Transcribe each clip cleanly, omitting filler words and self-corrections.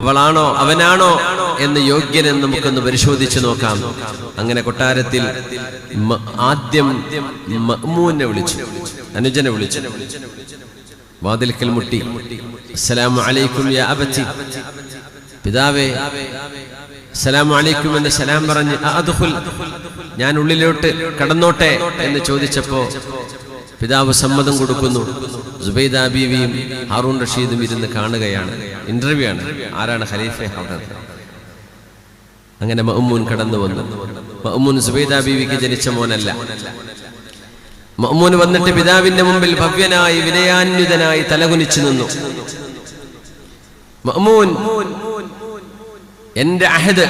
അവളാണോ അവനാണോ എന്ന് യോഗ്യനെന്ന് നമുക്കൊന്ന് പരിശോധിച്ചു നോക്കാം. അങ്ങനെ കൊട്ടാരത്തിൽ ആദ്യം മഅ്മൂനെ വിളിച്ചു, അനുജനെ വിളിച്ചു. വാതിൽക്കൽ മുട്ടി, അസ്സലാമു അലൈക്കും യാ അബതി, പിതാവേ അസ്സലാമു അലൈക്കും എന്ന് സലാം പറഞ്ഞ് അദ്ഖുൽ, ഞാൻ ഉള്ളിലോട്ട് കടന്നോട്ടെ എന്ന് ചോദിച്ചപ്പോ പിതാവ് സമ്മതം കൊടുക്കുന്നു. സുബൈദ ബീവിയും ഹാറൂൺ റഷീദും ഇരുന്ന് കാണുകയാണ്. ഇന്റർവ്യൂ ആണ്, ആരാണ് ഖലീഫ അവിടെ. അങ്ങനെ മഅ്മൂൻ കടന്നു വന്നു. മഅ്മൂൻ സുബൈദ ബീവിക്ക് ജനിച്ച മോനല്ല. മഅ്മൂൻ വന്നിട്ട് പിതാവിന്റെ മുമ്പിൽ ഭവ്യനായി വിനയാന്വിതനായി തലകുനിച്ചു നിന്നു. മഅ്മൂൻ, എന്റെ അഹദ്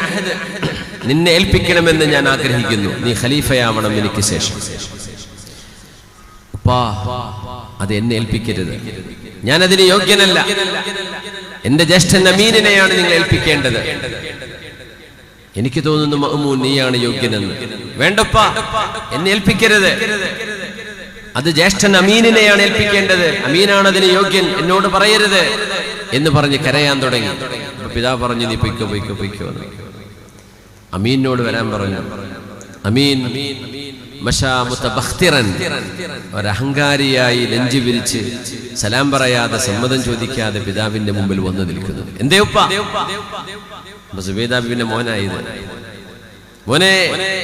നിന്നെ ഏൽപ്പിക്കണമെന്ന് ഞാൻ ആഗ്രഹിക്കുന്നു. നീ ഖലീഫയാവണം എനിക്ക് ശേഷം. അത് എന്നെ ഏൽപ്പിക്കരുത്, ഞാൻ അതിന് യോഗ്യനല്ല. എന്റെ ജ്യേഷ്ഠൻ അമീനിനെയാണ് നിങ്ങൾ ഏൽപ്പിക്കേണ്ടത്. എനിക്ക് തോന്നുന്നു മഅ്മൂൻ നീയാണ് യോഗ്യനെന്ന്. വേണ്ടപ്പാ, എന്നെ ഏൽപ്പിക്കരുത്, അത് ജ്യേഷ്ഠൻ അമീനിനെയാണ് ഏൽപ്പിക്കേണ്ടത്. അമീനാണ് അതിന് യോഗ്യൻ, എന്നോട് പറയരുത് എന്ന് പറഞ്ഞ് കരയാൻ തുടങ്ങി. പിതാവ് പറഞ്ഞു, നീ പൊയ്ക്കോ പൊയ്ക്കോ പൊയ്ക്കോ. അമീനോട് വരാൻ പറഞ്ഞു. അമീൻ ഒരഹങ്കാരിയായി നെഞ്ചു വിരിച്ച് സലാം പറയാതെ സമ്മതം ചോദിക്കാതെ പിതാവിന്റെ മുമ്പിൽ വന്നു നിൽക്കുന്നു. എന്തേ ഉപ്പ? സുബൈദ ബീവിന്റെ മോനായത്. മോനെ,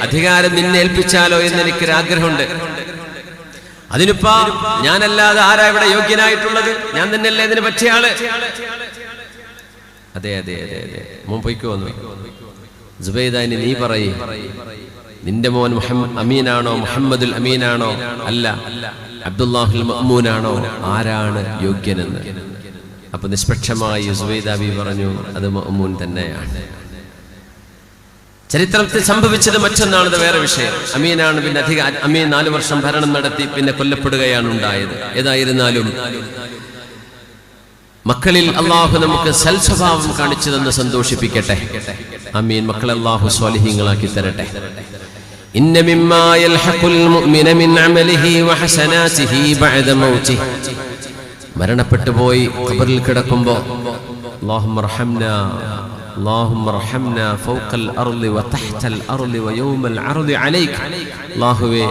അധികാരം നിന്നെ ഏൽപ്പിച്ചാലോ എന്ന് എനിക്കൊരാഗ്രഹമുണ്ട്. അതിനിപ്പാ ഞാനല്ലാതെ ആരാ ഇവിടെ യോഗ്യനായിട്ടുള്ളത്? ഞാൻ തന്നെയല്ലേ ഇതിന് പറ്റിയ ആള്? അതെ അതെ അതെ അതെ, മോൻ പൊയ്ക്കോ വന്നു. സുബൈദ, നീ പറയ്, നിന്റെ മോൻ അമീനാണോ, മുഹമ്മദുൽ അമീനാണോ, അല്ല അബ്ദുല്ലാഹുൽ മഅ്മൂനാണോ, ആരാണ് യോഗ്യനെന്ന്? അപ്പൊ നിഷ്പക്ഷമായി സുബൈദ ബീവി പറഞ്ഞു, അത് മഅ്മൂൻ തന്നെയാണ്. ചരിത്രത്തിൽ സംഭവിച്ചത് മറ്റൊന്നാണത് വേറെ വിഷയം. അമീനാണ്. പിന്നെ അമീൻ 4 വർഷം ഭരണം നടത്തി, പിന്നെ കൊല്ലപ്പെടുകയാണ് ഉണ്ടായത്. ഏതായിരുന്നാലും മക്കളിൽ അള്ളാഹു നമുക്ക് സൽസ്വഭാവം കാണിച്ചു തന്ന് സന്തോഷിപ്പിക്കട്ടെ. അമീൻ. മക്കളെ അള്ളാഹു സ്വാലിഹീങ്ങളാക്കി തരട്ടെ. ഇന്ന മിമ്മാ യൽഹഖുൽ മുഅ്മിന മിൻ അമലിഹി വഹസനാതിഹി ബഅദ മൗതിഹി, മരണപ്പെട്ടു പോയി ഖബറിൽ കിടക്കുമ്പോൾ അല്ലാഹുമ്മ റഹംനാ അല്ലാഹുമ്മ റഹംനാ ഫൗഖൽ അർളി വതഹ്തൽ അർളി വയൗമൽ അർളി അലൈക, അല്ലാഹുവേ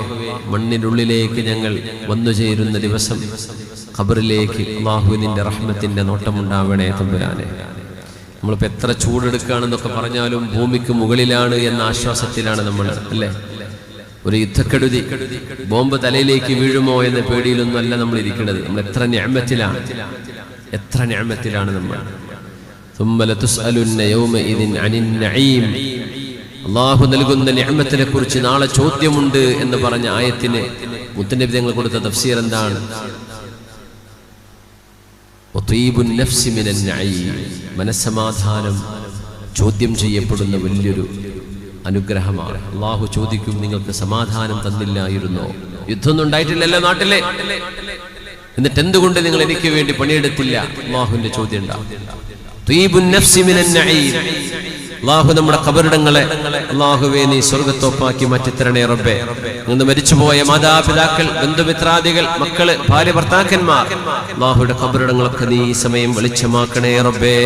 മണ്ണിനുള്ളിലേക്ക് ഞങ്ങൾ വന്നു ചേരുന്ന ദിവസം ഖബറിലേക്ക് അല്ലാഹു നിന്റെ റഹ്മത്തിന്റെ നോട്ടമുണ്ടാവണേ തമ്പുരാനെ. നമ്മളിപ്പോൾ എത്ര ചൂടെടുക്കുകയാണെന്നൊക്കെ പറഞ്ഞാലും ഭൂമിക്ക് മുകളിലാണ് എന്ന ആശ്വാസത്തിലാണ് നമ്മൾ, അല്ലേ? ഒരു യുദ്ധക്കെടുതി, ബോംബ് തലയിലേക്ക് വീഴുമോ എന്ന പേടിയിലൊന്നും അല്ല നമ്മൾ ഇരിക്കുന്നത്. നമ്മൾ എത്ര നിഅമത്തിലാണ്, എത്ര നിഅമത്തിലാണ് നമ്മൾ. ثم لتسألن يومئذ عن النعيم, അല്ലാഹു നൽകുന്ന നിഅമത്തിനെ കുറിച്ച് നാളെ ചോദ്യമുണ്ട് എന്ന് പറഞ്ഞ ആയത്തിന് മുത്തനബി തങ്ങൾ കൊടുത്ത തഫ്സീർ എന്താണ്? മനസ്സമാധാനം ചോദ്യം ചെയ്യപ്പെടുന്ന വലിയൊരു അനുഗ്രഹമാണ്. അള്ളാഹു ചോദിക്കും, നിങ്ങൾക്ക് സമാധാനം തന്നില്ലായിരുന്നോ? യുദ്ധമൊന്നും ഉണ്ടായിട്ടില്ലല്ലോ നാട്ടിലെ, എന്നിട്ട് എന്തുകൊണ്ട് നിങ്ങൾ എനിക്ക് വേണ്ടി പണിയെടുത്തില്ല? അള്ളാഹുവിന്റെ ചോദ്യം ഉണ്ടാവും. അള്ളാഹു നമ്മുടെ ഖബറിടങ്ങളെ അള്ളാഹുവേ നീ സ്വർഗത്തോപ്പാക്കി മാറ്റിത്തരണേ റബ്ബേ. ഇന്ന് മരിച്ചുപോയ മാതാപിതാക്കൾ, ബന്ധുമിത്രാദികൾ, മക്കള്, ഭാര്യ, ഭർത്താക്കന്മാർ, അള്ളാഹുയുടെ ഖബറിടങ്ങളൊക്കെ നീ ഈ സമയം വെളിച്ചമാക്കണേ റബ്ബേ.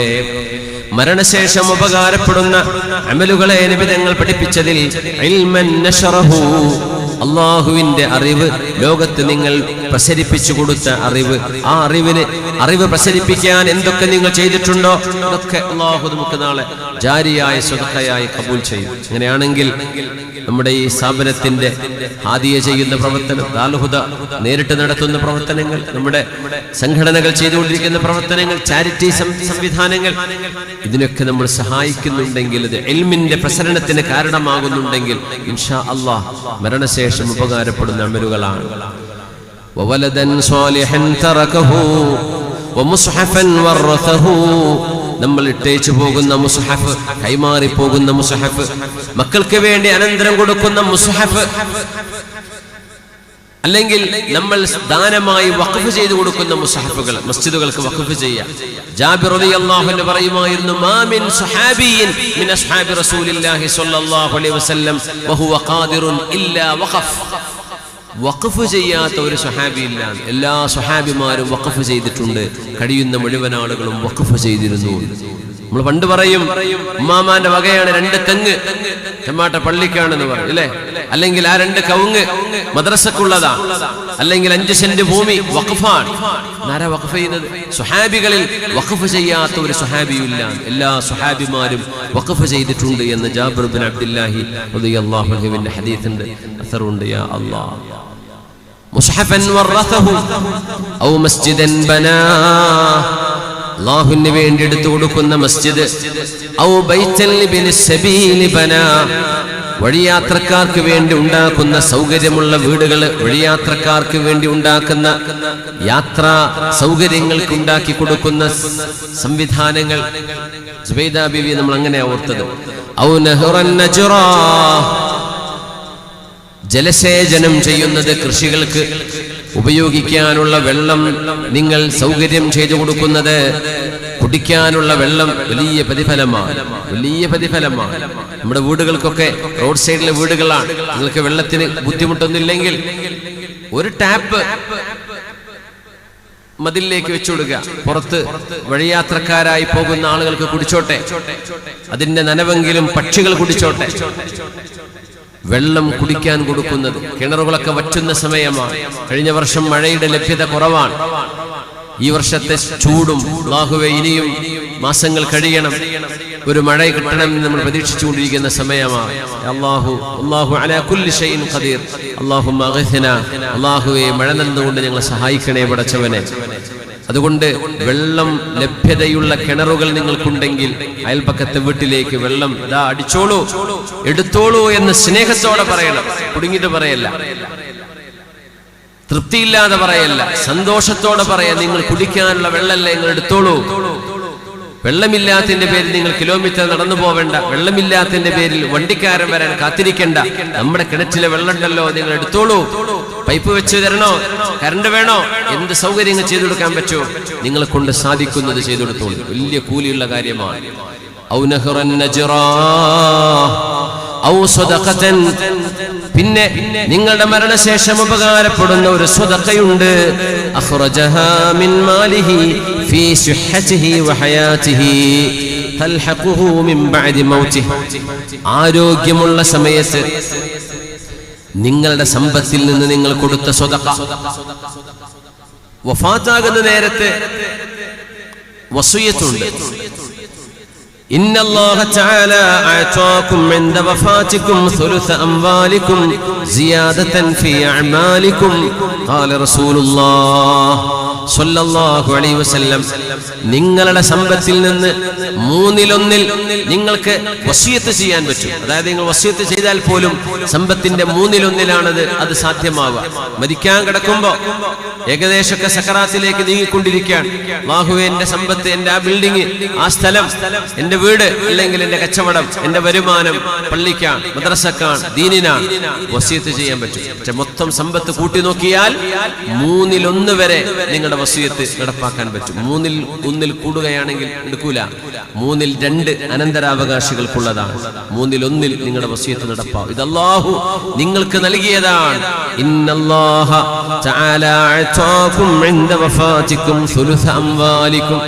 മരണശേഷം ഉപകാരപ്പെടുന്ന അമലുകളെ നബി തങ്ങൾ പഠിപ്പിച്ചതിൽ ഇൽമൻ നശറഹു, അള്ളാഹുവിന്റെ അറിവ് ലോകത്ത് നിങ്ങൾ പ്രസരിപ്പിച്ചു കൊടുത്ത അറിവ്, ആ അറിവ് പ്രസരിപ്പിക്കാൻ എന്തൊക്കെ നിങ്ങൾ ചെയ്തിട്ടുണ്ടോ അതൊക്കെ അള്ളാഹു നമുക്ക് നാളെ ജാരിയായ സ്വതക്കയായി കബൂൽ ചെയ്യും. അങ്ങനെയാണെങ്കിൽ നമ്മുടെ ഈ സ്ഥാപനത്തിന്റെ ഹാദിയ ചെയ്യുന്ന പ്രവർത്തനം, ദാറുൽ ഹുദ നേരിട്ട് നടത്തുന്ന പ്രവർത്തനങ്ങൾ, നമ്മുടെ സംഘടനകൾ ചെയ്തുകൊണ്ടിരിക്കുന്ന പ്രവർത്തനങ്ങൾ, ചാരിറ്റി സംവിധാനങ്ങൾ, ഇതിനൊക്കെ നമ്മൾ സഹായിക്കുന്നുണ്ടെങ്കിൽ, ഇത് ഇൽമിന്റെ പ്രസരണത്തിന് കാരണമാകുന്നുണ്ടെങ്കിൽ ഇൻഷാ അല്ലാഹ് മരണശേഷം ഉപകാരപ്പെടുന്ന അമലുകളാണ്. വവലദൻ സ്വാലിഹൻ തറകഹു വമുസ്ഹഫൻ വറസഹു, നമ്മൾ ഇട്ടേച്ചു പോകുന്ന മുസ്ഹഫ്, കൈമാറി പോകുന്ന മുസ്ഹഫ്, മക്കൾക്ക് വേണ്ടി അനന്തരം കൊടുക്കുന്ന മുസ്ഹഫ്, അല്ലെങ്കിൽ നമ്മൾ ദാനമായി വഖഫ് ചെയ്തു കൊടുക്കുന്ന മുസ്ഹഫുകൾ മസ്ജിദുകൾക്ക് വഖഫ് ചെയ്യാം. ജാബിർ റളിയല്ലാഹു അൻഹു പറയുമായിരുന്നു, മാ മിൻ സ്വഹാബിയിൻ മിൻ അസ്ഹാബി റസൂലില്ലാഹി സ്വല്ലല്ലാഹു അലൈഹി വസല്ലം വഹുവ ഖാദിറുൻ ഇല്ലാ വഖഫ്, വഖഫ് ചെയ്യാത്ത ഒരു സ്വഹാബി ഇല്ല. എല്ലാ സ്വഹാബിമാരും വഖഫ് ചെയ്തിട്ടുണ്ട്. കഴിയുന്ന മുഴുവൻ ആളുകളും വഖഫ് ചെയ്തിരുന്നു. നമ്മൾ പണ്ട് പറയും ഉമ്മാമാന്റെ വകയാണ് 2 തെങ്ങ് ചെമ്മാട്ട പള്ളിക്കാണെന്ന് പറയും അല്ലേ, അല്ലെങ്കിൽ ആ 2 കവുങ്ങ് മദ്രസക്കുള്ളതാ, അല്ലെങ്കിൽ 5 സെന്റ് ഭൂമി വഖഫാണ്. ആരാ വഖഫ് ചെയ്യുന്നത്? സ്വഹാബികളിൽ വഖഫ് ചെയ്യാത്ത ഒരു സ്വഹാബിയില്ല, എല്ലാ സ്വഹാബിമാരും വഖഫ് ചെയ്തിട്ടുണ്ട് എന്ന് ജാബിർ ബിൻ അബ്ദുല്ലാഹി റളിയല്ലാഹു അൻഹുവിന്റെ ഹദീസുണ്ട്, അസറുണ്ട്. യാ അല്ലാഹ്, മുസ്ഹഫൻ വറസഹു ഔ മസ്ജിദൻ ബനാ, അല്ലാഹുവിന് വേണ്ടി എടുത്തു കൊടുക്കുന്ന മസ്ജിദ്, ഔ ബൈതൻ ലിബ്നി സബീൽ ബനാ, വഴിയാത്രക്കാർക്ക് വേണ്ടി ഉണ്ടാക്കുന്ന സൗകര്യമുള്ള വീടുകൾ, വഴിയാത്രക്കാർക്ക് വേണ്ടി ഉണ്ടാക്കുന്ന യാത്രാ സൗകര്യങ്ങൾക്ക് ഉണ്ടാക്കി കൊടുക്കുന്ന സംവിധാനങ്ങൾ. സുബൈദ ബീവി നമ്മൾ അങ്ങനെ ഓർത്തത്. ഔ നഹറൻ നജ്റാ, ജലസേചനം ചെയ്യുന്നത്, കൃഷികൾക്ക് ഉപയോഗിക്കാനുള്ള വെള്ളം നിങ്ങൾ സൗകര്യം ചെയ്തു കൊടുക്കുന്നത്, കുടിക്കാനുള്ള വെള്ളം വലിയ പ്രതിഫലമാണ്, വലിയ പ്രതിഫലമാണ്. നമ്മുടെ വീടുകൾക്കൊക്കെ റോഡ് സൈഡിലെ വീടുകളാണ്. നിങ്ങൾക്ക് വെള്ളത്തിന് ബുദ്ധിമുട്ടൊന്നുമില്ലെങ്കിൽ ഒരു ടാപ്പ് മതിലിലേക്ക് വെച്ചു കൊടുക്കുക, പുറത്ത് വഴിയാത്രക്കാരായി പോകുന്ന ആളുകൾക്ക് കുടിച്ചോട്ടെ, അതിന്റെ നനവെങ്കിലും പക്ഷികൾ കുടിച്ചോട്ടെ. വെള്ളം കുടിക്കാൻ കൊടുക്കുന്നത്, കിണറുകളൊക്കെ വറ്റുന്ന സമയമാണ്. കഴിഞ്ഞ വർഷം മഴയുടെ ലഭ്യത കുറവാണ്. ഈ വർഷത്തെ ചൂടും അല്ലാഹുവേ ഇനിയും മാസങ്ങൾ കഴിയണം, ഒരു മഴ കിട്ടണമെന്ന് നമ്മൾ പ്രതീക്ഷിച്ചുകൊണ്ടിരിക്കുന്ന സമയമാണ്. അല്ലാഹു അലാ കുല്ലി ഷൈഇൻ ഖദീർ. അല്ലാഹുമ്മ അഗ്ഥിനാ, അല്ലാഹുവേ മഴ നൽകുകൊണ്ട് ഞങ്ങളെ സഹായിക്കണേ പടച്ചവനെ. അതുകൊണ്ട് വെള്ളം ലഭ്യതയുള്ള കിണറുകൾ നിങ്ങൾക്കുണ്ടെങ്കിൽ അയൽപക്കത്തെ വീട്ടിലേക്ക് വെള്ളം ഇതാ അടിച്ചോളൂ, എടുത്തോളൂ എന്ന് സ്നേഹത്തോടെ പറയണം. കുടുങ്ങിയിട്ട് പറയല്ല, തൃപ്തിയില്ലാതെ പറയല്ല, സന്തോഷത്തോടെ പറയാം. നിങ്ങൾ കുടിക്കാനുള്ള വെള്ളമല്ലേ, നിങ്ങൾ എടുത്തോളൂ. വെള്ളമില്ലാത്തതിന്റെ പേരിൽ നിങ്ങൾ കിലോമീറ്റർ നടന്നു പോവേണ്ട, വെള്ളമില്ലാത്തതിന്റെ പേരിൽ വണ്ടിക്കാരൻ വരാൻ കാത്തിരിക്കേണ്ട. നമ്മുടെ കിണറ്റിലെ വെള്ളം ഉണ്ടല്ലോ, നിങ്ങൾ എടുത്തോളൂ. പൈപ്പ് വെച്ച് തരണോ, കറണ്ട് വേണോ, എന്ത് സൗകര്യങ്ങൾ ചെയ്തു കൊടുക്കാൻ പറ്റുമോ നിങ്ങളെ കൊണ്ട് സാധിക്കുന്നത് ചെയ്തു കൊടുത്തോളൂ. വലിയ കൂലിയുള്ള കാര്യമാണ്. ഔ നഹറൻ നജ്റാ ഔ സദഖതൻ, പിന്നെ നിങ്ങളുടെ മരണശേഷം ഉപകാരപ്പെടുന്ന ഒരു സ്വദഖയുണ്ട്. അഖ്റജഹാ മിൻ മാലിഹി ഫീ സുഹ്ഹതിഹി വഹയാതിഹി തൽഹഖുഹു മിൻ ബഅദി മൗതിഹി, ആരോഗ്യമുള്ള സമയത്ത് നിങ്ങളുടെ സമ്പത്തിൽ നിന്ന് നിങ്ങൾ കൊടുത്ത സ്വദഖ, വഫാത്താകുന്ന നേരത്തെ വസിയത്തുണ്ട്. ഇന്നല്ലാഹ തആല അഅതാകും ഇൻദ വഫാതികും സുലുസ അംവാലികും സിയാദതൻ ഫീ അഅമാലികും. ഖാല റസൂലുള്ളാഹ് സ്വല്ലല്ലാഹു അലൈഹി വസല്ലം, നിങ്ങളുടെ സമ്പത്തിൽ നിന്ന് 1/3 നിങ്ങൾക്ക് വസിയത്ത് ചെയ്യാൻ പറ്റും. അതായത് നിങ്ങൾ വസിയത്ത് ചെയ്താൽ പോലും സമ്പത്തിന്റെ 1/3 അത് സാധ്യമാവുക. മരിക്കാൻ കിടക്കുമ്പോ ഏകദേശമൊക്കെ സക്കറാത്തിലേക്ക് നീങ്ങിക്കൊണ്ടിരിക്കുകയാണ്. അല്ലാഹുവേ, എന്റെ സമ്പത്ത്, എന്റെ ആ ബിൽഡിംഗ്, ആ സ്ഥലം, എന്റെ വീട്, അല്ലെങ്കിൽ എന്റെ കച്ചവടം, എന്റെ വരുമാനം പള്ളിക്കാണ്, മദ്രസക്കാണ്, ദീനിനാണ്, വസിയത്ത് ചെയ്യാൻ പറ്റും. പക്ഷെ മൊത്തം സമ്പത്ത് കൂട്ടി നോക്കിയാൽ 1/3 വരെ നിങ്ങളുടെ വസിയത്ത് നടപ്പാക്കാൻ പറ്റും. 1/1 കൂടുകയാണെങ്കിൽ എടുക്കൂല. 2/3 അനന്തരാവകാശികൾക്കുള്ളതാണ്. 1/1 നിങ്ങളുടെ വസിയത്ത് നടപ്പാവും. ഇത് അല്ലാഹു നിങ്ങൾക്ക് നൽകിയതാണ്. ഇന്നല്ലാഹ തആല അഅതാകും ഇൻദ വഫാതികും സുലുസ അംവാലികും,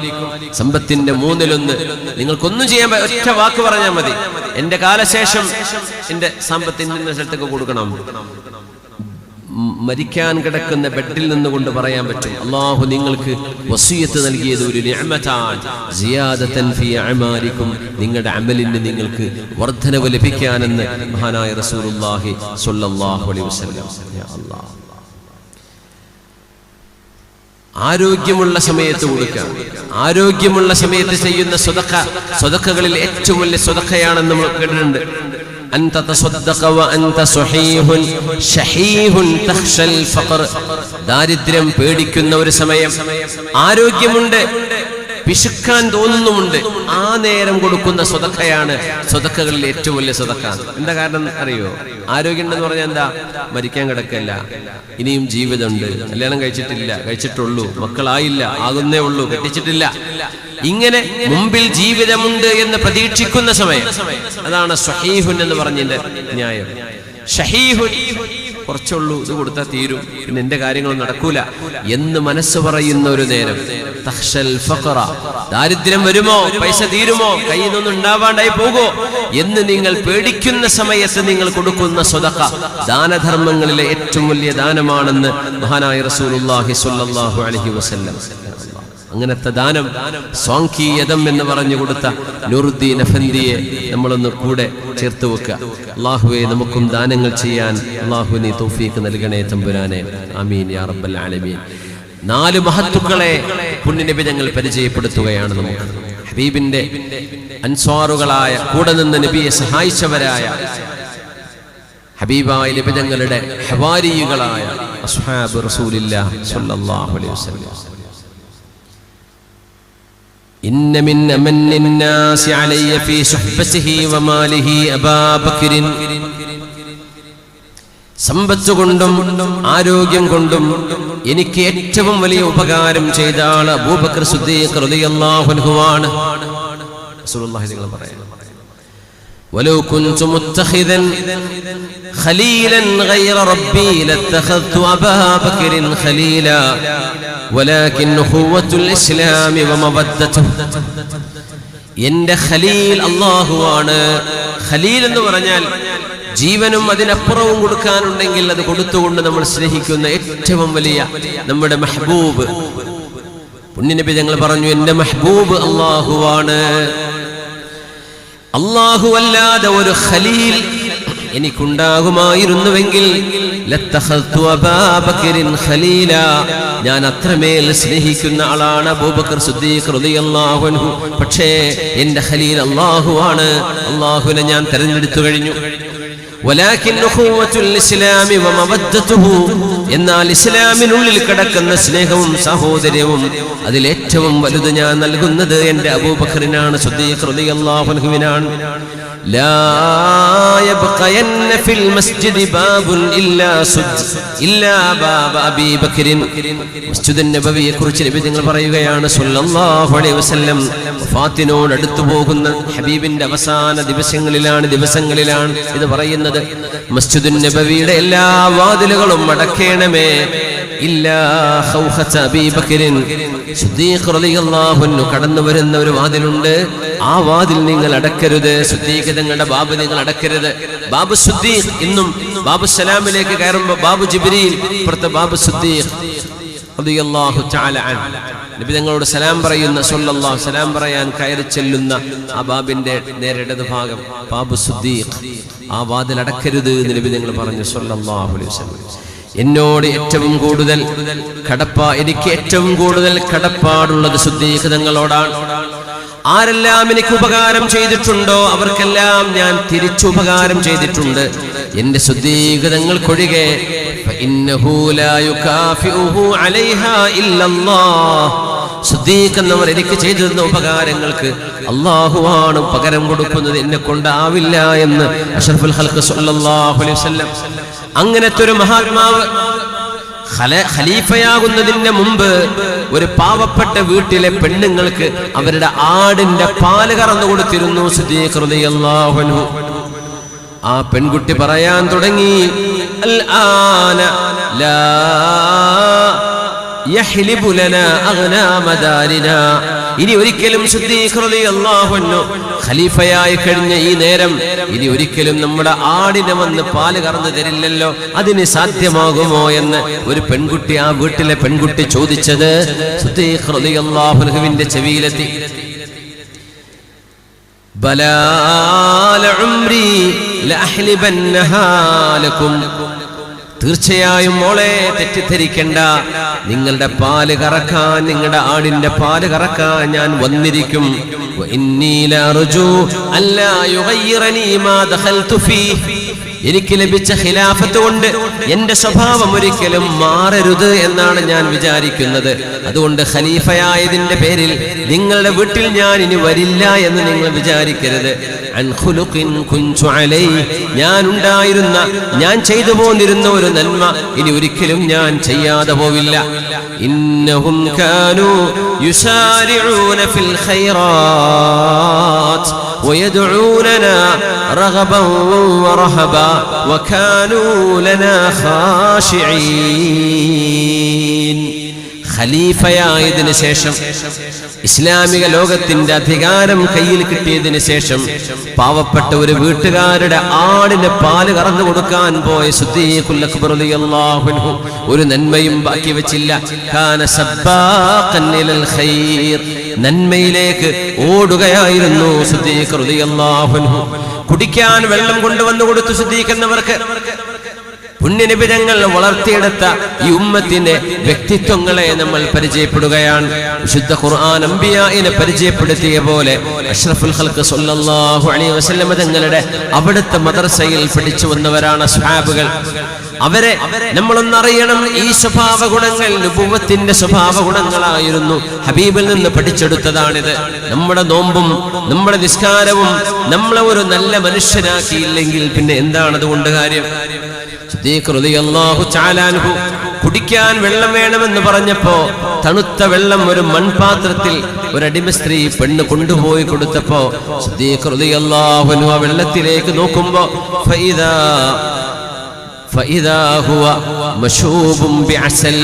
സമ്പത്തിന്റെ 1/1 നിങ്ങൾക്കൊന്നും ചെയ്യാൻ ഒറ്റ വാക്ക് പറഞ്ഞാൽ മതി, എന്റെ കാലശേഷം എന്റെ സമ്പത്തിന്റെ സ്ഥലത്തേക്ക് കൊടുക്കണം. മരിക്കാൻ കിടക്കുന്ന ബെഡിൽ നിന്നുകൊണ്ട് പറയാൻ പറ്റും, അല്ലാഹു നിങ്ങൾക്ക് വസിയത്ത് നൽകിയത് ഒരു നിഅമതാണ്. സിയാദതൻ ഫീ അഅമാലികും, നിങ്ങളുടെ അമലിന് നിങ്ങൾക്ക് വർധനവ് ലഭിക്കാനെന്ന് മഹാനായ റസൂലുള്ളാഹി സ്വല്ലല്ലാഹു അലൈഹി വസല്ലം. യാ അല്ലാഹ്, ആരോഗ്യമുള്ള സമയത്ത് കൊടുക്കുക. ആരോഗ്യമുള്ള സമയത്ത് ചെയ്യുന്ന സ്വതക്കകളിൽ ഏറ്റവും വലിയ സ്വതക്കയാണെന്ന് നമ്മൾ കേട്ടിട്ടുണ്ട്. أنت تصدق وأنت صحيح شحيح تخشى الفقر, ദാരിദ്ര്യം പേടിക്കുന്ന ഒരു സമയം, ആരോഗ്യമുണ്ട്, പിശുക്കാൻ തോന്നുന്നുമുണ്ട്, ആ നേരം കൊടുക്കുന്ന സ്വതക്കയാണ് സ്വതക്കകളിൽ ഏറ്റവും വലിയ സ്വതക്ക. എന്താ കാരണം അറിയോ? ആരോഗ്യം ഉണ്ടെന്ന് പറഞ്ഞാൽ എന്താ? മരിക്കാൻ കിടക്കല്ല, ഇനിയും ജീവിതമുണ്ട്, കല്യാണം കഴിച്ചിട്ടില്ല, കഴിച്ചിട്ടുള്ളൂ, മക്കളായില്ല, ആകുന്നേ ഉള്ളൂ, കെട്ടിച്ചിട്ടില്ല, ഇങ്ങനെ മുമ്പിൽ ജീവിതമുണ്ട് എന്ന് പ്രതീക്ഷിക്കുന്ന സമയം, അതാണ് സ്വഹീഹുൻ എന്ന് പറഞ്ഞതിന്റെ ന്യായം. ഷഹീഹുൻ, കുറച്ചുള്ളൂ, ഇത് കൊടുത്താൽ തീരും, പിന്നെ എന്റെ കാര്യങ്ങളൊന്നും നടക്കൂല എന്ന് മനസ്സ് പറയുന്ന ഒരു നേരം, തഖ്ശൽ ഫഖറ, ദാരിദ്ര്യം വരുമോ, പൈസ തീരുമോ, കയ്യിൽ നിന്നൊന്നും ഉണ്ടാവാണ്ടായി പോകുമോ എന്ന് നിങ്ങൾ പേടിക്കുന്ന സമയത്ത് നിങ്ങൾ കൊടുക്കുന്ന സ്വതഖ ദാനധർമ്മങ്ങളിലെ ഏറ്റവും വലിയ ദാനമാണെന്ന് മഹാനായ റസൂലുള്ളാഹി സ്വല്ലല്ലാഹു അലൈഹി വസല്ലം. അങ്ങനത്തെ ദാനം സ്വാങ്കീയതം എന്ന് പറഞ്ഞു കൊടുത്ത നൂറുദ്ദീൻ അഫന്ദിയെ നമ്മളൊന്ന് കൂടെ ചേർത്ത് വെക്കുക. അല്ലാഹുവേ, നമുക്കും ദാനങ്ങൾ ചെയ്യാൻ അല്ലാഹു നീ തൗഫീഖ് നൽകണേ തമ്പുരാനെ. ആമീൻ യാ റബ്ബൽ ആലമീൻ. 4 മഹത്തുക്കളെ പുണ്യനബി ഞങ്ങൾ പരിചയപ്പെടുത്തുകയാണ് നമുക്ക്. ഹബീബിന്റെ അൻസ്വാറുകളായ, കൂടെ നിന്ന് നബിയെ സഹായിച്ചവരായ ഹബീബായ നബി ഞങ്ങളുടെ ഹവാരിയുകളായ അസ്ഹാബ് റസൂലില്ലാഹി സ്വല്ലല്ലാഹു അലൈഹി വസല്ലം. إن من أمن الناس علي في صحبته وماله أبا بكر. സമ്പത്ത് കൊണ്ടും ആരോഗ്യം കൊണ്ടും എനിക്ക് ഏറ്റവും വലിയ ഉപകാരം ചെയ്ത ആൾ അബൂബക്കർ സിദ്ദീഖ് റളിയല്ലാഹു അൻഹുവാണ്. റസൂലുള്ളാഹി നിങ്ങൾ പറയുന്നു, ولو كنت متخذا خليلا غير ربي لاتخذت أبا بكر خليلا ولكن أخوة الإسلام ومودته. എന്റെ ഖലീൽ അല്ലാഹുവാണ്. ഖലീൽ എന്ന് പറഞ്ഞാൽ ജീവനും അതിനപ്പുറവും കൊടുക്കാനുണ്ടെങ്കിൽ അത് കൊടുത്തുകൊണ്ട് നമ്മൾ സ്നേഹിക്കുന്ന ഏറ്റവും വലിയ നമ്മുടെ മെഹബൂബ്. പുണ്യനബി ഞങ്ങൾ പറഞ്ഞു, എന്റെ മെഹബൂബ് അല്ലാഹുവാണ്. അല്ലാഹു അല്ലാതെ ഒരു ഖലീൽ എനിക്കുണ്ടാകുമായിരുന്നുവെങ്കിൽ ലത്തഖൽതു അബാ ബക്കറിൻ ഖലീല, ഞാൻ അത്രമേൽ സ്നേഹിക്കുന്ന ആളാണ് അബൂബക്കർ സിദ്ദീഖ് റളിയല്ലാഹു അൻഹു. പക്ഷേ എന്റെ ഖലീൽ അല്ലാഹുവാണ്. അല്ലാഹുവിനെ ഞാൻ തെരഞ്ഞെടുത്തു കഴിഞ്ഞു. വലാകിൻ ഉഖുവത്തുൽ ഇസ്ലാമി വമവദ്ദതുഹു, എന്നാൽ ഇസ്ലാമിനുള്ളിൽ കിടക്കുന്ന സ്നേഹവും സഹോദര്യവും അതിലേറ്റവും വലുത് ഞാൻ നൽകുന്നത് എന്റെ അബൂബക്കറിനാണ്, സിദ്ദീഖ് റളിയല്ലാഹു അൻഹുവിനാണ്. ലാ യബ്ഖയന്ന ഫിൽ മസ്ജിദി ബാബുൻ ഇല്ലാ ബാബ അബീ ബക്കറിൻ. മസ്ജിദുൻ നബവിയെ കുറിച്ച് നബി നിങ്ങൾ പറയുകയാണ് സ്വല്ലല്ലാഹു അലൈഹി വസല്ലം, വഫാത്തിനോട് അടുത്തു പോകുന്ന ഹബീബിന്റെ അവസാന ദിവസങ്ങളിലാണ് ഇത് പറയുന്നത്. മസ്ജിദുൻ നബവിയുടെ എല്ലാ വാതിലുകളും അടക്കേണമേ, ഇല്ലാ ഖൗഖത അബീ ബക്കറിൻ. സിദ്ദീഖ് റളിയല്ലാഹു അൻഹു കടന്നു വരുന്ന ഒരു വാതിലുണ്ട്, ആ വാതിൽ നിങ്ങൾ അടക്കരുത്. സിദ്ദീഖ് തങ്ങളുടെ ബാബ് നിങ്ങൾ അടക്കരുത്. ബാബു സിദ്ദീഖ്. ഇന്നും ബാബു സലാമിലേക്ക് കയറുമ്പോൾ ബാബു ജിബ്രീൽ, ഇപ്പുറത്തെ ബാബു സിദ്ദീഖ് റളിയല്ലാഹു തആല അൻഹു. നബി തങ്ങളോട് സലാം പറയുന്ന സ്വല്ലല്ലാഹു സലാം പറയാൻ കയറി ചെല്ലുന്ന ആ ബാബിന്റെ നേരെ ഇടത് ഭാഗം ബാബു സിദ്ദീഖ്. ആ വാതിൽ അടക്കരുത് എന്ന് നബി തങ്ങൾ പറഞ്ഞു സ്വല്ലല്ലാഹു അലൈഹി വസല്ലം. എന്നോട് ഏറ്റവും കൂടുതൽ എനിക്ക് ഏറ്റവും കൂടുതൽ കടപ്പാടുള്ളത് സിദ്ദീഖ് തങ്ങളോടാണ്. ആരെല്ലാം എനിക്ക് ഉപകാരം ചെയ്തിട്ടുണ്ടോ അവർക്കെല്ലാം ഞാൻ തിരിച്ചുപകാരം ചെയ്തിട്ടുണ്ട്. എന്റെ സിദ്ദീഖ് തങ്ങൾക്കൊഴികെ ഫഇന്നഹു ലാ യുകാഫിഉഹു അലൈഹാ ഇല്ലല്ലാഹ്. സിദ്ദീഖ് എന്നവർ എനിക്ക് ചെയ്തു തന്ന ഉപകാരങ്ങൾക്ക് അല്ലാഹുവാണ് പകരം കൊടുക്കുന്നത്, എന്നെ കൊണ്ടാവില്ല എന്ന് അഷ്റഫുൽ ഖൽഖ് സ്വല്ലല്ലാഹു അലൈഹി വസല്ലം. അങ്ങനത്തെ ഒരു മഹാത്മാവ് ഖലീഫയാകുന്നതിന് മുമ്പ് ഒരു പാവപ്പെട്ട വീട്ടിലെ പെണ്ണുങ്ങൾക്ക് അവരുടെ ആടിന്റെ പാല് കറന്നു കൊടുത്തിരുന്നു സിദ്ദീഖ് റളിയല്ലാഹു അൻഹു. ആ പെൺകുട്ടി പറയാൻ തുടങ്ങി, അൽആന ലാ യഹ്ലിബു ലനാ അഗ്നാമ ദാരിനാ. ഇനി ഒരിക്കലും സിദ്ദീഖ് റളിയല്ലാഹു അൻഹു ഖലീഫയായി കഴിഞ്ഞ ഈ നേരം ഇനി ഒരിക്കലും നമ്മുടെ ആടിനെ വന്ന് പാല് കറന്നു തരില്ലല്ലോ, അതിന് സാധ്യമാകുമോ എന്ന് ഒരു പെൺകുട്ടി, ആ വീട്ടിലെ പെൺകുട്ടി ചോദിച്ചത് സിദ്ദീഖ് റളിയല്ലാഹു അൻഹുവിന്റെ ചെവിയിലെത്തി. ബലാ ലഉംരി ലഅഹ്ലിബന്നഹാ ലക്കും. തീർച്ചയായും മോളെ തെറ്റിദ്ധരിക്കണ്ട, നിങ്ങളുടെ പാല് കറക്കാൻ, നിങ്ങളുടെ ആടിന്റെ പാല് കറക്കാൻ ഞാൻ വന്നിരിക്കും. എനിക്ക് ലഭിച്ച ഖിലാഫത്ത് കൊണ്ട് എന്റെ സ്വഭാവം ഒരിക്കലും മാറരുത് എന്നാണ് ഞാൻ വിചാരിക്കുന്നത്. അതുകൊണ്ട് ഖലീഫയായതിന്റെ പേരിൽ നിങ്ങളുടെ വീട്ടിൽ ഞാൻ ഇനി വരില്ല എന്ന് നിങ്ങൾ വിചാരിക്കരുത്. ഞാൻ ചെയ്തു പോന്നിരുന്ന ഒരു നന്മ ഇനി ഒരിക്കലും ഞാൻ ചെയ്യാതെ പോവില്ല. ഇന്നഹും കാനൂ യുസാരിഊന ഫിൽ ഖൈറാത്ത് വയദ്ഊനനാ റഗബൻ വറഹബാ വകാനൂ ലനാ ഖാശിഈൻ. ഖലീഫയായതിനു ശേഷം, ഇസ്ലാമിക ലോകത്തിന്റെ അധികാരം കയ്യിൽ കിട്ടിയതിനു ശേഷം പാവപ്പെട്ട ഒരു വീട്ടുകാരുടെ ആടിന് പാല് കറന്നു കൊടുക്കാൻ പോയ സിദ്ദീഖുൽ അക്ബർ റളിയല്ലാഹു അൻഹു ഒരു നന്മയും ബാക്കി വെച്ചില്ല. കാന സബ്ബാഖൻ ഇലൽ ഖൈർ, നന്മയിലേക്ക് ഓടുകയായിരുന്നു സിദ്ദീഖ് റളിയല്ലാഹു അൻഹു. കുടിക്കാൻ വെള്ളം കൊണ്ടുവന്നു കൊടുത്തു സിദ്ദീഖ് എന്നവർക്ക്. പുണ്യനബി തങ്ങൾ വളർത്തിയെടുത്ത ഈ ഉമ്മത്തിന്റെ വ്യക്തിത്വങ്ങളെ നമ്മൾ പരിചയപ്പെടുകയാണ്. വിശുദ്ധ ഖുർആൻ അംബിയാഇനെ പരിചയപ്പെടുത്തിയ പോലെ അഷ്റഫുൽ ഖൽഖ് സ്വല്ലല്ലാഹു അലൈഹി വസല്ലം തങ്ങളുടെ അവിടുത്തെ മദ്രസയിൽ പഠിച്ചു വന്നവരാണ് സ്വഹാബുകൾ. അവരെ നമ്മളൊന്നറിയണം. ഈ സ്വഭാവ ഗുണങ്ങൾ നുബുവത്തിന്റെ സ്വഭാവ ഗുണങ്ങളായിരുന്നു. ഹബീബിൽ നിന്ന് പഠിച്ചെടുത്തതാണിത്. നമ്മുടെ നോമ്പും നമ്മുടെ നിസ്കാരവും നമ്മളെ ഒരു നല്ല മനുഷ്യനാക്കിയില്ലെങ്കിൽ പിന്നെ എന്താണ് അതുകൊണ്ട് കാര്യം? സിദ്ദീഖ് റളിയല്ലാഹു തആല അൻഹു കുടിക്കാൻ വെള്ളം വേണമെന്ന് പറഞ്ഞപ്പോ തണുത്ത വെള്ളം ഒരു മൺപാത്രത്തിൽ ഒരു അടിമ സ്ത്രീ പെണ്ണ് കൊണ്ടുപോയി കൊടുത്തപ്പോ സിദ്ദീഖ് റളിയല്ലാഹു അൻഹു ആ വെള്ളത്തിലേക്ക് നോക്കുമ്പോ ഫഇദാ ഹുവ മശൂബുൻ ബിഅസൽ,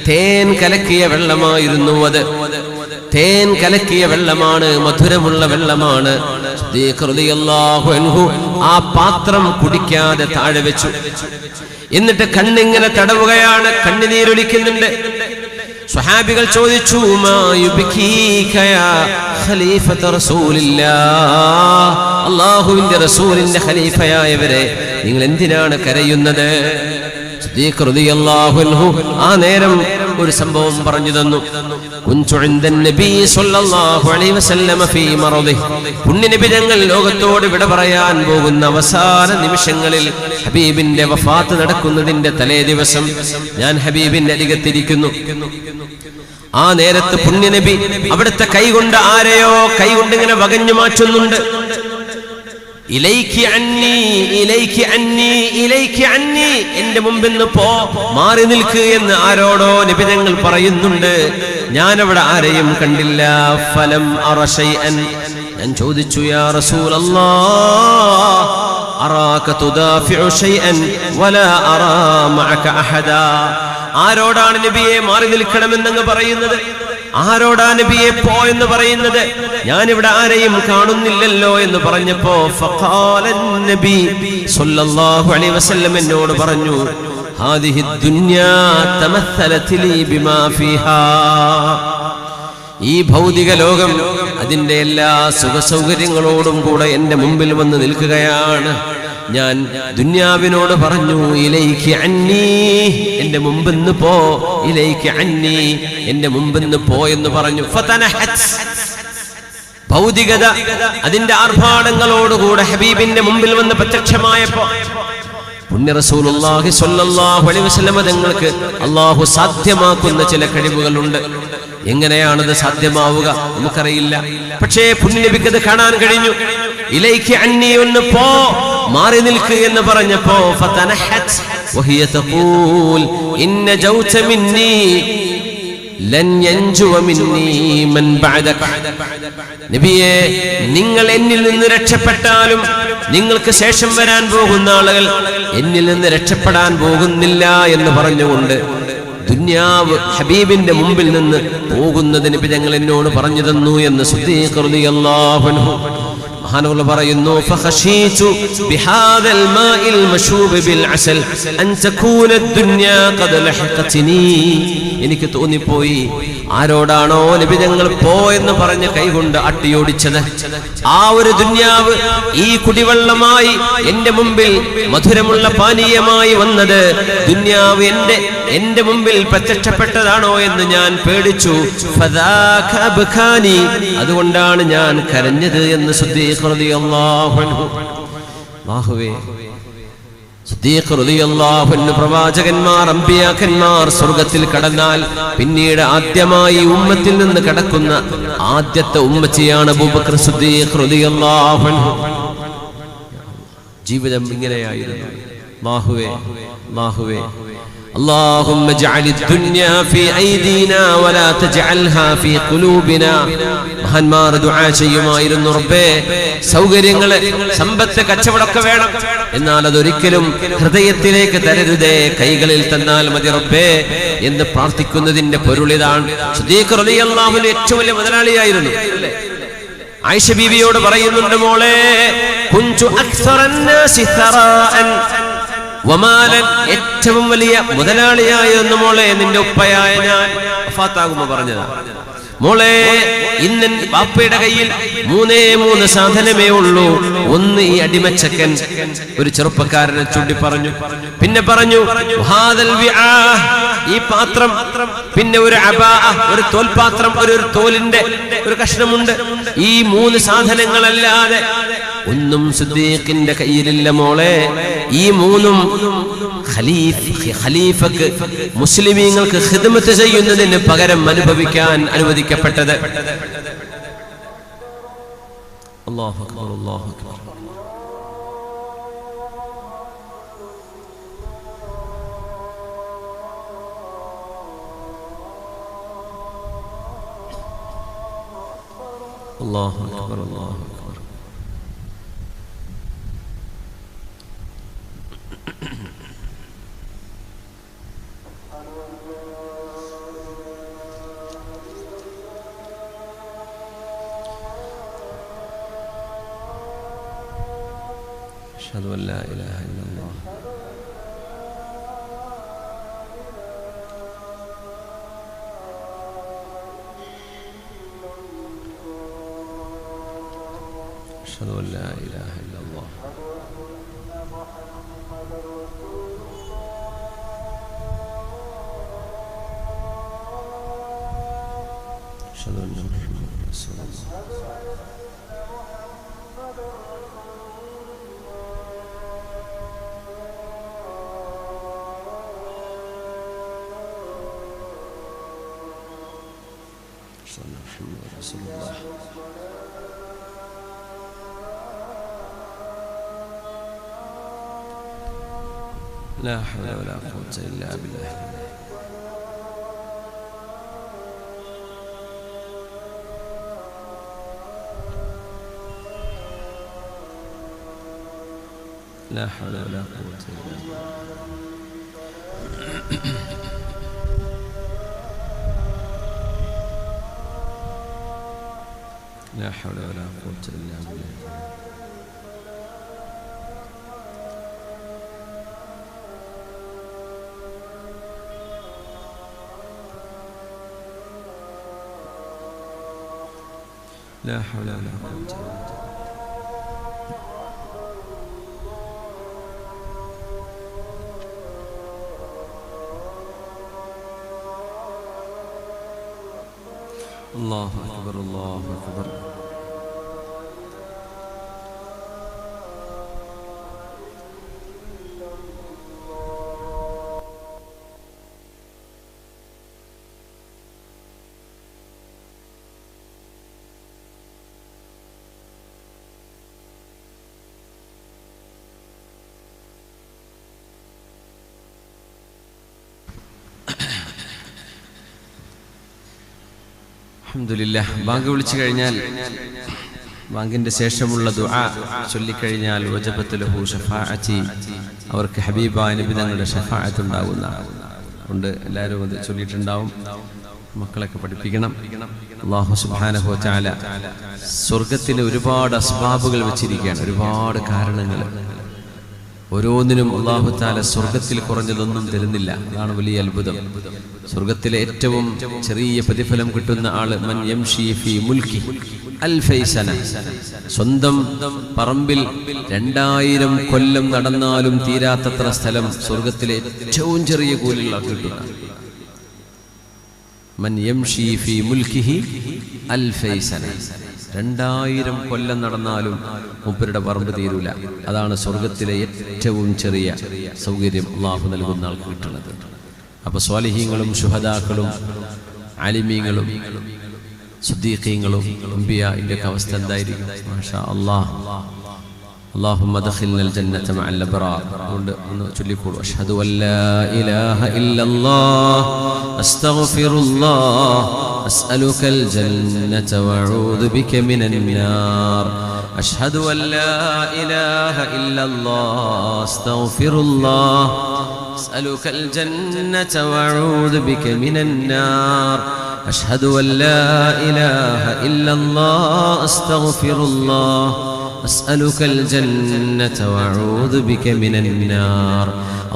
തേൻ കലക്കിയ വെള്ളമായിരുന്നു അത്. തേൻ കലക്കിയ വെള്ളമാണ്, മധുരമുള്ള വെള്ളമാണ്. സിദ്ദീഖ് റളിയല്ലാഹു അൻഹു ആ പാത്രം കുടിക്കാതെ താഴെ വെച്ചു. എന്നിട്ട് കണ്ണിങ്ങനെ തടവുകയാണ്, കണ്ണുനീരൊലിക്കുന്നുണ്ട്. സ്വഹാബികൾ ചോദിച്ചു, മാ യുബ്കീക യാ ഖലീഫത റസൂലില്ലാഹ്, അല്ലാഹുവിന്റെ റസൂലിന്റെ ഖലീഫയായവരെ നിങ്ങൾ എന്തിനാണ് കരയുന്നത്? സിദ്ദീഖ് റളിയല്ലാഹു അൻഹു ആ നേരം ഒരു സംഭവം പറഞ്ഞു തന്നു. കുൻതു ഇൻദൻ നബി സ്വല്ലല്ലാഹു അലൈഹി വസല്ലം ഫീ മറദിഹി, പുണ്യനബി തങ്ങൾ ലോകത്തോട് വിട പറയാൻ പോകുന്ന അവസാന നിമിഷങ്ങളിൽ ഹബീബിന്റെ വഫാത്ത് നടക്കുന്നതിന്റെ തലേ ദിവസം ഞാൻ ഹബീബിന്റെ അരികത്തിരിക്കുന്നു. ആ നേരത്ത് പുണ്യനബി അവിടുത്തെ കൈകൊണ്ട് ആരെയോ കൈകൊണ്ട് ഇങ്ങനെ വകഞ്ഞു മാറ്റുന്നുണ്ട്. ഇലൈകി അന്നി, ഇലൈകി അന്നി, ഇലൈകി അന്നി, എന്റെ മുമ്പിൽ നിന്ന് പോ, മാറി നിൽക്ക് എന്ന് ആരോടോ നബി തങ്ങൾ പറയുന്നുണ്ട്. ഞാനവിടെ ആരെയും കണ്ടില്ല. ഫലം അറ ശൈഅൻ, ഞാൻ ചോദിച്ചു, യാ റസൂലല്ലാഹ് അറാക തുദാഫിഉ ശൈഅൻ വലാ അറാ മഅക അഹദാ, ആരോടാണ് നബിയെ മാറി നിൽക്കണമെന്നങ്ങ് പറയുന്നത്? ആരോടാ നബിയെ പോ എന്ന് പറയുന്നത്? ഞാനിവിടെ ആരെയും കാണുന്നില്ലല്ലോ എന്ന് പറഞ്ഞപ്പോ ഫഖാലൻ നബി സ്വല്ലല്ലാഹു അലൈഹി വസല്ലം എന്നോട് പറഞ്ഞു, ഹാദിഹി ദുനിയാ തമസ്സലത് ലീ ബിമാ ഫീഹാ, ഈ ഭൗതിക ലോകം അതിന്റെ എല്ലാ സുഖസൗകര്യങ്ങളോടും കൂടെ എന്റെ മുമ്പിൽ വന്ന് നിൽക്കുകയാണ്. ഞാൻ ദുന്യാവിനോട് പറഞ്ഞു, ഇലൈകി അന്നി, എന്റെ മുമ്പിന്ന് പോ, ഇലൈകി അന്നി, എന്റെ മുമ്പിന്ന് പോ എന്ന് പറഞ്ഞു. ഫതനഹത്, ഭൗതികത അതിന്റെ ആർഭാടങ്ങളോടുകൂടെ ഹബീബിന്റെ മുമ്പിൽ വന്ന് പ്രത്യക്ഷമായപ്പോ പുണ്യ റസൂലുള്ളാഹി സ്വല്ലല്ലാഹു അലൈഹി വസല്ലം തങ്ങൾക്ക് അല്ലാഹു സാധ്യമാക്കുന്ന ചില കഴിവുകളുണ്ട്. എങ്ങനെയാണത് സാധ്യമാവുക നമുക്കറിയില്ല. പക്ഷേ പുണ്യനബിക്ക് അത് കാണാൻ കഴിഞ്ഞു. ഇലൈകി അന്നി, ഒന്ന് പോ, മാറി നിൽക്ക് എന്ന് പറഞ്ഞപ്പോ ഫതനഹത് വഹിയ തഖൂൽ ഇന്ന ജൗത മിന്നി ലൻ യൻജുവ മിന്നി മൻ ബഅദക, നബിയേ നിങ്ങൾ എന്നിൽ നിന്ന് രക്ഷപ്പെട്ടാലും നിങ്ങൾക്ക് ശേഷം വരാൻ പോകുന്ന ആളുകൾ എന്നിൽ നിന്ന് രക്ഷപ്പെടാൻ പോകുന്നില്ല എന്ന് പറഞ്ഞുകൊണ്ട് ദുനിയാവ് ഹബീബിന്റെ മുമ്പിൽ നിന്ന് പോകുന്നത് നബി തങ്ങൾ എന്നോട് പറഞ്ഞു തന്നു എന്ന് സിദ്ദീഖ് റളിയല്ലാഹു അൻഹു മഹാനവർ പറയുന്നു. ഫഖശീതു ബിഹാദൽ മാഇൽ മശൂബ് ബിൽ അസൽ അൻ തകൂന ദുനിയാ ഖദ് ലഹഖത്നി, എനിക്ക് തോന്നിപ്പോയി ആരോടാണോ നബി തങ്ങൾ പോ എന്ന് പറഞ്ഞ് കൈകൊണ്ട് അട്ടിയോടിച്ചത്, ആ ഒരു ദുനിയാവ് ഈ കുടിവെള്ളമായി എന്റെ മുമ്പിൽ മധുരമുള്ള പാനീയമായി വന്നത് ദുനിയാവ് എന്റെ മുമ്പിൽ പ്രത്യക്ഷപ്പെട്ടതാണോ എന്ന് ഞാൻ പേടിച്ചു. ഫദാക അബ്ഖാനി, അതുകൊണ്ടാണ് ഞാൻ കരഞ്ഞത് എന്ന് സിദ്ദീഖ് റളിയല്ലാഹു അൻഹു. അല്ലാഹുവേ, സിദ്ദീഖ് റളിയല്ലാഹു അൻഹു പ്രവാചകന്മാർ അമ്പിയാക്കന്മാർ സ്വർഗ്ഗത്തിൽ കടന്നാൽ പിന്നീട് ആദ്യമായി ഉമ്മത്തിൽ നിന്ന് കടക്കുന്ന ആദ്യത്തെ ഉമ്മച്ചിയാണ് അബൂബക്കർ സിദ്ദീഖ് റളിയല്ലാഹു അൻഹു. ജീവിതം ഇങ്ങനെയായിരുന്നു. അല്ലാഹുവേ, അല്ലാഹുവേ, اللهم اجعل الدنيا في أيدينا ولا تجعلها في قلوبنا. മഹാന്മാർ ദുആ ചെയ്യുമായിരുന്നു, റബ്ബേ സൗകര്യങ്ങള്, സമ്പത്ത്, കച്ചവടമൊക്കെ വേണം, എന്നാൽ അതൊരിക്കലും ഹൃദയത്തിലേക്ക് തരരുതേ, കൈകളിൽ തന്നാൽ മതി റബ്ബേ എന്ന് പ്രാർത്ഥിക്കുന്നതിന്റെ പൊരുളിതാണ്. സിദ്ദീഖ് റളിയല്ലാഹു അൻഹു ഏറ്റവും വലിയ മുതലാളിയായിരുന്നു. ആയിഷ ബീവിയോട് പറയുന്നുണ്ട്, മോളെ കുൻതു അക്സറൻ നാസി സറാഅൻ വമാലൻ, ഏറ്റവും വലിയ മുതലാളിയായിരുന്നു മോളെ നിന്റെ ഉപ്പയായ ഞാൻ. വഫാത്താകുമ്പോ പറഞ്ഞതാ, മോളെ ഇന്ന് ബാപ്പയുടെ കയ്യിൽ 3 സാധനമേ ഉള്ളൂ. ഒന്ന് ഈ അടിമച്ചക്കൻ, ഒരു ചെറുപ്പക്കാരനെ ചൂണ്ടി പറഞ്ഞു. പിന്നെ പറഞ്ഞു ഹാദൽ വിആ, ഈ പാത്രം, പിന്നെ ഒരു അബാ, ഒരു തോൽപാത്രം, ഒരു തോലിന്റെ ഒരു കഷ്ണമുണ്ട്. ഈ 3 സാധനങ്ങളല്ലാതെ ഒന്നും സിദ്ദീഖിന്റെ കയ്യിലില്ല മോളെ. ഈ 3ഉം ഖലീഫക്ക്, മുസ്ലിമീങ്ങൾക്ക് ഖിദ്മത്ത് ചെയ്യുന്നതിന് പകരം അനുഭവിക്കാൻ അനുവദിക്കപ്പെട്ടത്. അല്ലാഹു അക്ബർ, അല്ലാഹു അക്ബർ. അല്ലാഹു അക്ബർ, അല്ലാഹു അക്ബർ. أشهد أن لا إله إلا الله. أشهد أن لا إله إلا الله. أشهد أن محمدا رسول الله. محمد رسول الله. لا حول ولا قوة إلا بالله. لا حول ولا قوة إلا بالله. لا حول ولا قوة إلا بالله. لا حول ولا قوة إلا بالله. الله أكبر، الله أكبر. അൽഹംദുലില്ലാഹ്. ബാങ്ക് വിളിച്ചു കഴിഞ്ഞാൽ, ബാങ്കിന്റെ ശേഷമുള്ള ദുആ ചൊല്ലിക്കഴിഞ്ഞാൽ വജബത്ത് ലഹു ശഫാഅത്തി, അവർക്ക് ഹബീബായ നബി തങ്ങളുടെ ശഫാഅത്ത് ഉണ്ടാകുന്ന കൊണ്ട് എല്ലാവരും അത് ചൊല്ലിയിട്ടുണ്ടാവും. മക്കളൊക്കെ പഠിപ്പിക്കണം. അല്ലാഹു സുബ്ഹാനഹു വ തആല സ്വർഗ്ഗത്തിൽ ഒരുപാട് അസ്ബാബുകൾ വെച്ചിരിക്കുകയാണ്, ഒരുപാട് കാരണങ്ങൾ. ഓരോന്നിനും അല്ലാഹു തആല സ്വർഗ്ഗത്തിൽ കുറഞ്ഞതൊന്നും തരുന്നില്ല. അതാണ് വലിയ അത്ഭുതം. സ്വർഗ്ഗത്തിലെ ഏറ്റവും ചെറിയ പ്രതിഫലം കിട്ടുന്ന ആള് മൻ യംശി ഫീ മുൽക്കി അൽഫൈ സന, സ്വന്തം പറമ്പിൽ 2000 കൊല്ലം നടന്നാലും തീരാത്തത്ര സ്ഥലം സ്വർഗ്ഗത്തിലെ ഏറ്റവും ചെറിയ കൂലിയുള്ള കിട്ടുന്ന. മൻ യംശി ഫീ മുൽക്കിഹി അൽഫൈ സന, 2000 കൊല്ലം നടന്നാലും മൂപ്പരുടെ പറമ്പ് തീരൂല. അതാണ് സ്വർഗത്തിലെ ഏറ്റവും ചെറിയ സൗകര്യം അല്ലാഹു നൽകുന്ന ആൾക്ക് കിട്ടുന്നത്. അപ്പൊ സ്വാലിഹീങ്ങളും ശുഹദാക്കളും ആലിമീങ്ങളും സിദ്ദീഖീങ്ങളും അംബിയാഇന്റെ അവസ്ഥ എന്തായിരിക്കും? മാഷാ അല്ലാഹ്. اللهم ادخلنا الجنة مع الأبرار. أشهد أن لا إله إلا الله أستغفر الله أسألك الجنة وأعوذ بك من النار. أشهد أن لا إله إلا الله أستغفر الله أسألك الجنة وأعوذ بك من النار. أشهد أن لا إله إلا الله أستغفر الله أسألك الجنة وأعوذ بك من النار.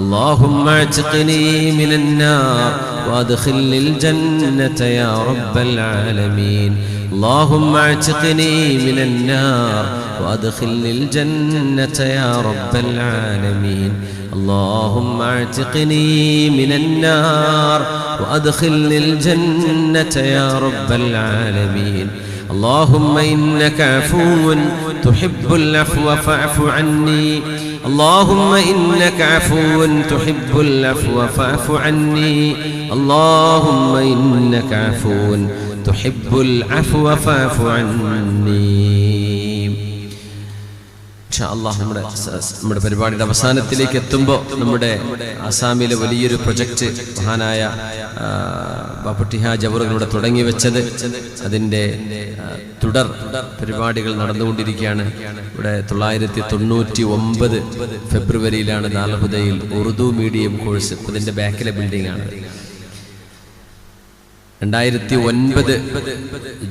اللهم اعتقني من النار وأدخلني الجنة يا رب العالمين. اللهم اعتقني من النار وأدخلني الجنة يا رب العالمين. اللهم اعتقني من النار وأدخلني الجنة يا رب العالمين. اللهم إنك عفو تحب العفو فاعف عني. اللهم إنك عفو تحب العفو فاعف عني. اللهم إنك عفو تحب العفو فاعف عني. നമ്മുടെ പരിപാടിയുടെ അവസാനത്തിലേക്ക് എത്തുമ്പോൾ നമ്മുടെ ആസാമിലെ വലിയൊരു പ്രൊജക്റ്റ് മഹാനായ ബാപ്പുട്ടി ഹാജി അവറുകളുടെ തുടങ്ങി വെച്ചത്, അതിൻ്റെ തുടർ പരിപാടികൾ നടന്നുകൊണ്ടിരിക്കുകയാണ്. ഇവിടെ 999 ഫെബ്രുവരിയിലാണ് ദാൽഹുദയിൽ ഉറുദു മീഡിയം കോഴ്സ്, അതിൻ്റെ ബാക്കിലെ ബിൽഡിംഗ് ആണ്. 2009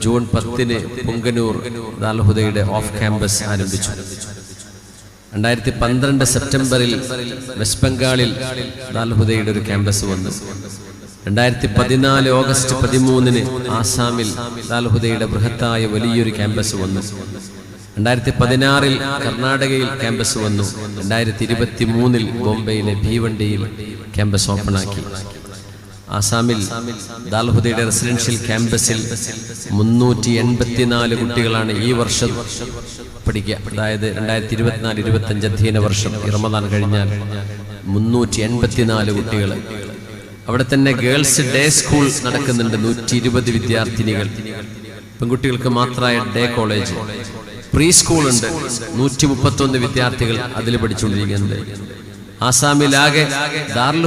ജൂൺ 10 പുങ്കനൂർ ദാൽഹുദയുടെ ഓഫ് ക്യാമ്പസ് ആരംഭിച്ചു. 2012 സെപ്റ്റംബറിൽ വെസ്റ്റ് ബംഗാളിൽ ദാൽഹുദയുടെ ഒരു ക്യാമ്പസ് വന്നു. 2014 ഓഗസ്റ്റ് 13 ആസാമിൽ ദാൽഹുദയുടെ ബൃഹത്തായ വലിയൊരു ക്യാമ്പസ് വന്നു. 2016 കർണാടകയിൽ ക്യാമ്പസ് വന്നു. 2023 ബോംബെയിലെ ഭീവണ്ടിയിൽ ക്യാമ്പസ് ഓപ്പണാക്കി. ആസാമിൽ ദാൽഹുദയുടെ റെസിഡൻഷ്യൽ ക്യാമ്പസിൽ 384 കുട്ടികളാണ് ഈ വർഷം പഠിക്കുക. അതായത് 2024-25 അധ്യയന വർഷം, ഈ റമദാൻ കഴിഞ്ഞാൽ 384 കുട്ടികൾ. അവിടെ തന്നെ ഗേൾസ് ഡേ സ്കൂൾ നടക്കുന്നുണ്ട്. 120 വിദ്യാർത്ഥിനികൾ, പെൺകുട്ടികൾക്ക് മാത്രമായ ഡേ കോളേജ്. പ്രീ സ്കൂൾ ഉണ്ട്, 131 വിദ്യാർത്ഥികൾ അതിൽ പഠിച്ചുകൊണ്ടിരിക്കുന്നുണ്ട്. ആസാമിലാകെ ദാറുൽ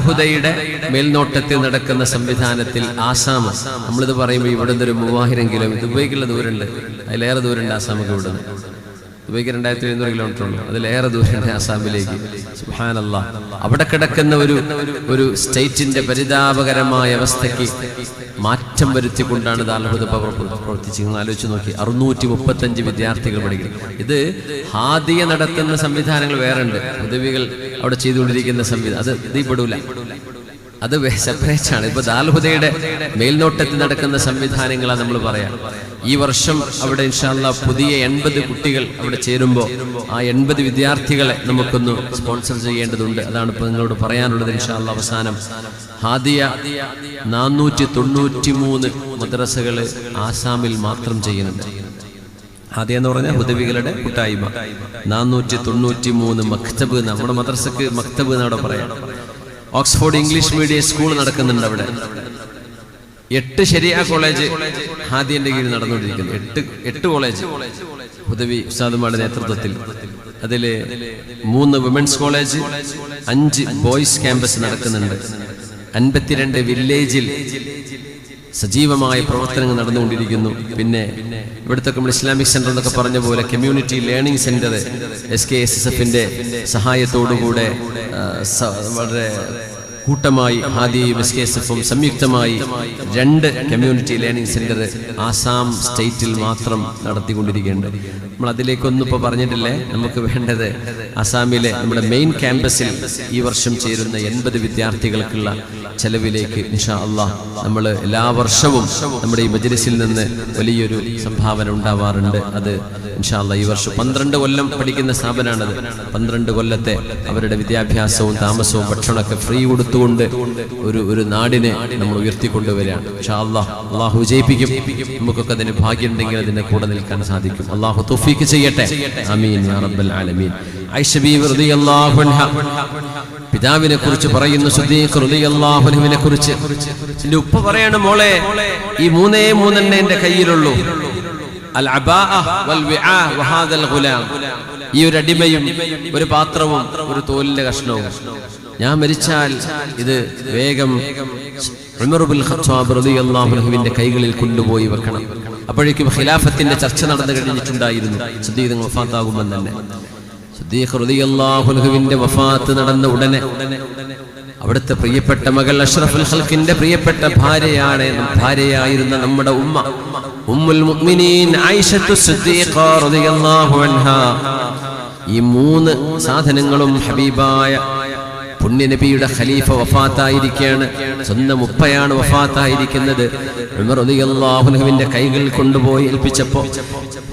മേൽനോട്ടത്തിൽ നടക്കുന്ന സംവിധാനത്തിൽ ആസാം, നമ്മളിത് പറയുമ്പോൾ ഇവിടെ നിന്ന് ഒരു 3000 കിലോമീറ്റർ, ദുബൈക്കുള്ള ദൂരമുണ്ട്, അതിലേറെ ദൂരമുണ്ട് ആസാമൊക്കെ ഇവിടുന്ന്. ദുബൈക്ക് 2700 കിലോമീറ്റർ ഉണ്ട്, അതിലേറെ ദൂരമുണ്ട് ആസാമിലേക്ക്. സുബ്ഹാനല്ലാഹ്, അവിടെ കിടക്കുന്ന ഒരു സ്റ്റേറ്റിന്റെ പരിതാപകരമായ അവസ്ഥയ്ക്ക് മാറ്റം വരുത്തിക്കൊണ്ടാണ് ദാറുൽ പ്രവർത്തിച്ച്. നിങ്ങൾ ആലോചിച്ച് നോക്കി, 635 വിദ്യാർത്ഥികൾ പഠിക്കുന്നു. ഇത് ഹാദിയ നടത്തുന്ന സംവിധാനങ്ങൾ വേറെ ഉണ്ട്, ഉദവികൾ അവിടെ ചെയ്തുകൊണ്ടിരിക്കുന്ന സംവിധാനം, അത് ഇതിൽ പെടൂല, അത് സെപ്പറേറ്റ് ആണ്. ഇപ്പൊ ദാൽഹുദയുടെ മേൽനോട്ടത്തിൽ നടക്കുന്ന സംവിധാനങ്ങളാണ് നമ്മൾ പറയാം. ഈ വർഷം അവിടെ ഇൻഷാ അല്ലാഹ് പുതിയ 80 കുട്ടികൾ അവിടെ ചേരുമ്പോൾ ആ 80 വിദ്യാർത്ഥികളെ നമുക്കൊന്ന് സ്പോൺസർ ചെയ്യേണ്ടതുണ്ട്. അതാണ് ഇപ്പൊ നിങ്ങളോട് പറയാനുള്ളത്. ഇൻഷാ അല്ലാഹ് അവസാനം ഹാദിയ 493 മദ്രസകൾ ആസാമിൽ മാത്രം ചെയ്യുന്നുണ്ട്. ഹാദിയ എന്ന് പറഞ്ഞാൽ ഹുദവികളുടെ കൂട്ടായ്മ. 493 മക്തബ്, നമ്മുടെ മദ്രസക്ക് മക്തബ് എന്നവിടെ പറയാം. ഓക്സ്ഫോർഡ് ഇംഗ്ലീഷ് മീഡിയം സ്കൂൾ നടക്കുന്നുണ്ട് അവിടെ. 8 ശരിയ കോളേജ് ഹാദിയന്റെ കീഴിൽ നടന്നുകൊണ്ടിരിക്കുന്നു. 8 കോളേജ് ഹുദവി ഉസ്താദുമാരുടെ നേതൃത്വത്തിൽ. അതില് 3 വിമൻസ് കോളേജ്, 5 ബോയ്സ് ക്യാമ്പസ് നടക്കുന്നുണ്ട്. 52 വില്ലേജിൽ സജീവമായ പ്രവർത്തനങ്ങൾ നടന്നുകൊണ്ടിരിക്കുന്നു. പിന്നെ ഇവിടുത്തെ നമ്മൾ ഇസ്ലാമിക് സെന്റർ എന്നൊക്കെ പറഞ്ഞ പോലെ കമ്മ്യൂണിറ്റി ലേണിംഗ് സെന്റർ SKSSFന്റെ സഹായത്തോടുകൂടെ വളരെ കൂട്ടമായി ഹാദിയയും SKSFും സംയുക്തമായി 2 കമ്മ്യൂണിറ്റി ലേണിംഗ് സെന്റർ ആസാം സ്റ്റേറ്റിൽ മാത്രം നടത്തിക്കൊണ്ടിരിക്കുകയുണ്ട്. നമ്മൾ അതിലേക്കൊന്നും ഇപ്പോൾ പറഞ്ഞിട്ടില്ലേ. നമുക്ക് വേണ്ടത് ആസാമിലെ നമ്മുടെ മെയിൻ ക്യാമ്പസിൽ ഈ വർഷം ചേരുന്ന 80 വിദ്യാർത്ഥികൾക്കുള്ള ചെലവിലേക്ക് ഇൻഷാ അല്ലാഹ് നമ്മൾ എല്ലാ വർഷവും നമ്മുടെ ഈ മജ്‌ലിസിൽ നിന്ന് വലിയൊരു സംഭാവന ഉണ്ടാവാറുണ്ട്. അത് ഇൻഷാ അല്ലാഹ് ഈ വർഷം 12 കൊല്ലം പഠിക്കുന്ന സ്ഥാപനമാണത്. 12 കൊല്ലത്തെ അവരുടെ വിദ്യാഭ്യാസവും താമസവും ഭക്ഷണമൊക്കെ ഫ്രീ കൊടുത്തുകൊണ്ട് ഒരു നാടിനെ നമ്മൾ ഉയർത്തിക്കൊണ്ടുവരികയാണ്. ഇൻഷാ അല്ലാഹ് അല്ലാഹു വിജയിപ്പിക്കും. നമുക്കൊക്കെ അതിന് ഭാഗ്യമുണ്ടെങ്കിൽ അതിന്റെ കൂടെ നിൽക്കാൻ സാധിക്കും. അല്ലാഹു തൗഫീഖ് ചെയ്യട്ടെ. ആമീൻ യാ റബ്ബൽ ആലമീൻ. ആയിഷ ബീവി റളിയല്ലാഹു അൻഹ പിതാവിനെ കുറിച്ച് പറയുന്നു, സിദ്ദീഖ് റളിയല്ലാഹു അൻഹുവിനെ കുറിച്ച്. എന്റെ ഉപ്പ പറയാണ്, മോളെ ഈ 3 എന്റെ കയ്യിലുള്ളൂ. അൽ അബാഅ വൽ വിആ വഹാദൽ ഗുലാം, ഈ ഒരു അടിമയും ഒരു പാത്രവും ഒരു തോലിന്റെ കഷ്ണവും. ഞാൻ മരിച്ചാൽ ഇത് വേഗം ഉമർ ഇബ്നുൽ ഖത്താബ് റളിയല്ലാഹു അൻഹുവിന്റെ കൈകളിൽ കൊണ്ടുപോയി വെക്കണം. അപ്പോഴേക്കും ഖിലാഫത്തിന്റെ ചർച്ച നടന്നു കഴിഞ്ഞിട്ടുണ്ടായിരുന്നു. സിദ്ദീഖ് വഫാത്താകുമ്പോൾ തന്നെ സിദ്ദീഖ് റളിയല്ലാഹു അൻഹുവിന്റെ വഫാത്ത് നടന്ന ഉടനെ അവിടുത്തെ പ്രിയപ്പെട്ട മകൾ അഷ്റഫുൽ ഖൽഖിന്റെ പ്രിയപ്പെട്ട ഭാര്യയായിരുന്ന നമ്മുടെ ഉമ്മുൽ മുഅ്മിനീൻ ആയിഷത്തു സിദ്ദീഖ റളിയല്ലാഹു അൻഹാ, ഈ മൂന്ന് സാധനങ്ങളും ഹബീബായ പുണ്യനബിയുടെ ഖലീഫ വഫാത്തായിരിക്കുകയാണ്. സ്വന്തം ഉപ്പയാണ് വഫാത്തായിരിക്കുന്നത്. ഉമർ റളിയല്ലാഹു അൻഹുവിന്റെ കൈകളിൽ കൊണ്ടുപോയി ഏൽപ്പിച്ചപ്പോൾ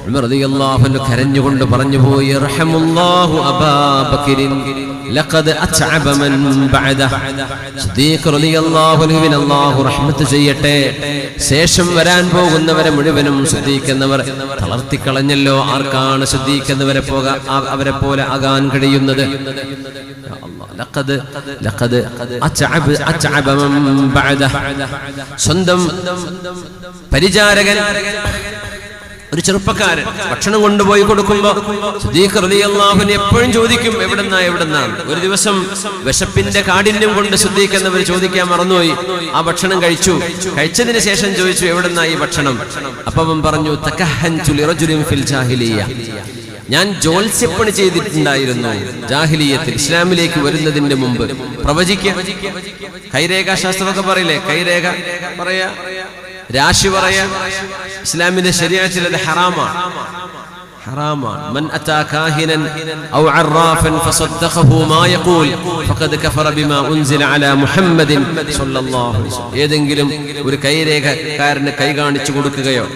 ഉമർ റളിയല്ലാഹു അൻഹു കരഞ്ഞുകൊണ്ട് പറഞ്ഞുപോയി, റഹമുല്ലാഹു അബാ ബക്രിൻ ലഖദ് അത്അബ മൻ ബഅദഹു. സിദ്ദീഖ് റളിയല്ലാഹു അൻഹുവിനെ അല്ലാഹു റഹ്മത്ത് ചെയ്യട്ടെ. ശേഷം വരാൻ പോകുന്നവരെ മുഴുവനും സിദ്ദീഖ് എന്നവർ തളർത്തിക്കളഞ്ഞല്ലോ. ആർക്കാണ് സിദ്ദീഖ് എന്നവരെ അവരെ പോലെ ആകാൻ കഴിയുന്നത്? സ്വന്തം പരിചാരകൻ ഒരു ചെറുപ്പക്കാരൻ ഭക്ഷണം കൊണ്ടുപോയി കൊടുക്കുമ്പോ സിദ്ദീഖ് റളിയല്ലാഹു അൻഹു എപ്പോഴും ചോദിക്കും, എവിടുന്നാണ്. ഒരു ദിവസം വിശപ്പിന്റെ കാഠിന്യം കൊണ്ട് സിദ്ദീഖ് എന്നവർ ചോദിക്കാൻ മറന്നുപോയി. ആ ഭക്ഷണം കഴിച്ചതിന് ശേഷം ചോദിച്ചു, എവിടുന്നാ ഈ ഭക്ഷണം? അപ്പം പറഞ്ഞു, തകഹൻതു ലിറജുലിൻ ഫിൽ ജാഹിലിയ്യ, ഞാൻ ജോത്സ്യപ്പണി ചെയ്തിട്ടുണ്ടായിരുന്നു ജാഹിലിയത്തിൽ, ഇസ്ലാമിലേക്ക് വരുന്നതിന്റെ മുമ്പ്. പ്രവചിക്കുക, കൈരേഖാ ശാസ്ത്രമൊക്കെ പറയില്ലേ, കൈരേഖ പറയാ, രാശി പറയാ, ഇസ്ലാമിന്റെ ശരീഅത്തിൽ അത് ഹറാമാണ്. മൻ അതാ കാഹിനൻ ഔ അറാഫൻ ഫസദ്ദഖഹു മാ യഖൂൽ ഫഖദ് കഫറ ബിമാ ഉൻസില അലാ മുഹമ്മദിൻ സ്വല്ലല്ലാഹു അലൈഹി വസല്ലം. ഏതെങ്കിലും ഒരു കൈരേഖക്കാരന് കൈ കാണിച്ചു കൊടുക്കുകയോ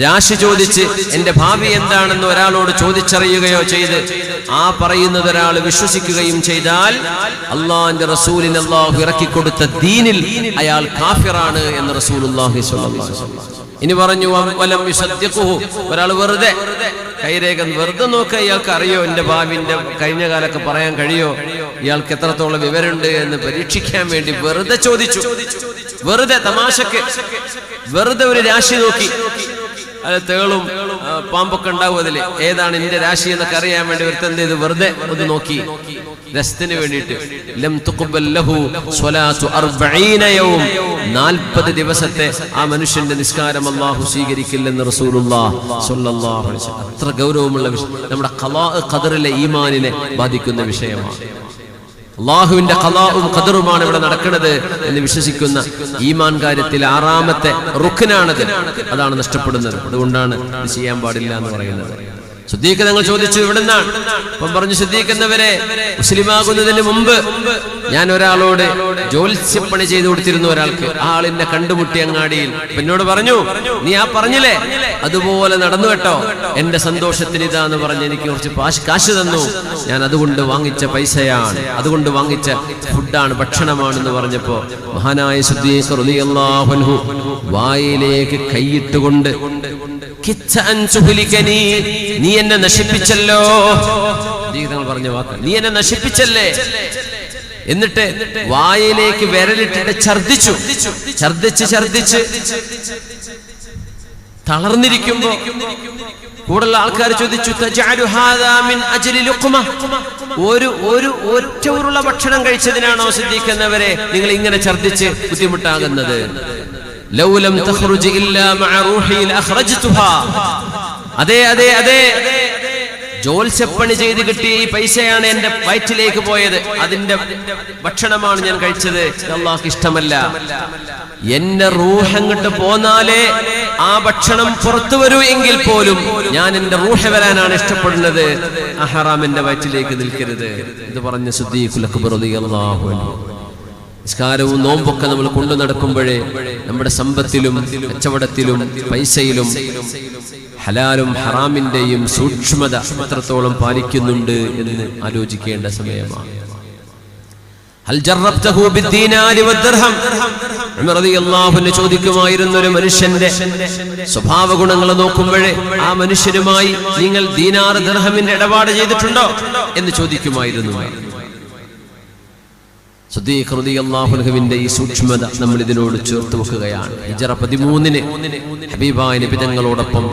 രാശി ചോദിച്ച് എന്റെ ഭാവി എന്താണെന്ന് ഒരാളോട് ചോദിച്ചറിയുകയോ ചെയ്ത് ആ പറയുന്നത് ഒരാൾ വിശ്വസിക്കുകയും ചെയ്താൽ അള്ളാഹിന്റെ റസൂലിന് അല്ലാഹു ഇറക്കിക്കൊടുത്ത ദീനിൽ അയാൾ കാഫിറാണ് എന്ന് റസൂലുള്ളാഹി സ്വല്ലല്ലാഹു അലൈഹി വസല്ലം. ഇനി പറഞ്ഞു, വലം യുസദ്ദിഖുഹു, ഒരാൾ വെറുതെ കൈരേഖ വെറുതെ നോക്കുക, ഇയാൾക്ക് അറിയോ എന്റെ ഭാവിന്റെ കഴിഞ്ഞ കാലൊക്കെ പറയാൻ കഴിയോ, ഇയാൾക്ക് എത്രത്തോളം വിവരമുണ്ട് എന്ന് പരീക്ഷിക്കാൻ വേണ്ടി വെറുതെ ചോദിച്ചു. വെറുതെ തമാശക്ക് വെറുതെ ഒരു രാശി നോക്കി, അത് തേളും പാമ്പൊക്കെ ഉണ്ടാവും, അതില് ഏതാണ് എന്റെ രാശി എന്നൊക്കെ അറിയാൻ വേണ്ടി ഒരുത്തൻ ചെയ്ത് വെറുതെ ഒന്ന് നോക്കി, രസത്തിന് വേണ്ടിയിട്ട്. ലം തുഖ്ബൽ ലഹു സ്വലാത്തു 40 യൗം, 40 ദിവസത്തെ ആ മനുഷ്യന്റെ നിസ്കാരം അല്ലാഹു സ്വീകരിക്കില്ലെന്ന് റസൂലുള്ളാഹി സ്വല്ലല്ലാഹു അലൈഹി വസല്ലം. അത്ര ഗൗരവമുള്ള വിഷയം, നമ്മുടെ ഖളാ ഖദറിലെ ഈമാനിനെ ബാധിക്കുന്ന വിഷയമാണ്. അല്ലാഹുവിന്റെ ഖളാഉം ഖദറുമാണ് ഇവിടെ നടക്കുന്നത് എന്ന് വിശ്വസിക്കുന്ന ഈമാൻ കാര്യത്തിൽ 6ാമത്തെ റുക്നാണത്. അതാണ് നഷ്ടപ്പെടുന്നത്. അതുകൊണ്ടാണ് ഇത് ചെയ്യാൻ പാടില്ല എന്ന് പറയുന്നത്. സിദ്ദീഖ് തങ്ങൾ ചോദിച്ചു, എവിടുന്നാണ്? അപ്പം പറഞ്ഞു, സിദ്ദീഖ് എന്നവരെ മുസ്ലിമാകുന്നതിന് മുമ്പ് ഞാൻ ഒരാളോട് ജോത്സ്യപ്പണി ചെയ്തു കൊടുത്തിരുന്നു. ഒരാൾക്ക് ആ ആളിനെ കണ്ടുമുട്ടി അങ്ങാടിയിൽ. എന്നോട് പറഞ്ഞു, നീ ആ പറഞ്ഞില്ലേ അതുപോലെ നടന്നു കേട്ടോ, എന്റെ സന്തോഷത്തിന് ഇതാന്ന് പറഞ്ഞ് എനിക്ക് കുറച്ച് കാശ് തന്നു. ഞാൻ അതുകൊണ്ട് വാങ്ങിച്ച പൈസയാണ്, അതുകൊണ്ട് വാങ്ങിച്ച ഫുഡാണ്, ഭക്ഷണമാണെന്ന് പറഞ്ഞപ്പോ മഹാനായ സിദ്ദീഖ് റളിയല്ലാഹു അൻഹു വായിലേക്ക് കൈയിട്ടുകൊണ്ട്, നീ എന്നെ നശിപ്പിച്ചല്ലോ, പറഞ്ഞ വാക്ക്, നീ എന്നെ നശിപ്പിച്ചല്ലേ. എന്നിട്ട് വായിലേക്ക് വിരലിട്ടിട്ട് ഛർദിച്ച് തളർന്നിരിക്കുമ്പോ കൂടുതൽ ആൾക്കാർ ചോദിച്ചു, ഒറ്റ ഉരുള ഭക്ഷണം കഴിച്ചതിനാണോ സിദ്ദീഖ് എന്നവരെ നിങ്ങൾ ഇങ്ങനെ ഛർദിച്ച് ബുദ്ധിമുട്ടാകുന്നത്? ലൗലം തഖ്റുജ് ഇല്ലാ മഅ റൂഹി ലഅഖ്റജ്തുഹാ. അതെ, ജോത്സ്യപ്പണി ചെയ്ത് കിട്ടിയ ഈ പൈസയാണ് എന്റെ വയറ്റിലേക്ക് പോയത്, അതിന്റെ ഭക്ഷണമാണ് ഞാൻ കഴിച്ചത്. അല്ലാഹുക്ക് ഇഷ്ടമല്ല. എന്റെ റൂഹ് അങ്ങോട്ട് പോന്നാലേ ആ ഭക്ഷണം പുറത്തു വരൂ എങ്കിൽ പോലും ഞാൻ എന്റെ റൂഹ് വരാനാണ് ഇഷ്ടപ്പെടുന്നത്, ആ ഹറാം എന്റെ വയറ്റിലേക്ക് നിൽക്കരുത് എന്ന് പറഞ്ഞ സിദ്ദീഖുൽ അക്ബർ റളിയല്ലാഹു അൻഹു. നിസ്കാരവും നോമ്പൊക്കെ നമ്മൾ കൊണ്ടു നടക്കുമ്പോഴേ നമ്മുടെ സമ്പത്തിലും കച്ചവടത്തിലും പൈസയിലും ഹലാലും ഹറാമിന്റെയും സൂക്ഷ്മത എത്രത്തോളം പാലിക്കുന്നുണ്ട് എന്ന് ആലോചിക്കേണ്ട സമയമാണ്. ഹൽ ജറബ്തഹു ബിദ്ദീനാരി വദ്ദിർഹം. ഉമർ റളിയല്ലാഹു അൻഹു ചോദിക്കുമായിരുന്നു, ഒരു മനുഷ്യന്റെ സ്വഭാവ ഗുണങ്ങൾ നോക്കുമ്പോഴേ ആ മനുഷ്യരുമായി നിങ്ങൾ ദീനാർ ദിർഹമിന്റെ ഇടപാട് ചെയ്തിട്ടുണ്ടോ എന്ന് ചോദിക്കുമായിരുന്നു. സിദ്ദീഖ് റളിയല്ലാഹു അൻഹുവിന്റെ ഈ സൂക്ഷ്മത നമ്മൾ ഇതിനോട് ചേർത്ത് വെക്കുകയാണ്. ഹിജ്റ 13 ഹബീബായ നബി തങ്ങളോടൊപ്പം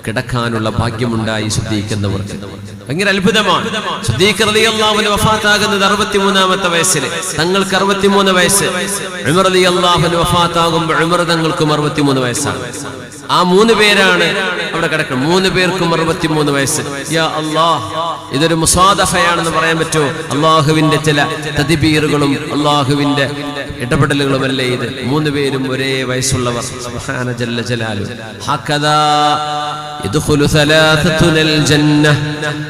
കിടക്കാനുള്ള ഭാഗ്യമുണ്ടായി സിദ്ദീഖ് എന്നവർക്ക്. ഭയങ്കര അത്ഭുതമാണ്. സിദ്ദീഖ് റളിയല്ലാഹു അൻഹു വഫാത്താകുന്നത് 63-ാമത്തെ വയസ്സിൽ, തങ്ങൾക്ക് 63 വയസ്സ്. ഉമർ റളിയല്ലാഹു അൻഹു വഫാത്താകുമ്പോൾ ഉമർ തങ്ങൾക്കും 63 വയസ്സാണ്. ആ 3 പേരാണ് അവിടെ കിടക്കുന്നത്. 3 പേർക്കും 63 വയസ്സ്. യാ അല്ലാഹ്, ഇതൊരു മുസാദഫയാണെന്ന് പറയാൻ പറ്റുമോ? അള്ളാഹുവിന്റെ ചില തദ്ബീറുകളും അള്ളാഹുവിന്റെ ഇടപെടലുകളുമല്ലേ ഇത്. 3 പേരും ഒരേ വയസ്സുള്ളവർ. സുബ്ഹാന ജല്ല ജലാലു. ഹകദാ യദ്ഖുലു സലാസത്തുൽ ജന്ന.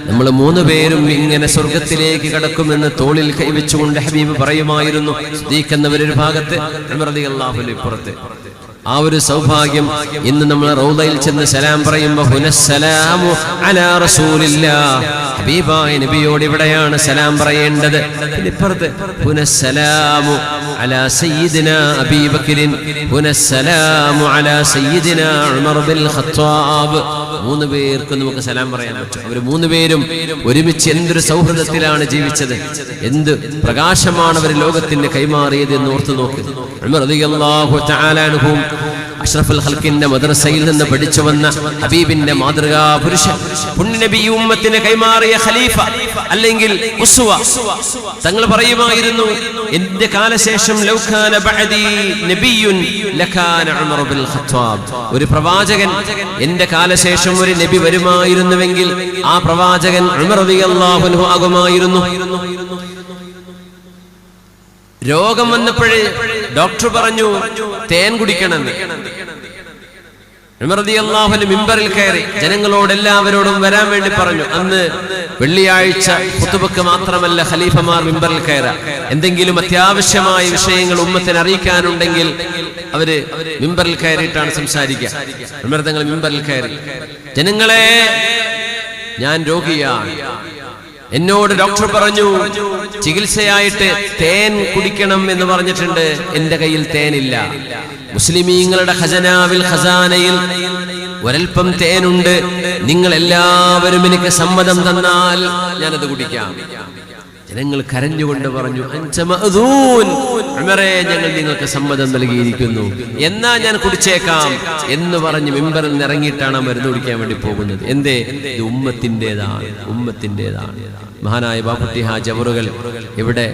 നമ്മൾ 3 പേരും ഇങ്ങനെ സ്വർഗ്ഗത്തിലേക്ക് കടക്കുമെന്ന് തോളിൽ കൈവച്ചുകൊണ്ട് ഹബീബ് പറയുമായിരുന്നു. സിദ്ദീഖ് എന്നവരൊരു ഭാഗത്ത്, ഉമർ റളിയല്ലാഹു അൻഹു ഇപ്പുറത്ത്. ആ ഒരു സൗഭാഗ്യം ഇന്ന് നമ്മൾ റൗദയിൽ ചെന്ന് സലാം പറയുമ്പോൾ ഹുനസ്സലാമു അലാ റസൂലില്ലാഹ്, ഹബീബായ നബിയോട് ഇവിടെയാണ് സലാം പറയേണ്ടത്. ഇപ്പുറത്ത് ഹുനസ്സലാമു അലാ സയ്യിദിനാ അബീ ബക്കറിൻ, ഹുനസ്സലാമു അലാ സയ്യിദിനാ ഉമർ ബിൻ ഖത്താബ്. 3 പേർക്ക് നമുക്ക് സലാം പറയാൻ പറ്റും. അവർ 3 പേരും ഒരുമിച്ച് എന്തൊരു സൗഹൃദത്തിലാണ് ജീവിച്ചത്, എന്ത് പ്രകാശമാണ് അവർ ലോകത്തിന് കൈമാറിയത് എന്ന് ഓർത്തു നോക്ക്. ഉമർ റളിയല്ലാഹു തആല അൻഹു അഷ്റഫുൽ ഖൽഖിന്റെ മദ്രസയിൽ നിന്ന് പഠിച്ചു വന്ന ഹബീബിന്റെ മാതൃകാ പുരുഷൻ, പുണ്യനബി ഉമ്മത്തിന് കൈമാറിയ ഖലീഫ അല്ലെങ്കിൽ ഉസ്വ. തങ്ങൾ പറയുമായിരുന്നു, എന്റെ കാലശേഷം ലൗകാന ബഅദി നബിയുൻ ലകാന ഉമർ ബിൻ ഖത്താബ്. ഒരു പ്രവാചകൻ എന്റെ കാലശേഷം ഒരു നബി വരുമായിരുന്നുവെങ്കിൽ ആ പ്രവാചകൻ ഉമർ റളിയല്ലാഹു അൻഹു ആകുമായിരുന്നു. രോഗം വന്നപ്പോഴേ ഡോക്ടർ പറഞ്ഞു തേൻ കുടിക്കണമെന്ന്. ഉമർ റളിയല്ലാഹു അൻഹു മിമ്പറിൽ കയറി ജനങ്ങളോട് എല്ലാവരോടും വരാൻ വേണ്ടി പറഞ്ഞു. അന്ന് വെള്ളിയാഴ്ച ഖുതുബക്ക് മാത്രമല്ല ഖലീഫമാർ മിമ്പറിൽ കയറാ. എന്തെങ്കിലും അത്യാവശ്യമായ വിഷയങ്ങൾ ഉമ്മത്തിനെ അറിയിക്കാനുണ്ടെങ്കിൽ അവര് മിമ്പറിൽ കയറിയിട്ടാണ് സംസാരിക്കുക. ഉമർ തങ്ങൾ മിമ്പറിൽ കയറി, ജനങ്ങളെ, ഞാൻ രോഗിയാണ്, എന്നോട് ഡോക്ടർ പറഞ്ഞു ചികിത്സയായിട്ട് തേൻ കുടിക്കണം എന്ന് പറഞ്ഞിട്ടുണ്ട്. എന്റെ കയ്യിൽ തേനില്ല. മുസ്ലിമീങ്ങളുടെ ഖസാനയിൽ ഒരൽപ്പം തേനുണ്ട്. നിങ്ങൾ എല്ലാവരും എനിക്ക് സമ്മതം തന്നാൽ ഞാനത് കുടിക്കാം. ജനങ്ങൾ കരഞ്ഞുകൊണ്ട് പറഞ്ഞു, അൻത മഅ്ദൂൻ, ഉമറേ, ഞങ്ങൾ നിങ്ങൾക്ക് സമ്മതം നൽകിയിരിക്കുന്നു, എന്നാ ഞാൻ കുടിച്ചേക്കാം എന്ന് പറഞ്ഞ് മിമ്പറിൽ നിന്ന് ഇറങ്ങിയിട്ടാണ് മരുന്ന് കുടിക്കാൻ വേണ്ടി പോകുന്നത്. എന്തേ? ഇത് ഉമ്മത്തിൻ്റെതാണ്. മഹാനായ ബാപ്പുട്ടി ഹാജി അവറുകൾ ഇവിടെ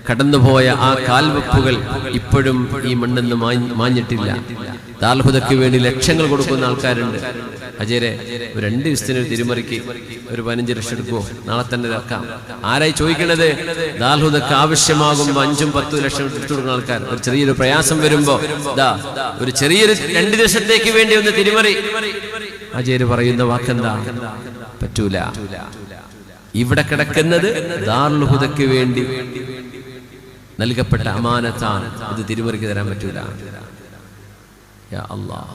കടന്നുപോയ ആ കാൽവെപ്പുകൾ ഇപ്പോഴും ഈ മണ്ണെന്ന് മാഞ്ഞിട്ടില്ല. ദാൽഹുദയ്ക്ക് വേണ്ടി ലക്ഷങ്ങൾ കൊടുക്കുന്ന ആൾക്കാരുണ്ട്. അജയരെ, ഒരു 2 ദിവസത്തിന് തിരുമറിക്ക് ഒരു 15 ലക്ഷം എടുക്കുമോ? നാളെ തന്നെ ഇറക്കാം. ആരായി ചോദിക്കണത്? ദാൽഹുദയ്ക്ക് ആവശ്യമാകുമ്പോൾ 5-10 ലക്ഷം എടുത്തു കൊടുക്കുന്ന ആൾക്കാർ. ഒരു ചെറിയൊരു പ്രയാസം വരുമ്പോ ഒരു ചെറിയൊരു 2 ദിവസത്തേക്ക് വേണ്ടി ഒന്ന് തിരുമറി. അജയര് പറയുന്ന വാക്കെന്താ? പറ്റൂല. ഇവിടെ കിടക്കുന്നത് ദാറുൽ വേണ്ടി നൽകപ്പെട്ട അമാനത്താണ്. ഇത് തിരുമറിക്ക് തരാൻ പറ്റൂല. യാ അല്ലാഹ്.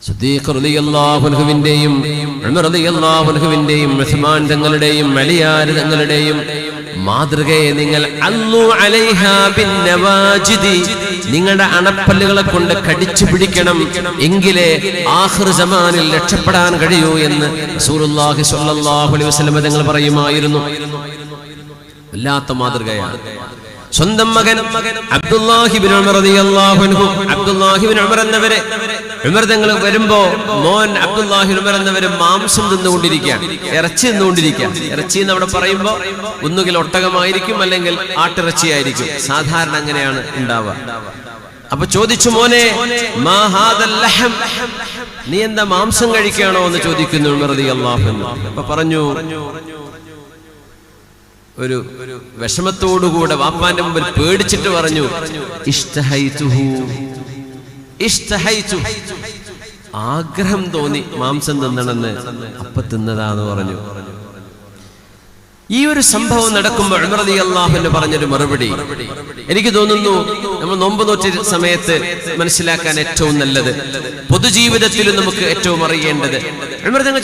സിദ്ദീഖ് റളിയല്ലാഹു അൻഹുവിന്റെയും ഉമർ റളിയല്ലാഹു അൻഹുവിന്റെയും ഉസ്മാൻ തങ്ങളുടെയും അലിയാർ തങ്ങളുടെയും മാതൃകയെ നിങ്ങൾ അല്ലു അലൈഹാ ബിൻ നവാജിദി, നിങ്ങളുടെ അണപ്പല്ലുകളെ കൊണ്ട് കടിച്ചു പിടിക്കണം, എങ്കിലേ ആഖിർ സമാനിൽ രക്ഷപ്പെടാൻ കഴിയൂ എന്ന് റസൂലുള്ളാഹി സ്വല്ലല്ലാഹു അലൈഹി വസല്ലം തങ്ങൾ പറയുമായിരുന്നു. വല്ലാത്ത മാതൃകയാണ്. സ്വന്തം മകൻ അബ്ദുല്ലാഹി ബിൻ ഉമർ റളിയല്ലാഹു അൻഹു, അബ്ദുല്ലാഹി ബിൻ ഉമർ എന്നവരെ ഉമർ തങ്ങൾ വരുമ്പോ മോൻ അബ്ദുല്ലാഹി ഉമർ എന്നവര് മാംസം തിന്നുകൊണ്ടിരിക്കുകയാണ്, ഇറച്ചി തിന്നുകൊണ്ടിരിക്കുക. ഇറച്ചി എന്ന് അവിടെ പറയുമ്പോ ഒന്നുകിൽ ഒട്ടകമായിരിക്കും അല്ലെങ്കിൽ ആട്ടിറച്ചിയായിരിക്കും. സാധാരണ അങ്ങനെയാണ് ഉണ്ടാവുക. അപ്പൊ ചോദിച്ചു, മോനെ, മാ ഹാദൽ ലഹം, നീ എന്താ മാംസം കഴിക്കുകയാണോ എന്ന് ചോദിക്കുന്നു ഉമർ റളിയല്ലാഹു അൻഹു. അപ്പൊ പറഞ്ഞു, ഒരു വിഷമത്തോടുകൂടെ വാപ്പാന്റെ മുമ്പിൽ പേടിച്ചിട്ട് പറഞ്ഞു, ആഗ്രഹം തോന്നി മാംസം തിന്നണമെന്ന്, അപ്പൊ തിന്നതാന്ന് പറഞ്ഞു. ഈ ഒരു സംഭവം നടക്കുമ്പോൾ ഉമർ റളിയല്ലാഹു അൻഹു പറഞ്ഞൊരു മറുപടി എനിക്ക് തോന്നുന്നു നമ്മൾ നോമ്പ് നോറ്റ സമയത്ത് മനസ്സിലാക്കാൻ ഏറ്റവും നല്ലത്, പൊതുജീവിതത്തിൽ നമുക്ക് ഏറ്റവും അറിയേണ്ടത്. ഉമർ തങ്ങൾ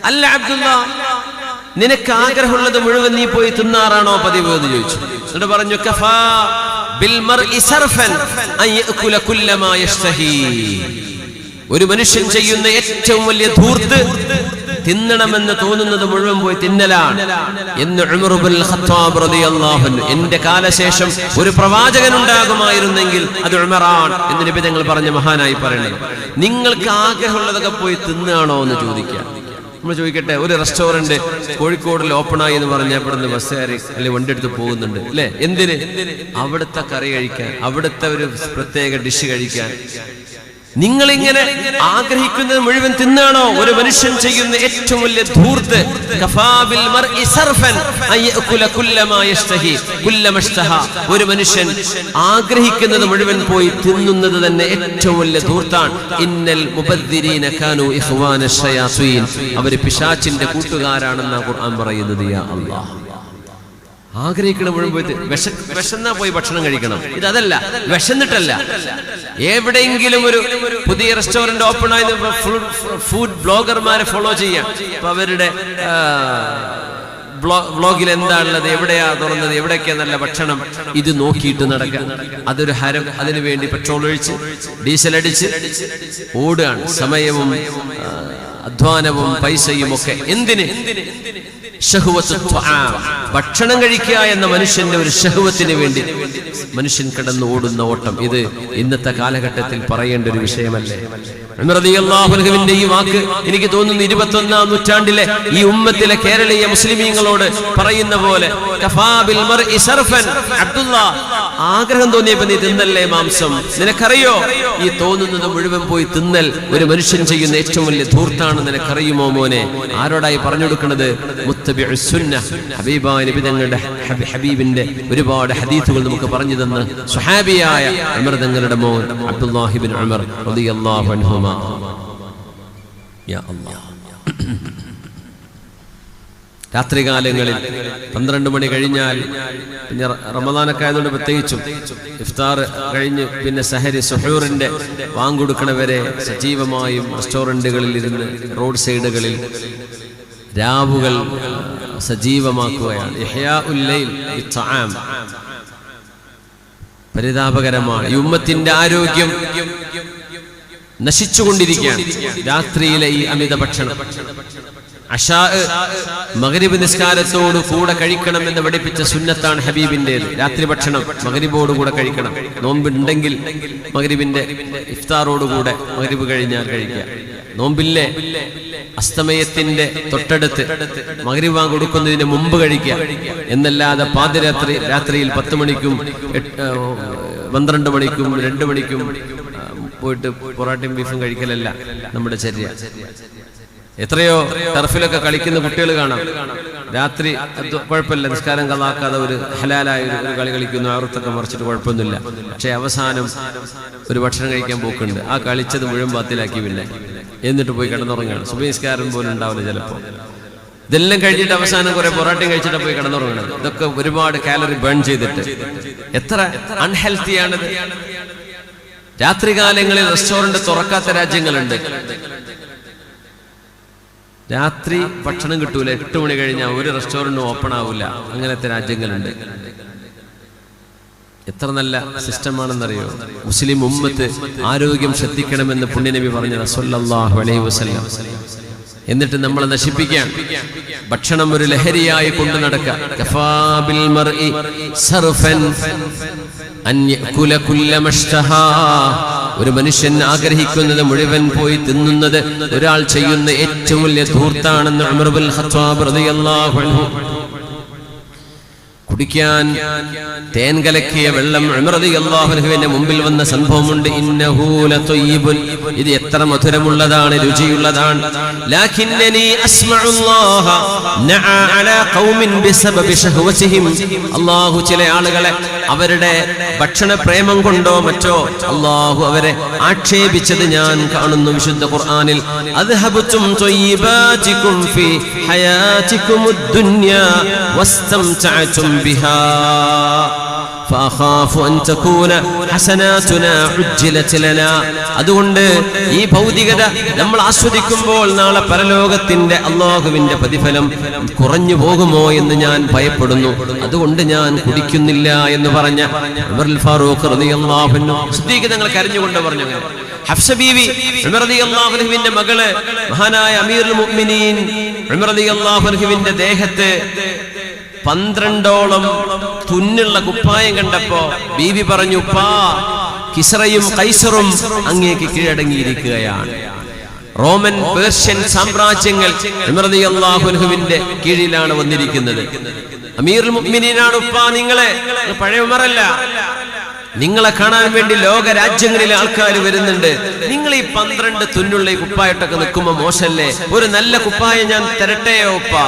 അല്ല അബ്ദുല്ലാ, നിനക്ക് ആഗ്രഹമുള്ളത് മുഴുവൻ നീ പോയി തിന്നാറാണോ പതിവ് എന്ന് ചോദിച്ചു. എന്നിട്ട് പറഞ്ഞു, കഫാ ബിൽ മർഇ സർഫൻ അൻ യഅകുല കുല്ല മാ യശ്തഹി, ഒരു മനുഷ്യൻ ചെയ്യുന്ന ഏറ്റവും വലിയ ധൂർത്ത് തിന്നണമെന്ന് തോന്നുന്നത് മുഴുവൻ പോയി തിന്നലാണ് എന്ന് ഉമർ ഇബ്നുൽ ഖത്താബ് റളിയല്ലാഹു അൻഹു, എന്റെ കാലശേഷം ഒരു പ്രവാചകൻ ഉണ്ടാകുമായിരുന്നെങ്കിൽ അത് ഉമറാണ് എന്ന് നബി തങ്ങൾ പറഞ്ഞ മഹാനായി പറയുന്നത്. നിങ്ങൾക്ക് ആഗ്രഹമുള്ളതൊക്കെ പോയി തിന്നാണോ എന്ന് ചോദിക്കാം. നമ്മൾ ചോദിക്കട്ടെ, ഒരു റെസ്റ്റോറന്റ് കോഴിക്കോടിൽ ഓപ്പണായി എന്ന് പറഞ്ഞാൽ ഇവിടുന്ന് ബസ് കയറി അല്ലെങ്കിൽ വണ്ടി എടുത്ത് പോകുന്നുണ്ട് അല്ലെ? എന്തിന്? അവിടുത്തെ കറി കഴിക്കാൻ, അവിടുത്തെ ഒരു പ്രത്യേക ഡിഷ് കഴിക്കാൻ. നിങ്ങളിങ്ങനെ ആഗ്രഹിക്കുന്നത് മുഴുവൻ തിന്നാണോ? ഒരു മനുഷ്യൻ ചെയ്യുന്ന ഏറ്റവും വലിയ ധൂർത്ത്, ഒരു മനുഷ്യൻ ആഗ്രഹിക്കുന്നത് മുഴുവൻ പോയി തിന്നുന്നത് തന്നെ ഏറ്റവും വലിയ ധൂർത്താണ്. ഇന്നൽ മുബദ്ദിരീന കാനൂ ഇഖ്വാന ശയാത്തീൻ, അവർ പിശാചിന്റെ കൂട്ടുകാരാണെന്ന് ഖുർആൻ പറയുന്നത്. യാ അല്ലാഹ്, ആഗ്രഹിക്കണ മുഴുവൻ പോയി വിശന്നാ പോയി ഭക്ഷണം കഴിക്കണം. ഇതല്ല, വിശന്നിട്ടല്ല. എവിടെയെങ്കിലും ഒരു പുതിയ റെസ്റ്റോറന്റ് ഓപ്പൺ ആയത് ഫുഡ് ബ്ലോഗർമാരെ ഫോളോ ചെയ്യാം. അപ്പൊ അവരുടെ വ്ളോഗിൽ എന്താണുള്ളത്, എവിടെയാ തുറന്നത്, എവിടെയൊക്കെയാ നല്ല ഭക്ഷണം, ഇത് നോക്കിയിട്ട് നടക്കുക. അതൊരു ഹരം. അതിനു വേണ്ടി പെട്രോൾ ഒഴിച്ച് ഡീസൽ അടിച്ച് ഓടുകയാണ്. സമയവും അധ്വാനവും പൈസയും ഒക്കെ എന്തിന്? ഭക്ഷണം കഴിക്കുക എന്ന മനുഷ്യന്റെ ഒരു ശഹവത്തിന് വേണ്ടി മനുഷ്യൻ കിടന്ന് ഓടുന്ന ഓട്ടം, ഇത് ഇന്നത്തെ കാലഘട്ടത്തിൽ പറയേണ്ട ഒരു വിഷയമല്ലേ? ഉമർ റളിയല്ലാഹു അൻഹുവിന്റെ ഈ വാക്ക് എനിക്ക് തോന്നുന്നു 21-ാം നൂറ്റാണ്ടിലെ ഈ ഉമ്മത്തിലെ കേരളീയ മുസ്ലിമീങ്ങളോട് പറയുന്ന പോലെ, കഫാബിൽ മർഇ സർഫൻ, അബ്ദുല്ലാ, ആഗ്രഹം തോന്നിയപ്പോ നീ തിന്നല്ലേ മാംസം. നിനക്കറിയോ ഈ തോന്നുന്നത് മുഴുവൻ പോയി തിന്നൽ ഒരു മനുഷ്യൻ ചെയ്യുന്ന ഏറ്റവും വലിയ ധൂർത്താണ്. നിനക്കറിയുമോ മോനെ? ആരോടായി പറഞ്ഞു കൊടുക്കുന്നത്? മുത്തബിഉസ് സുന്നഹ്, ഹബീബായ നബി തങ്ങളുടെ ഹബീബിന്റെ ഒരുപാട് ഹദീസുകൾ നമുക്ക് പറഞ്ഞു തന്ന സ്വഹാബിയായ ഉമർ തങ്ങളുടെ മോൻ അബ്ദുല്ലാഹി ഇബ്നു ഉമർ റളിയല്ലാഹു അൻഹുമാ. യാ അല്ലാഹ്, രാത്രികാലങ്ങളിൽ 12 മണി കഴിഞ്ഞാൽ, പിന്നെ റമദാനൊക്കെ ആയതുകൊണ്ട് പ്രത്യേകിച്ചും ഇഫ്താർ കഴിഞ്ഞ് പിന്നെ സഹരി സുഹൂറിന്റെ വാങ്ങുകൊടുക്കണവരെ സജീവമായും റെസ്റ്റോറന്റുകളിൽ ഇരുന്ന് റോഡ് സൈഡുകളിൽ രാവുകൾ സജീവമാക്കുകയാണ്. ഇഹ്യാഉൽ ലൈൽ ബിത്ത്ആം. പരിതാപകരമാണ്. ഈ ഉമ്മത്തിന്റെ ആരോഗ്യം നശിച്ചുകൊണ്ടിരിക്കുകയാണ്. രാത്രിയിലെ ഈ അമിത ഭക്ഷണം. അശാ മഗ്രിബ് നിസ്കാരത്തോട് കൂടെ കഴിക്കണം എന്ന് പഠിപ്പിച്ച സുന്നത്താണ് ഹബീബിന്റേത്. രാത്രി ഭക്ഷണം മഗ്രിബോട് കൂടെ കഴിക്കണം. നോമ്പുണ്ടെങ്കിൽ മഗ്രിബിന്റെ ഇഫ്താറോടുകൂടെ മഗ്രിബ് കഴിഞ്ഞാൽ കഴിക്കുക. നോമ്പില്ലേ, അസ്തമയത്തിന്റെ തൊട്ടടുത്ത് മഗ്രിബ് വാങ്ങി കൊടുക്കുന്നതിന് മുമ്പ് കഴിക്കുക എന്നല്ലാതെ രാത്രിയിൽ 10 മണിക്കും 12 മണിക്കും 2 മണിക്കും പോയിട്ട് പൊറാട്ടയും ബീഫും കഴിക്കലല്ല നമ്മുടെ ചര്യ. എത്രയോ ടർഫിലൊക്കെ കളിക്കുന്ന കുട്ടികൾ കാണാം. രാത്രി കുഴപ്പമില്ല, നിസ്കാരം കളാക്കാതെ ഒരു ഹലാലായ ഒരു കളി കളിക്കുന്നു, അറുത്തൊക്കെ മറിച്ചിട്ട് കുഴപ്പമൊന്നുമില്ല. പക്ഷെ അവസാനം ഒരു ഭക്ഷണം കഴിക്കാൻ പോക്കുണ്ട്. ആ കളിച്ചത് മുഴുവൻ ബാത്തിലാക്കി പിന്നെ എന്നിട്ട് പോയി കിടന്നുറങ്ങുകയാണ്. സുബഹി നിസ്കാരം പോലും ഉണ്ടാവില്ല ചിലപ്പോൾ. ഇതെല്ലാം കഴിഞ്ഞിട്ട് അവസാനം കുറെ പൊറാട്ടയും കഴിച്ചിട്ട് പോയി കിടന്നുറങ്ങുന്നത്. ഇതൊക്കെ ഒരുപാട് കാലറി ബേൺ ചെയ്തിട്ട് എത്ര അൺഹെൽത്തിയാണിത്. രാത്രികാലങ്ങളിൽ റെസ്റ്റോറന്റ് തുറക്കാത്ത രാജ്യങ്ങളുണ്ട്. രാത്രി ഭക്ഷണം കിട്ടൂല. 8 മണി കഴിഞ്ഞാൽ ഒരു റെസ്റ്റോറന്റും ഓപ്പൺ ആവില്ല. അങ്ങനത്തെ രാജ്യങ്ങളുണ്ട്. എത്ര നല്ല സിസ്റ്റമാണെന്നറിയോ? മുസ്ലിം ഉമ്മത്ത് ആരോഗ്യം ശ്രദ്ധിക്കണമെന്ന് പുണ്യനബി പറഞ്ഞത് സല്ലല്ലാഹു അലൈഹി വസല്ലം. എന്നിട്ട് നമ്മളെ നശിപ്പിക്കാൻ ഭക്ഷണം ഒരു ലഹരിയായി കൊണ്ടു നടക്കുക. കഫാബിൽ മർഇ സർഫൻ അൻ യഅകുല കുല്ല മഷ്തഹാ, ഒരു മനുഷ്യൻ ആഗ്രഹിക്കുന്നത് മുഴുവൻ പോയി തിന്നുന്നത് ഒരാൾ ചെയ്യുന്ന ഏറ്റവും വലിയ ധൂർത്താണെന്ന് ഉമർ ഇബ്നുൽ ഖത്താബ് റളിയല്ലാഹു അൻഹു. കുടിക്കാൻ തേൻ കലക്കിയ വെള്ളം ഉമർ റളിയല്ലാഹു അൻഹുവിന്റെ മുമ്പിൽ വന്ന സംഭവമുണ്ട്. ഇന്നഹു ലതയ്യിബുൻ, ഇത് എത്ര മധുരമുള്ളതാണ്, രുചിയുള്ളതാണ്. ലാകിന്നനി അസ്മഉല്ലാഹ നഅ അലാ ഖൗമിൻ ബിസബബി ശഹവതിഹിം, അല്ലാഹു ചില ആളുകളെ അവരുടെ ഭക്ഷണ പ്രേമം കൊണ്ടോ മറ്റോ അല്ലാഹു അവരെ ആക്ഷേപിച്ചത് ഞാൻ കാണുന്നു വിശുദ്ധ ഖുർആനിൽ. അദ്ഹബതും തയ്യിബാതികും ഫീ ഹയാതികുമുദ് ദുനിയാ വസ്തംതഅതും ബിഹാ ഫഅഖാഫു അൻ തകൂന ഹസനാതുനാ ഉജ്ജിലത് ലനാ. അതുകൊണ്ട് ഈ ഭൗതികത നമ്മൾ ആസ്വദിക്കുമ്പോൾ നാളെ പരലോകത്തിന്റെ അല്ലാഹുവിന്റെ പ്രതിഫലം കുറഞ്ഞു പോകുമോ എന്ന് ഞാൻ ഭയപ്പെടുന്നു. അതുകൊണ്ട് ഞാൻ കുടിക്കുന്നില്ല എന്ന് പറഞ്ഞ ഉമർ ഫാറൂഖ് റളിയല്ലാഹു അൻഹു സിദ്ദീഖ് തങ്ങൾ കരഞ്ഞുകൊണ്ട് പറഞ്ഞു. ഹഫ്സ ബീവി ഉമർ റളിയല്ലാഹു അൻഹുവിന്റെ മകള് മഹാനായ അമീറുൽ മുഅ്മിനീൻ ഉമർ റളിയല്ലാഹു അൻഹുവിന്റെ ദേഹത്ത് 12ഓളം തുന്നുള്ള കുപ്പായം കണ്ടപ്പോ ബീവി പറഞ്ഞു, ഉപ്പാ, കിസ്റയും കൈസറും അങ്ങേക്ക് കീഴടങ്ങിയിരിക്കുകയാണ്. റോമൻ പേർഷ്യൻ സാമ്രാജ്യങ്ങൾ ഉമർ റളിയല്ലാഹു അൻഹുവിന്റെ കീഴിലാണ് വന്നിരിക്കുന്നത്. അമീറുൽ മുഅ്മിനീനാണ് ഉപ്പാ, നിങ്ങളെ പഴയ ഉമറല്ല, നിങ്ങളെ കാണാൻ വേണ്ടി ലോക രാജ്യങ്ങളിലെ ആൾക്കാർ വരുന്നുണ്ട്. നിങ്ങൾ ഈ 12 തുന്നുള്ള ഈ കുപ്പായിട്ടൊക്കെ നിൽക്കുമ്പോ മോശല്ലേ, ഒരു നല്ല കുപ്പായം ഞാൻ തരട്ടെയോ ഉപ്പാ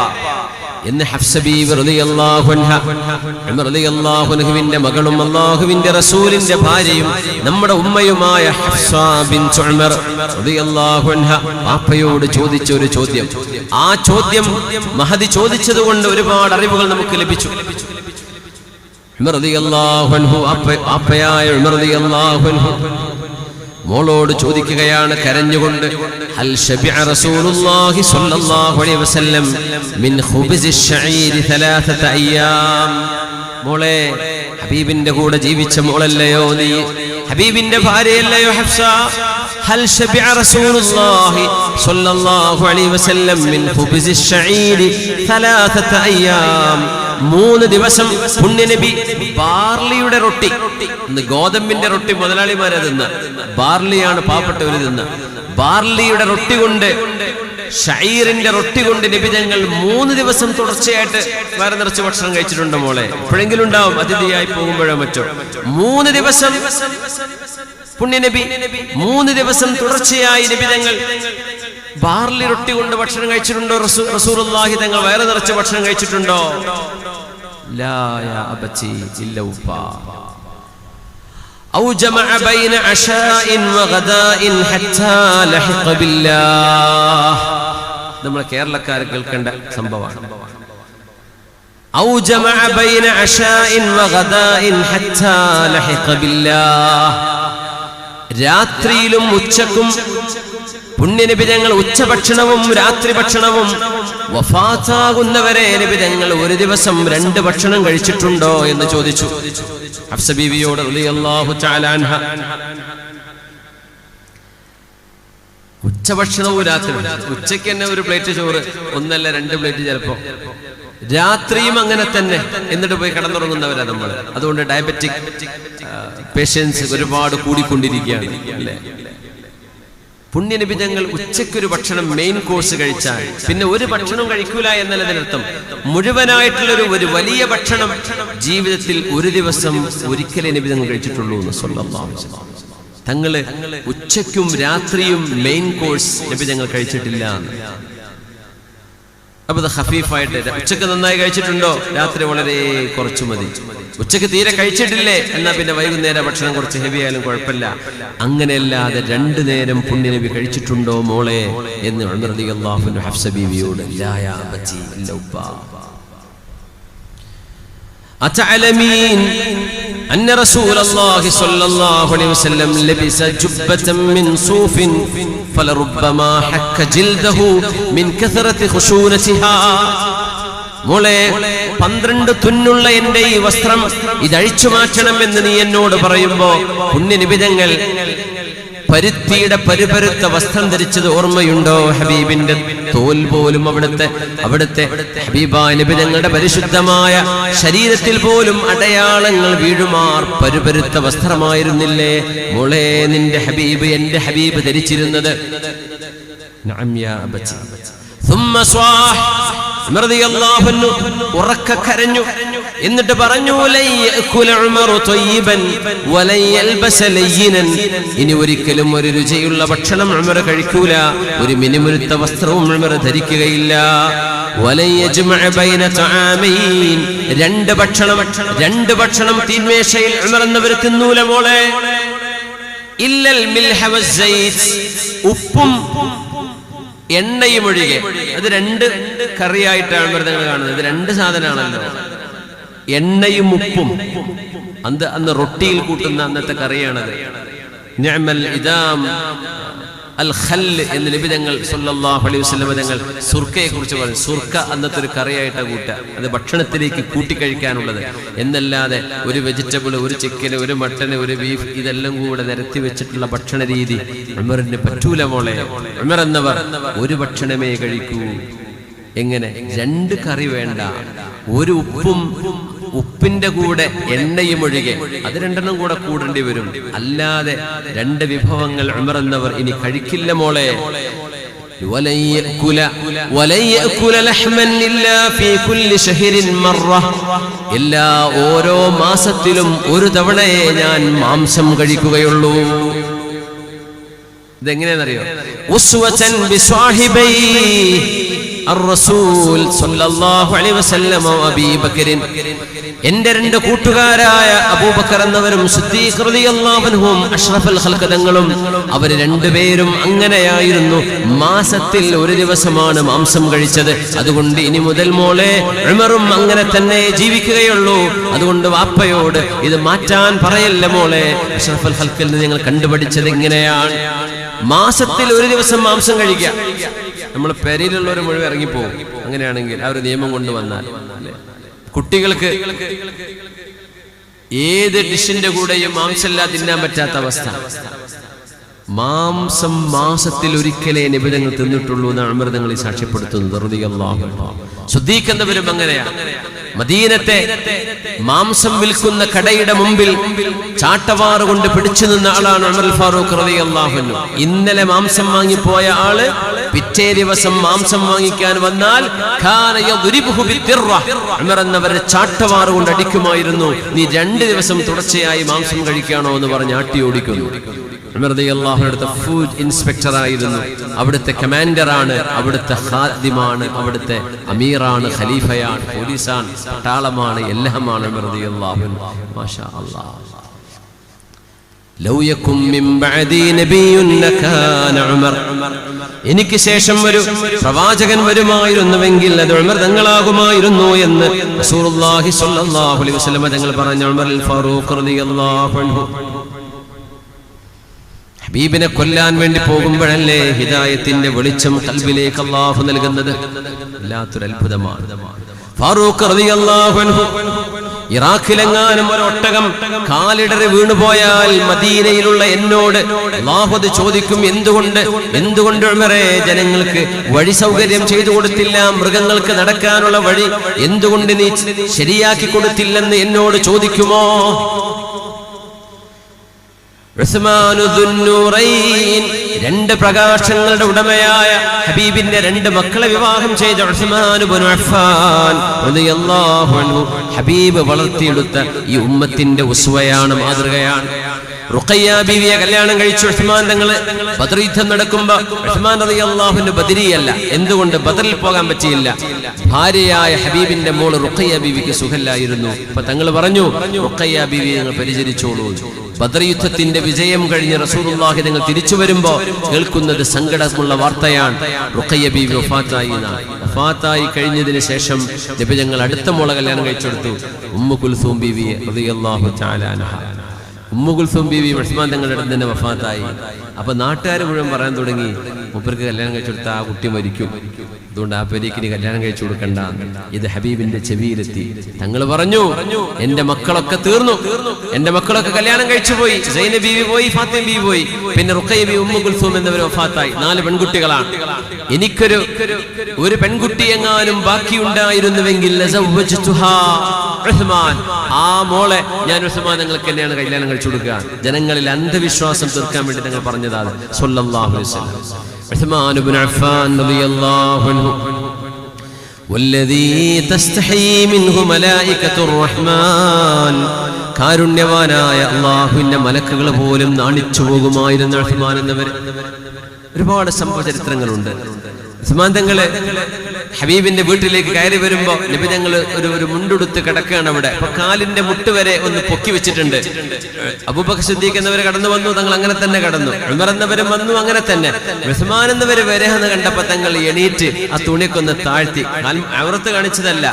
എന്ന് ഹഫ്സ ബീവി റളിയല്ലാഹു അൻഹ ഉമർ റളിയല്ലാഹു അൻഹുവിന്റെ മകളും അല്ലാഹുവിന്റെ റസൂലിന്റെ ഭാര്യയും നമ്മുടെ ഉമ്മയുമായ ഹഫ്സ ബിൻത് ഉമർ റളിയല്ലാഹു അൻഹ വാപ്പയോട് ചോദിച്ച ഒരു ചോദ്യം. ആ ചോദ്യം മഹദി ചോദിച്ചതുകൊണ്ട് ഒരുപാട് അറിവുകൾ നമുക്ക് ലഭിച്ചു. ഉമർ റളിയല്ലാഹു അൻഹു അപ്പയായ ഉമർ റളിയല്ലാഹു അൻഹു മോളോട് ചോദിക്കുകയാണ് കരഞ്ഞുകൊണ്ട്, ഹൽ ശബിഅ റസൂലുള്ളാഹി സ്വല്ലല്ലാഹു അലൈഹി വസല്ലം മിൻ ഖുബ്സിശ് ശഈരി 3 അയ്യാം. മോളെ, ഹബീബിന്റെ കൂടെ ജീവിച്ച മോളല്ലയോ നീ, ഹബീബിന്റെ ഭാര്യയല്ലയോ ഹഫ്സ? ഹൽ ശബിഅ റസൂലുള്ളാഹി സ്വല്ലല്ലാഹു അലൈഹി വസല്ലം മിൻ ഖുബ്സിശ് ശഈരി 3 അയ്യാം. 3 ദിവസം പുണ്യനബി ബാർലിയുടെ റൊട്ടി, ഗോതമ്പിന്റെ റൊട്ടി മുതലാളിമാരെ തിന്ന, ബാർലിയാണ് പാവപ്പെട്ടവര് തിന്ന, ബാർലിയുടെ റൊട്ടി കൊണ്ട്, ഷഈറിന്റെ റൊട്ടി കൊണ്ട് നബി തങ്ങൾ 3 ദിവസം തുടർച്ചയായിട്ട് വയറ് നിറച്ച് ഭക്ഷണം കഴിച്ചിട്ടുണ്ട്. മോളെ, എപ്പോഴെങ്കിലും ഉണ്ടാവും, അതിഥിയായി പോകുമ്പോഴോ മറ്റോ. 3 ദിവസം പുണ്യനബി 3 ദിവസം തുടർച്ചയായി നബി തങ്ങൾ ബാർലി റൊട്ടി കൊണ്ട് ഭക്ഷണം കഴിച്ചിട്ടുണ്ടോ? റസൂലുള്ളാഹി തങ്ങൾ വയറ് നിറച്ച് ഭക്ഷണം കഴിച്ചിട്ടുണ്ടോ? ലാ യാ അബതി ഇല്ല ഉപ്പാ. ഔ ജമഅ ബൈന അശാഇൻ വഗദാഇൻ ഹത്താ ലഹിഖ ബില്ലാഹ്. നമ്മുടെ കേരളക്കാർ കേൾക്കേണ്ട സംഭവമാണ്. ഔ ജമഅ ബൈന അശാഇൻ വഗദാഇൻ ഹത്താ ലഹിഖ ബില്ലാഹ്. രാത്രിയിലും ഉച്ചക്കും പുണ്യനബി തങ്ങൾ ഉച്ചഭക്ഷണവും രാത്രി ഭക്ഷണവും വഫാത്താകുന്നവരെ നബി തങ്ങൾ ഒരു ദിവസം 2 ഭക്ഷണം കഴിച്ചിട്ടുണ്ടോ എന്ന് ചോദിച്ചു ഹഫ്സ ബീവിയോട് റളിയല്ലാഹു തആല അൻഹ. ഉച്ചഭക്ഷണവും രാത്രി, ഉച്ചയ്ക്ക് തന്നെ ഒരു പ്ലേറ്റ് ചോറ്, 1 അല്ല 2 പ്ലേറ്റ് ചിലപ്പോ, രാത്രിയും അങ്ങനെ തന്നെ. എന്നിട്ട് പോയി കിടന്നുറങ്ങുന്നവരാ നമ്മൾ. അതുകൊണ്ട് ഡയബറ്റിക് പേഷ്യൻസ് ഒരുപാട് കൂടിക്കൊണ്ടിരിക്കുകയാണ് അല്ലേ. പുണ്യനബി തങ്ങൾ ഉച്ചയ്ക്കൊരു ഭക്ഷണം മെയിൻ കോഴ്സ് കഴിച്ചാൽ പിന്നെ ഒരു ഭക്ഷണം കഴിക്കൂല എന്നതിനർത്ഥം മുഴുവനായിട്ടുള്ള ഒരു വലിയ ഭക്ഷണം ജീവിതത്തിൽ ഒരു ദിവസം ഒരിക്കലേ നബി തങ്ങൾ കഴിച്ചിട്ടുള്ളൂ എന്ന് സ്വല്ലല്ലാഹു അലൈഹി വസല്ലം. തങ്ങള് ഉച്ചയ്ക്കും രാത്രിയും മെയിൻ കോഴ്സ് നബി തങ്ങൾ കഴിച്ചിട്ടില്ല. അപ്പൊ അത് ഖഫീഫായിട്ട്, ഉച്ചക്ക് നന്നായി കഴിച്ചിട്ടുണ്ടോ? രാത്രി വളരെ കുറച്ചു മതി. ഉച്ചക്ക് തീരെ കഴിച്ചിട്ടില്ലേ എന്നാ പിന്നെ വൈകുന്നേരം ഭക്ഷണം കുറച്ച് ഹെവി ആയാലും കുഴപ്പമില്ല. അങ്ങനെയല്ലാതെ 2 നേരം പുണ്യനബി കഴിച്ചിട്ടുണ്ടോ മോളെ എന്ന് ഉമർ റളിയല്ലാഹു അൻഹു ഹഫ്സ ബീവിയോട്. ലാ യാ അബതി ഇല്ല ഉപ്പാ. അതഅലമീൻ അന്ന റസൂലുള്ളാഹി സ്വല്ലല്ലാഹു അലൈഹി വസല്ലം ലബിസ ജുബ്ബതൻ മിൻ സൂഫിൻ ഫലറുബ്ബമാ ഹക്ക ജിൽദഹു മിൻ കസറതി ഖുശൂനതിഹാ. മോളെ, 12 തുന്നുള്ള എന്റെ ഈ വസ്ത്രം ഇതഴിച്ചു മാറ്റണം എന്ന് നീ എന്നോട് പറയുമ്പോ പുണ്യനബി തങ്ങൾ പരുത്തിയുടെ പരുപരുത്ത വസ്ത്രം ധരിച്ചത് ഓർമ്മയുണ്ടോ? ഹബീബിന്റെ തോൽ പോലും അവിടുത്തെ ഹബീബായ നബി തങ്ങളുടെ പരിശുദ്ധമായ ശരീരത്തിൽ പോലും അടയാളങ്ങൾ വീഴുമാർ പരുപരുത്ത വസ്ത്രമായിരുന്നില്ലേ മോളെ നിന്റെ ഹബീബ്, എന്റെ ഹബീബ് ധരിച്ചിരുന്നത്? നഅം യാ അബതി. ثم صاح റളിയല്ലാഹു അൻഹു ഉറക്കെ കരഞ്ഞു. എന്നിട്ട് പറഞ്ഞു, ലയഅകുല ഉമറു തയ്യിബൻ വലൻ യൽബസ ലയ്യിനൻ. ഇനി ഒരിക്കലും ഒരു രുചിയുള്ള ഭക്ഷണം ഉമർ കഴിക്കൂല, ഒരു മിനുമിനുത്ത വസ്ത്രവും ഉമർ ധരിക്കുകയില്ല. വലൻ യജ്മഅ ബൈന തആമൈൻ. 2 ഭക്ഷണം തീന്മേശയിൽ ഉമർ എന്നവർ തിന്നൂല മോളെ. ഇല്ലൽ മിൽഹ വസ്സൈത്. ഉപ്പും എണ്ണയും ഒഴികെ. അത് 2 കറിയായിട്ടാണ് മൃതങ്ങൾ കാണുന്നത്. ഇത് 2 സാധനമാണല്ലോ, എണ്ണയും ഉപ്പും. അന്ന് റൊട്ടിയിൽ കൂട്ടുന്ന അന്നത്തെ കറിയാണത്. നിഅമൽ ഇദാം അൽ ഖല്ല് എന്ന് നബി തങ്ങൾ സല്ലല്ലാഹു അലൈഹി വസല്ലം തങ്ങൾ സുർക്കയെ കുറിച്ച് പറഞ്ഞു. സുർക്ക അന്നത്തെ ഒരു കറിയായിട്ടാണ് കൂട്ടുക, അത് ഭക്ഷണത്തിലേക്ക് കൂട്ടിക്കഴിക്കാനുള്ളത് എന്നല്ലാതെ ഒരു വെജിറ്റബിൾ, ഒരു ചിക്കന്, ഒരു മട്ടന്, ഒരു ബീഫ് ഇതെല്ലാം കൂടെ നിരത്തി വെച്ചിട്ടുള്ള ഭക്ഷണ രീതി ഉമറിന് പറ്റൂല മോളെ. ഉമർ എന്നവർ ഒരു ഭക്ഷണമേ കഴിക്കൂ. എങ്ങനെ? 2 കറി വേണ്ട, ഒരു ഉപ്പിന്റെ കൂടെ എണ്ണയും ഒഴികെ അത് 2 കൂടെ കൂടേണ്ടി വരും. അല്ലാതെ 2 വിഭവങ്ങൾ ഉമർ എന്നവർ ഇനി കഴിക്കില്ല മോളെ. എല്ലാ ഓരോ മാസത്തിലും ഒരു തവണയെ ഞാൻ മാംസം കഴിക്കുകയുള്ളൂ. ഇതെങ്ങനെയാണെന്നറിയോ? ഉസ്വതൻ ബിസ്വാഹിബൈ الرسول صلى الله عليه وسلم وابي بكر എന്റെ 2 കൂട്ടുകാരായ അബൂബക്കർ എന്നവരും സിദ്ദീഖ് റളിയല്ലാഹു അൻഹും അഷ്റഫുൽ ഖൽഖ് തങ്ങളും അവർ 2 പേരും അങ്ങനെയായിരുന്നു. മാസത്തിൽ ഒരു ദിവസമാണ് മാംസം കഴിച്ചത്. അതുകൊണ്ട് ഇനി മുതൽ മോളെ ഉമറും അങ്ങനെ തന്നെ ജീവിക്കുകയുള്ളൂ. അതുകൊണ്ട് വാപ്പയോട് ഇത് മാറ്റാൻ പറയല്ല മോളെ. അഷ്റഫുൽ ഖൽഖിൽ നിന്ന് ഞങ്ങൾ കണ്ടുപഠിച്ചത് ഇങ്ങനെയാണ്, മാസത്തിൽ ഒരു ദിവസം മാംസം കഴിക്കുക. നമ്മൾ പെരയിലുള്ളവർ മുഴുവൻ ഇറങ്ങിപ്പോകും. അങ്ങനെയാണെങ്കിൽ ആ ഒരു നിയമം കൊണ്ടുവന്നാൽ കുട്ടികൾക്ക് ഏത് ഡിഷിന്റെ കൂടെയും മാംസമില്ലാതെ തിന്നാൻ പറ്റാത്ത അവസ്ഥ. മാംസം മാസത്തിൽ ഒരിക്കലേ നിബിധങ്ങൾ തിന്നിട്ടുള്ളൂ എന്നാണ് ഉമർ തങ്ങൾ സാക്ഷ്യപ്പെടുത്തുന്നത് റളിയല്ലാഹു അൻഹു. സിദ്ദീഖ് എന്നവരും അങ്ങനെയാണ്. മദീനത്തെ മാംസം വിൽക്കുന്ന കടയുടെ മുമ്പിൽ ചാട്ടവാറ് കൊണ്ട് പിടിച്ചു നിന്ന ആളാണ് ഉമർ ഫാറൂഖ് റളിയല്ലാഹു അൻഹു. ഇന്നലെ മാംസം വാങ്ങിപ്പോയ ആള് പിറ്റേ ദിവസം മാംസം വാങ്ങിക്കാൻ വന്നാൽ ഉമർ എന്നവരെ ചാട്ടവാറ് കൊണ്ട് അടിക്കുമായിരുന്നു. നീ 2 ദിവസം തുടർച്ചയായി മാംസം കഴിക്കാണോ എന്ന് പറഞ്ഞ് ആട്ടി ഓടിക്കുന്നു. ഉമർ റളിയല്ലാഹു അൻഹു ഫുഡ് ഇൻസ്പെക്ടർ ആയിരുന്നു, അവിടുത്തെ കമാൻഡറാണ്, അവിടുത്തെ ഖാദിമാണ്, അവിടുത്തെ അമീറാണ്, ഖലീഫയാണ്, പോലീസാണ്, പട്ടാളമാണ്, എല്ലാമാണ് ഉമർ റളിയല്ലാഹു അൻഹു. മാഷാ അല്ലാഹ്. ലൗ യകും മിൻ ബഅദി നബിയ്യുൻ ലകാന ഉമർ, എനിക്ക് ശേഷം ഒരു പ്രവാചകൻ വരുമായിരുന്നുവെങ്കിൽ അത് ഉമർ തങ്ങളാകുമായിരുന്നു എന്ന് റസൂലുള്ളാഹി സ്വല്ലല്ലാഹു അലൈഹി വസല്ലം തങ്ങൾ പറഞ്ഞു. ഉമർ ഫാറൂഖ് റളിയല്ലാഹു അൻഹു ഹബീബിനെ കൊല്ലാൻ വേണ്ടി പോകുമ്പോഴല്ലേ ഹിദായത്തിന്റെ വെളിച്ചം ഖൽബിലേക്ക് അല്ലാഹു നൽകുന്നത്. വല്ലാത്തൊരു അത്ഭുതമാണ്. ഫാറൂഖ് റളിയല്ലാഹു അൻഹു ഇറാഖിലെങ്ങാനും ഒരു ഒട്ടകം കാലിടറി വീണുപോയാൽ മദീനയിലുള്ള എന്നോട് അല്ലാഹു അത് ചോദിക്കും, എന്തുകൊണ്ട് ഉമറേ ജനങ്ങൾക്ക് വഴി സൗകര്യം ചെയ്തു കൊടുത്തില്ല, മൃഗങ്ങൾക്ക് നടക്കാനുള്ള വഴി എന്തുകൊണ്ട് നീ ശരിയാക്കി കൊടുത്തില്ലെന്ന് എന്നോട് ചോദിക്കുമോ? ഉസ്മാനു ദുന്നൂറൈൻ, 2 പ്രകാശങ്ങളുടെ ഉടമയായ ഹബീബിന്റെ 2 മക്കളെ വിവാഹം ചെയ്ത ഉസ്മാൻ ഇബ്നു അഫ്ഫാൻ റളിയല്ലാഹു അൻഹു ഹബീബ് വളർത്തിയെടുത്ത ഈ ഉമ്മത്തിന്റെ ഉസ്വയാണ്, മാതൃകയാണ്. റുഖയ്യ ബീവിയെ കല്യാണം കഴിച്ചു ഉസ്മാൻ തങ്ങള്. ബദർ യുദ്ധം നടക്കുമ്പോ ഉസ്മാൻ റളിയല്ലാഹു അൻഹു ബദരിയല്ല. എന്തുകൊണ്ട്? ബദറിൽ പോകാൻ പറ്റിയില്ല. ഭാര്യയായ ഹബീബിന്റെ മോൾ റുഖയ്യ ബീവിക്ക് സുഖമില്ലായിരുന്നു. അപ്പൊ തങ്ങൾ പറഞ്ഞു, റുഖയ്യ ബീവിയെ നിങ്ങൾ പരിചരിച്ചോളൂ. ബദർ യുദ്ധത്തിന്റെ വിജയം കഴിഞ്ഞ് റസൂലുള്ളാഹി തങ്ങൾ തിരിച്ചു വരുമ്പോ കേൾക്കുന്നത് സങ്കടമുള്ള വാർത്തയാണ്, റുഖയ്യ ബീവി വഫാത്തായി എന്നാണ്. വഫാത്തായി കഴിഞ്ഞതിന് ശേഷം നബി തങ്ങൾ അടുത്ത മോളെ കല്യാണം കഴിച്ചെടുത്തു, ഉമ്മു കുൽസൂം ബീവിയെ റളിയല്ലാഹു തആല അൻഹ. ഉമ്മു കുൽസൂം ബീവി ഉസ്മാൻ തങ്ങളുടെ അടുത്ത് തന്നെ വഫാത്തായി. അപ്പൊ നാട്ടുകാർ മുഴുവൻ പറയാൻ തുടങ്ങി, മൂപ്പർക്ക് കല്യാണം കഴിച്ചെടുത്ത ആ കുട്ടി മരിക്കും, അതുകൊണ്ട് ആ പെരീക്കിന് കല്യാണം കഴിച്ചു കൊടുക്കണ്ട. ഇത് ഹബീബിന്റെ ചെവിയിലെത്തി. തങ്ങൾ പറഞ്ഞു, എന്റെ മക്കളൊക്കെ തീർന്നു, എന്റെ മക്കളൊക്കെ കല്യാണം കഴിച്ചു പോയി. സൈനബ ബീവി പോയി, ഫാത്തിമ ബീവി പോയി, പിന്നെ റുഖയ്യ ബീവി, ഉമ്മു കുൽസൂം എന്നിവർ വഫാത്തായി. 4 പെൺകുട്ടികളാണ്. എനിക്കൊരു പെൺകുട്ടി എങ്ങാനും ബാക്കിയുണ്ടായിരുന്നുവെങ്കിൽ ഉസ്മാൻ, ആ മോളെ ഞാൻ ഉസ്മാൻ തങ്ങൾക്ക് തന്നെയാണ് കല്യാണം കഴിച്ചു കൊടുക്കുക. ജനങ്ങളിൽ അന്ധവിശ്വാസം തീർക്കാൻ വേണ്ടി തങ്ങൾ പറഞ്ഞതാണ് സ്വല്ലല്ലാഹു അലൈഹി വസല്ലം. ഉസ്മാൻ ഇബ്നു അഫ്ഫാൻ റളിയല്ലാഹു അൻഹു വല്ലദീ തസ്തഹീ മിൻഹു മലായികത്തുർ റഹ്മാൻ, കാരുണ്യവാനായ അല്ലാഹുവിന്റെ മലക്കുകൾ പോലും നാണിച്ചു പോകുമായിരുന്ന ഉസ്മാൻ എന്നവർ. ഒരുപാട് സംഭവ ചരിത്രങ്ങളുണ്ട്. ഉസ്മാൻ തങ്ങളെ ഹബീബിന്റെ വീട്ടിലേക്ക് കയറി വരുമ്പോ നബി തങ്ങൾ ഒരു മുണ്ടുടുത്ത് കിടക്കുകയാണ് അവിടെ. അപ്പൊ കാലിന്റെ മുട്ട് വരെ ഒന്ന് പൊക്കി വെച്ചിട്ടുണ്ട്. അബൂബക്കർ സിദ്ദീഖ് എന്നവര് കടന്നു വന്നു, തങ്ങൾ അങ്ങനെ തന്നെ കടന്നു. ഉമർ എന്നവരും വന്നു, അങ്ങനെ തന്നെ. ഉസ്മാൻ എന്നവര് വരെയെന്ന് കണ്ടപ്പോ തങ്ങൾ എണീറ്റ് ആ തുണിക്കൊന്ന് താഴ്ത്തി. ഔറത്ത് കാണിച്ചതല്ല,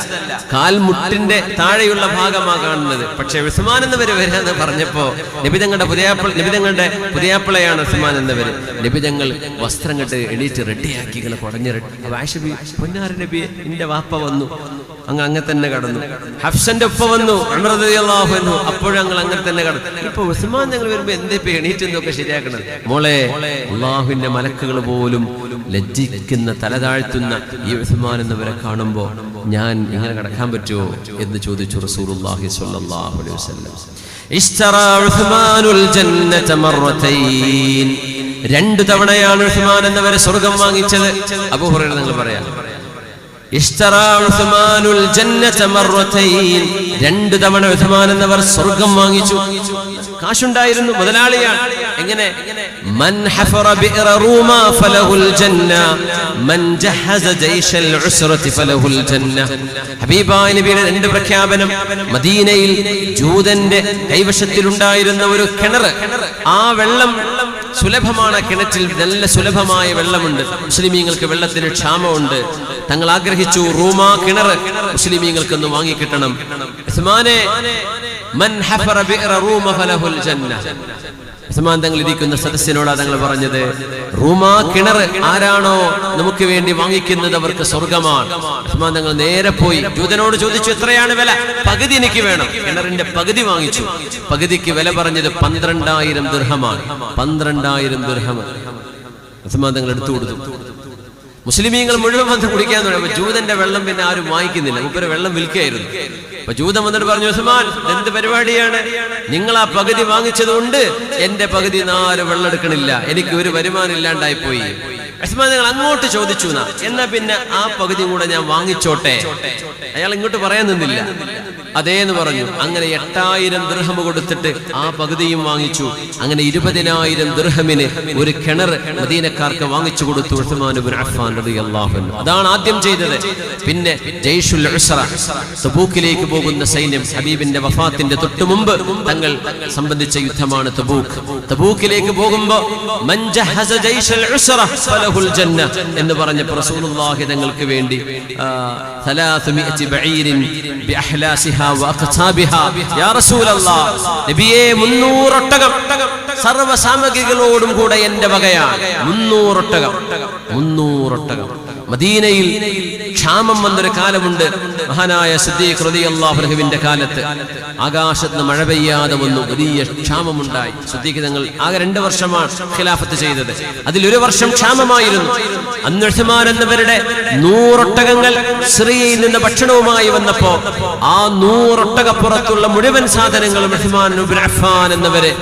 കാൽമുട്ടിന്റെ താഴെയുള്ള ഭാഗമാ കാണുന്നത്. പക്ഷെ ഉസ്മാൻ എന്നവര് വരെയെന്ന് പറഞ്ഞപ്പോ നബി തങ്ങളുടെ പുതിയാപ്പിളയാണ് ഉസ്മാൻ എന്നവര്. നബി തങ്ങൾ വസ്ത്രം കെട്ട് എണീറ്റ് റെഡിയാക്കി ഇങ്ങനെ കുടഞ്ഞ് പൊന്നാര നബി എന്റെ വാപ്പ വന്നു, അങ്ങനെ തന്നെ കടന്നു. ഹഫ്സന്റെ ഉപ്പ വന്നു, ഉമർ റളിയല്ലാഹു അൻഹു, അപ്പോഴും ഞങ്ങൾ അങ്ങനെ തന്നെ കടന്നു. ഇപ്പൊ ഉസ്മാൻ ഞങ്ങൾ വരുമ്പോ എന്തേ എണീറ്റ് എന്നൊക്കെ ശരിയാക്കണം. മോളെ, അള്ളാഹുവിന്റെ മലക്കുകൾ പോലും ലജ്ജിക്കുന്ന, തലതാഴ്ത്തുന്ന ഈ ഉസ്മാൻ എന്നവരെ കാണുമ്പോ ഞാൻ ഇങ്ങനെ കിടക്കാൻ പറ്റുമോ എന്ന് ചോദിച്ചു റസൂലുള്ളാഹി സ്വല്ലല്ലാഹു അലൈഹി വസല്ലം. ഇശ്തറാ ഉസ്മാനുൽ ജന്നത മർറതൈൻ. 2 തവണയാണ് ഉസ്മാൻ എന്നവരെ സ്വർഗ്ഗം വാങ്ങിച്ചത്. അബൂ ഹുറൈറ നിങ്ങൾ പറയാം, ഇശ്തറാ ഉസ്മാനുൽ ജന്നത മർറതൈൻ. 2 തവണ ഉസ്മാൻ എന്നവർ സ്വർഗ്ഗം വാങ്ങിച്ചു. കാശുണ്ടായിരുന്നു, മുതലാളിയാണ്. എങ്ങനെ? മൻ ഹഫറ ബിഅറ റൂമ ഫലഹുൽ ജന്ന, മൻ ജഹസ ജൈശൽ ഉസ്റതി ഫലഹുൽ ജന്ന. ഹബീബായ നബിയുടെ 2 പ്രഖ്യാപനം. മദീനയിൽ ജൂതന്റെ കൈവശത്തിലുണ്ടായിരുന്ന ഒരു കിണർ, ആ വെള്ളം സുലഭമാണ്. കിണറ്റിൽ നല്ല സുലഭമായ വെള്ളമുണ്ട്. മുസ്ലിമീങ്ങൾക്ക് വെള്ളത്തിന് ക്ഷാമമുണ്ട്. തങ്ങൾ ആഗ്രഹിച്ചു റൂമാ കിണർ മുസ്ലിമീങ്ങൾക്കൊന്ന് വാങ്ങിക്കിട്ടണം. ഉസ്മാനെ, മൻ ഹഫറ ബിഅറ റൂമ ഫലഹുൽ ജന്ന. ഉസ്മാൻ തങ്ങൾ ഇരിക്കുന്ന സദസ്സിനോടാ തങ്ങൾ പറഞ്ഞത്, റൂമാ കിണർ ആരാണോ നമുക്ക് വേണ്ടി വാങ്ങിക്കുന്നത് അവർക്ക് സ്വർഗമാണ്. ഉസ്മാൻ തങ്ങൾ നേരെ പോയി ജൂതനോട് ചോദിച്ചു, എത്രയാണ് വില? പകുതി എനിക്ക് വേണം. കിണറിന്റെ പകുതി വാങ്ങിച്ചു. പകുതിക്ക് വില പറഞ്ഞത് 12,000 ദിർഹമാണ്. 12,000 ദിർഹം ഉസ്മാൻ തങ്ങൾ എടുത്തു കൊടുത്തു. മുസ്ലിമീങ്ങൾ മുഴുവൻ വന്ന് കുടിക്കാൻ തുടങ്ങി. ജൂതന്റെ വെള്ളം പിന്നെ ആരും വാങ്ങിക്കുന്നില്ല. മുപ്പര് വെള്ളം വിൽക്കുകയായിരുന്നു. അപ്പൊ ജൂതൻ വന്നിട്ട് പറഞ്ഞു, ഉസ്മാൻ എന്ത് പരിപാടിയാണ്? നിങ്ങൾ ആ പകുതി വാങ്ങിച്ചതുകൊണ്ട് എന്റെ പകുതി 4 വെള്ളം എടുക്കണില്ല, എനിക്ക് ഒരു വരുമാനം ഇല്ലാണ്ടായി പോയി. ഉസ്മാൻ നിങ്ങൾ അങ്ങോട്ട് ചോദിച്ചു, എന്നാ പിന്നെ ആ പകുതിയും കൂടെ ഞാൻ വാങ്ങിച്ചോട്ടെ. അയാൾ ഇങ്ങോട്ട് പറയാൻ നിന്നില്ല. അതേന്ന് പറഞ്ഞു. അങ്ങനെ 8,000 ദിർഹം കൊടുത്തിട്ട് ആ പകുതിയും വാങ്ങിച്ചു. അങ്ങനെ 20,000 ദിർഹമിന് ഒരു കിണർ മദീനക്കാർക്ക് വാങ്ങിച്ചു കൊടുത്തു ഉസ്മാൻ ഇബ്നു അഫ്ഫാൻ റളിയല്ലാഹു അൻഹു. അതാണ് ആദ്യം ചെയ്തത്. പിന്നെ ജയ്ഷുൽ ഉസ്റ, തബൂക്കിലേക്ക് പോകുന്ന സൈന്യം, ഹബീബിന്റെ വഫാത്തിന്റെ തൊട്ടു മുമ്പ് തങ്ങൾ സംബന്ധിച്ച യുദ്ധമാണ് തബൂക്ക്. തബൂക്കിലേക്ക് പോകുമ്പോ മൻ ജഹസ ജയ്ഷൽ ഉസ്റ ഫലഹുൽ ജന്ന എന്ന് പറഞ്ഞപ്പോൾ റസൂലുള്ളാഹി തങ്ങൾക്ക് വേണ്ടി 300 ബഈരിൻ ബിഅഹ്ലാസിഹ വഅഖ്താബിഹ, യാ റസൂലല്ലാഹ്, നബിയേ 300 ഒട്ടകം സർവ്വ സാമഗ്രികളോടും കൂടെ എന്റെ വകയാണ്. 300 ഒട്ടകം. 300 ഒട്ടകം. മദീനയിൽ ക്ഷാമം വന്നൊരു കാലമുണ്ട്. മഹാനായ സിദ്ദീഖ് റളിയല്ലാഹു അൻഹുവിന്റെ കാലത്ത് ആകാശത്ത് നിന്ന് മഴ പെയ്യാതെ വന്നു, വലിയ ക്ഷാമമുണ്ടായി. സിദ്ദീഖ് തങ്ങൾ ആകെ 2 വർഷമാണ് ഖിലാഫത്ത് ചെയ്തത്. അതിലൊരു വർഷം ക്ഷാമമായിരുന്നു. അന്ന് ഉസ്മാൻ എന്നവരുടെ 100 ഒട്ടകങ്ങൾ സിറിയയിൽ നിന്ന് ഭക്ഷണവുമായി വന്നപ്പോ ആ 100 ഒട്ടകപ്പുറത്തുള്ള മുഴുവൻ സാധനങ്ങളും ഉസ്മാൻ ഇബ്നു അഫ്ഫാൻ എന്നവരെ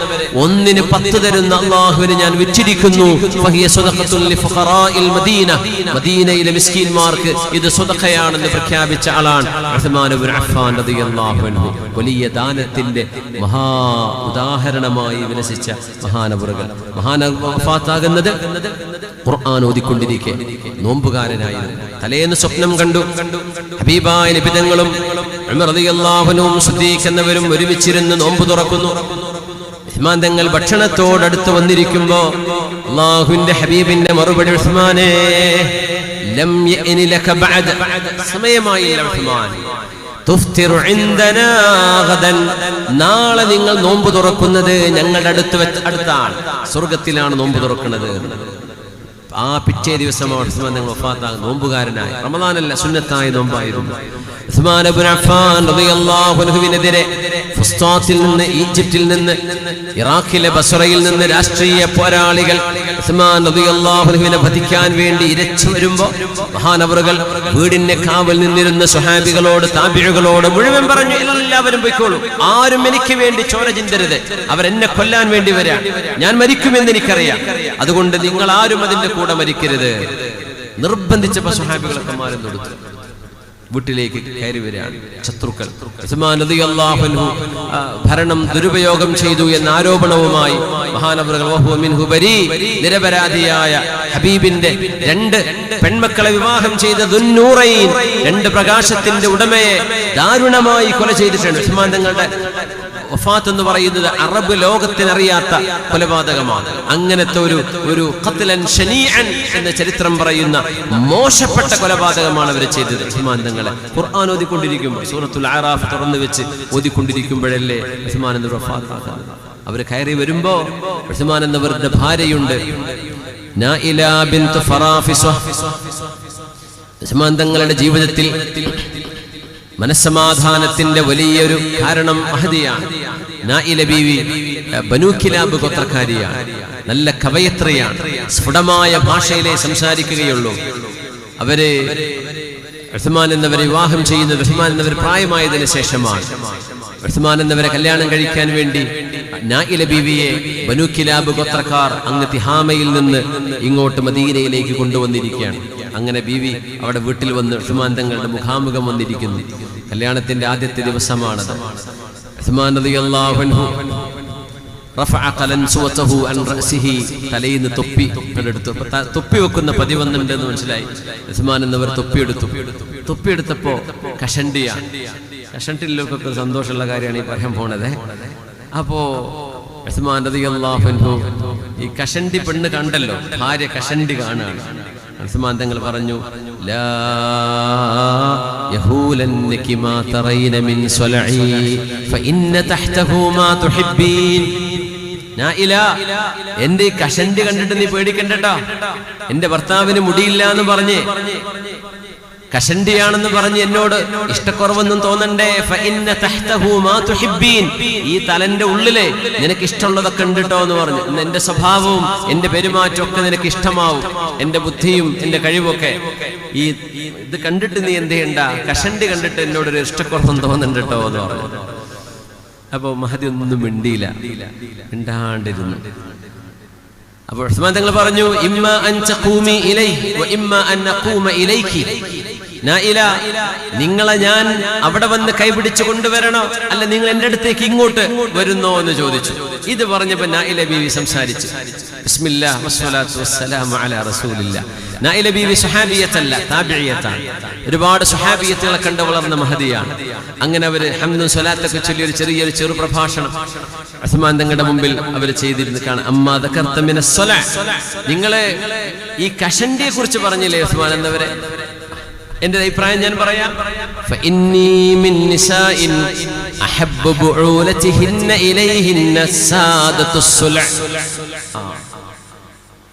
1-ന് 10 തരുന്ന അല്ലാഹുവിനെ ഞാൻ വിറ്റിരിക്കുന്നു. ഫഹിയ സദഖത്തുൽ ലിഫഖറാഇൽ മദീന, മദീനയിലെ മിസ്കീന്മാർക്ക് ഇത് സദഖയാണെന്ന് പ്രഖ്യാപിച്ച ആളാണ് ഉസ്മാൻ ഇബ്നു അഫ്ഫാൻ റളിയല്ലാഹു അൻഹു. വലിയ ദാനത്തിന്റെ മഹാ ഉദാഹരണമായി വിലസിച്ച മഹാനവറുകൾ. വഫാത്താകുന്നത് ഖുർആൻ ഓതിക്കൊണ്ടിരിക്കെ നോമ്പുകാരനായിരുന്നു. തലേന്ന് സ്വപ്നം കണ്ടു. ഹബീബായ നബി തങ്ങളും ഉമർ റളിയല്ലാഹു അൻഹും സിദ്ദീഖ് എന്നവരും ഒരുമിച്ചിരുന്ന് നോമ്പ് തുറക്കുന്നു. ഉസ്മാൻ തങ്ങൾ ഭക്ഷണത്തോടടുത്ത് വന്നിരിക്കുമ്പോ അല്ലാഹുവിന്റെ ഹബീബിന്റെ മറുപടി, ഉസ്മാനേ ലം യഅനി ലക ബഅദ, സമയമായില്ല ഉസ്മാൻ. തുഫ്തിറു ഇൻദനാ ഗദൻ, നാളെ നിങ്ങൾ നോമ്പ് തുറക്കുന്നത് ഞങ്ങളുടെ അടുത്താണ്, സ്വർഗ്ഗത്തിലാണ് നോമ്പ് തുറക്കുന്നത്. ആ പിറ്റേ ദിവസം ഉസ്മാൻ തങ്ങൾ വഫാത്താകും. നോമ്പുകാരനായി, റമദാനല്ല സുന്നത്തായ നോമ്പായിരുന്നു. ഉസ്മാൻ ഇബ്നു അഫ്ഫാൻ റളിയല്ലാഹു അൻഹുവിനെതിരെ ഫുസ്താത്തിൽ നിന്ന്, ഈജിപ്തിൽ നിന്ന്, ഇറാഖിലെ ബസ്രയിൽ നിന്ന് രാഷ്ട്രീയ പോരാളികൾ ഉസ്മാൻ റളിയല്ലാഹു അൻഹുവിനെ വധിക്കാൻ വേണ്ടി ഇരച്ചു വരുമ്പോ മഹാനവറുകൾ വീടിന്റെ കാവൽ നിന്നിരുന്ന സ്വഹാബികളോട്, താബിഈകളോട് മുഴുവൻ പറഞ്ഞു, എല്ലാവരും പോയിക്കോളൂ, ആരും എനിക്ക് വേണ്ടി ചോര ചിന്തരുത്, അവരെന്നെ കൊല്ലാൻ വേണ്ടി വരാൻ, ഞാൻ മരിക്കുമെന്ന് എനിക്കറിയാം, അതുകൊണ്ട് നിങ്ങൾ ആരും അതിന്റെ കൂടെ മരിക്കരുത്. നിർബന്ധിച്ചപ്പോ സ്വഹാബികളൊക്കെ മാറി കൊടുത്തു. വീട്ടിലേക്ക് കയറി വരികയാണ് ശത്രുക്കൾ. ഉസ്മാൻ റളിയല്ലാഹു അൻഹു ഭരണം ദുരുപയോഗം ചെയ്തു എന്ന ആരോപണവുമായി മഹാനവറുകൾ വഹുവ മിൻഹു ബരീ, നിരപരാധിയായ ഹബീബിന്റെ 2 പെൺമക്കളെ വിവാഹം ചെയ്ത ദുന്നൂറൈൻ, 2 പ്രകാശത്തിന്റെ ഉടമയെ ദാരുണമായി കൊല ചെയ്തിട്ടുണ്ട്. ഉസ്മാൻ തങ്ങളുടെ വഫാത്ത് എന്ന് പറയുന്നത് അറബ് ലോകത്തിനറിയാത്ത കൊലപാതകമാണ്. അങ്ങനത്തെ ഒരു ഖത്ലൻ ശനീഅൻ എന്ന ചരിത്രം പറയുന്ന മോശപ്പെട്ട കൊലപാതകമാണ് അവർ ചെയ്തത്. ഉസ്മാൻ തങ്ങളെ ഖുർആൻ ഓതിക്കൊണ്ടിരിക്കുമ്പോൾ, സൂറത്തുൽ അറാഫ് തുറന്നു വെച്ച് ഓതിക്കൊണ്ടിരിക്കുമ്പോഴല്ലേ ഉസ്മാൻ എന്നവർ വഫാത്താകുന്നത്. അവർ കയറി വരുമ്പോ ഉസ്മാൻ എന്നവരുടെ ഭാര്യയുണ്ട്, നായില ബിൻത് ഫറാഫിസ. ഉസ്മാൻ തങ്ങളുടെ ജീവിതത്തിൽ മനസ്സമാധാനത്തിന്റെ വലിയൊരു കാരണം മഹദിയാണ്. നായില ബീവി ബനൂ കിലാബ് ഗോത്രക്കാരിയാണ്, നല്ല കവയത്രിയാണ്, സ്ഫുടമായ ഭാഷയിലേ സംസാരിക്കുകയുള്ളൂ. അവര് ഉസ്മാൻ എന്നവരെ വിവാഹം ചെയ്യുന്നത് ഉസ്മാൻ എന്നവർ പ്രായമായതിനു ശേഷമാണ്. ഉസ്മാൻ എന്നവരെ കല്യാണം കഴിക്കാൻ വേണ്ടി നായില ബീവിയെ ബനൂ കിലാബ് ഗോത്രക്കാർ അങ്ങ് തിഹാമയിൽ നിന്ന് ഇങ്ങോട്ട് മദീനയിലേക്ക് കൊണ്ടുവന്നിരിക്കുകയാണ്. അങ്ങനെ ബീവി അവിടെ വീട്ടിൽ വന്ന് ഉസ്മാൻ തങ്ങളുടെ മുഖാമുഖം വന്നിരിക്കുന്നു. കല്യാണത്തിന്റെ ആദ്യത്തെ ദിവസമാണത്. ഉസ്മാൻ റളിയല്ലാഹു അൻഹു റഫഅ ഖലൻസുവതഹു അൻ റഅസിഹി, തലയിൽ തൊപ്പി എടുത്തു. തൊപ്പി വെക്കുന്ന പതിവന്നുണ്ട് എന്ന് മനസ്സിലായി. ഉസ്മാൻ എന്നവർ തൊപ്പിയെടുത്തപ്പോ കഷണ്ടിയാണ്. കഷണ്ടിലൊക്കെ സന്തോഷമുള്ള കാര്യമാണ് ഈ പറയാൻ പോണത്. അപ്പോ ഉസ്മാൻ റളിയല്ലാഹു അൻഹു ഈ കഷണ്ടി പെണ്ണ് കണ്ടല്ലോ, ഭാര്യ കഷണ്ടി കാണുകയാണ്. ഉസ്മാൻ തങ്ങൾ പറഞ്ഞു, ലാ യഹൂലന്നകി മാ തറൈന മിൻ സ്വലഇ ഫഇന്ന തഹ്തഹു മാ തുഹിബ്ബീൻ. നായില, എന്റെ കഷണ്ടി കണ്ടിട്ട് നീ പേടിക്കണ്ടട്ടോ. എന്റെ ഭർത്താവിന് മുടിയില്ല എന്ന് പറഞ്ഞ്, കഷണ്ടിയാണെന്ന് പറഞ്ഞ് എന്നോട് ഇഷ്ടക്കുറവൊന്നും തോന്നണ്ടേ. ഫഇന്ന തഹ്തഹു മാ തുഹിബ്ബീൻ, ഈ തലന്റെ ഉള്ളിലെ നിനക്ക് ഇഷ്ടമുള്ളതൊക്കെ ഉണ്ട് കേട്ടോ എന്ന് പറഞ്ഞു. എന്റെ സ്വഭാവവും എന്റെ പെരുമാറ്റവും ഒക്കെ നിനക്ക് ഇഷ്ടമാവും, എന്റെ ബുദ്ധിയും എന്റെ കഴിവൊക്കെ. ഈ ഇത് കണ്ടിട്ട് നീ എന്ത് ചെയ്യണ്ട, കഷണ്ടി കണ്ടിട്ട് എന്നോടൊരു ഇഷ്ടക്കുറവൊന്നും തോന്നുന്നുണ്ട് കേട്ടോ എന്ന് പറഞ്ഞു. അപ്പൊ മഹദി ഒന്നും മിണ്ടാണ്ടിരുന്നു. അപ്പോൾ ഉസ്മാൻ തങ്ങൾ പറഞ്ഞു, ഇമ്മ അൻ തഖൂമി ഇലൈഹി വ ഇമ്മ അൻ നഖൂമ ഇലൈകി. നായില, നിങ്ങളെ ഞാൻ അവിടെ വന്ന് കൈപിടിച്ച് കൊണ്ടുവരണോ, അല്ല നിങ്ങൾ എന്റെ അടുത്തേക്ക് ഇങ്ങോട്ട് വരുന്നോ എന്ന് ചോദിച്ചു. ഇത് പറഞ്ഞപ്പോ നായില ബീവി സംസാരിച്ചു. ബിസ്മില്ലാ വസ്സലാത്തു വസ്സലാമു അലാ റസൂലില്ലാ. നായില ബീവി സ്വഹാബിയത്തല്ല, താബിഇയത്താണ്. ഒരുപാട് സ്വഹാബിയത്തുകളെ കണ്ട് വളർന്ന മഹദിയാണ്. അങ്ങനെ അവര് ഹംദും സ്വലാത്തൊക്കെ ചൊല്ലി ഒരു ചെറു പ്രഭാഷണം ഉസ്മാൻ തങ്ങളുടെ മുമ്പിൽ അവർ ചെയ്തിരുന്നു കാണാം. അമ്മാ ദകർത മിനസ് സ്വലാ, നിങ്ങളെ ഈ കഷണ്ടിയെ കുറിച്ച് പറഞ്ഞില്ലേ ഉസ്മാൻ എന്നവരെ, എന്റെ അഭിപ്രായം ഞാൻ പറയാം. ഫഇന്നീ മിൻ നിസാഇൻ അഹബ്ബു ബുഊലതിഹിന്ന ഇലൈഹിന്ന സാദത്തുസ് സുല.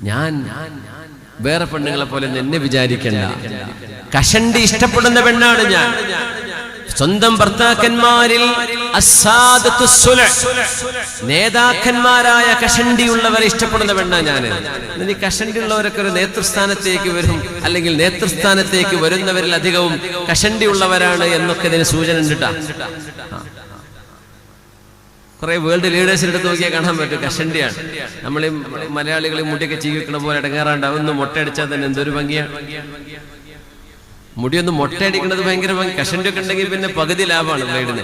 ഞാൻ വേറെ പെണ്ണുങ്ങളെ പോലെ എന്നെ വിചാരിക്കണ്ട, കഷണ്ടി ഇഷ്ടപ്പെടുന്ന പെണ്ണാണ് ഞാൻ. സ്വന്തം ഭർത്താക്കന്മാരിൽ നേതാക്കന്മാരായ കഷണ്ടിയുള്ളവരെ ഇഷ്ടപ്പെടുന്ന പെണ്ണാ ഞാൻ. ഇനി കഷണ്ടിയുള്ളവരൊക്കെ ഒരു നേതൃസ്ഥാനത്തേക്ക് വരും, അല്ലെങ്കിൽ നേതൃസ്ഥാനത്തേക്ക് വരുന്നവരിൽ അധികവും കഷണ്ടിയുള്ളവരാണ് എന്നൊക്കെ ഇതിന് സൂചന ഉണ്ടിട്ടാ. കുറെ വേൾഡ് ലീഡേഴ്സിന്റെ അടുത്ത് നോക്കിയാൽ കാണാൻ പറ്റും കഷണ്ടിയാണ്. നമ്മൾ മലയാളികൾ മുടിയൊക്കെ ചീവിക്കണ പോലെ ഇടങ്ങാറാണ്ടാവും. ഒന്ന് മൊട്ടയടിച്ചാൽ തന്നെ എന്തൊരു ഭംഗിയാണ്. മുടിയൊന്ന് മൊട്ടയടിക്കുന്നത് ഭയങ്കര ഭംഗി. കഷണ്ടിയൊക്കെ ഉണ്ടെങ്കിൽ പിന്നെ പകുതി ലാഭമാണ് ബ്ലേഡിന്,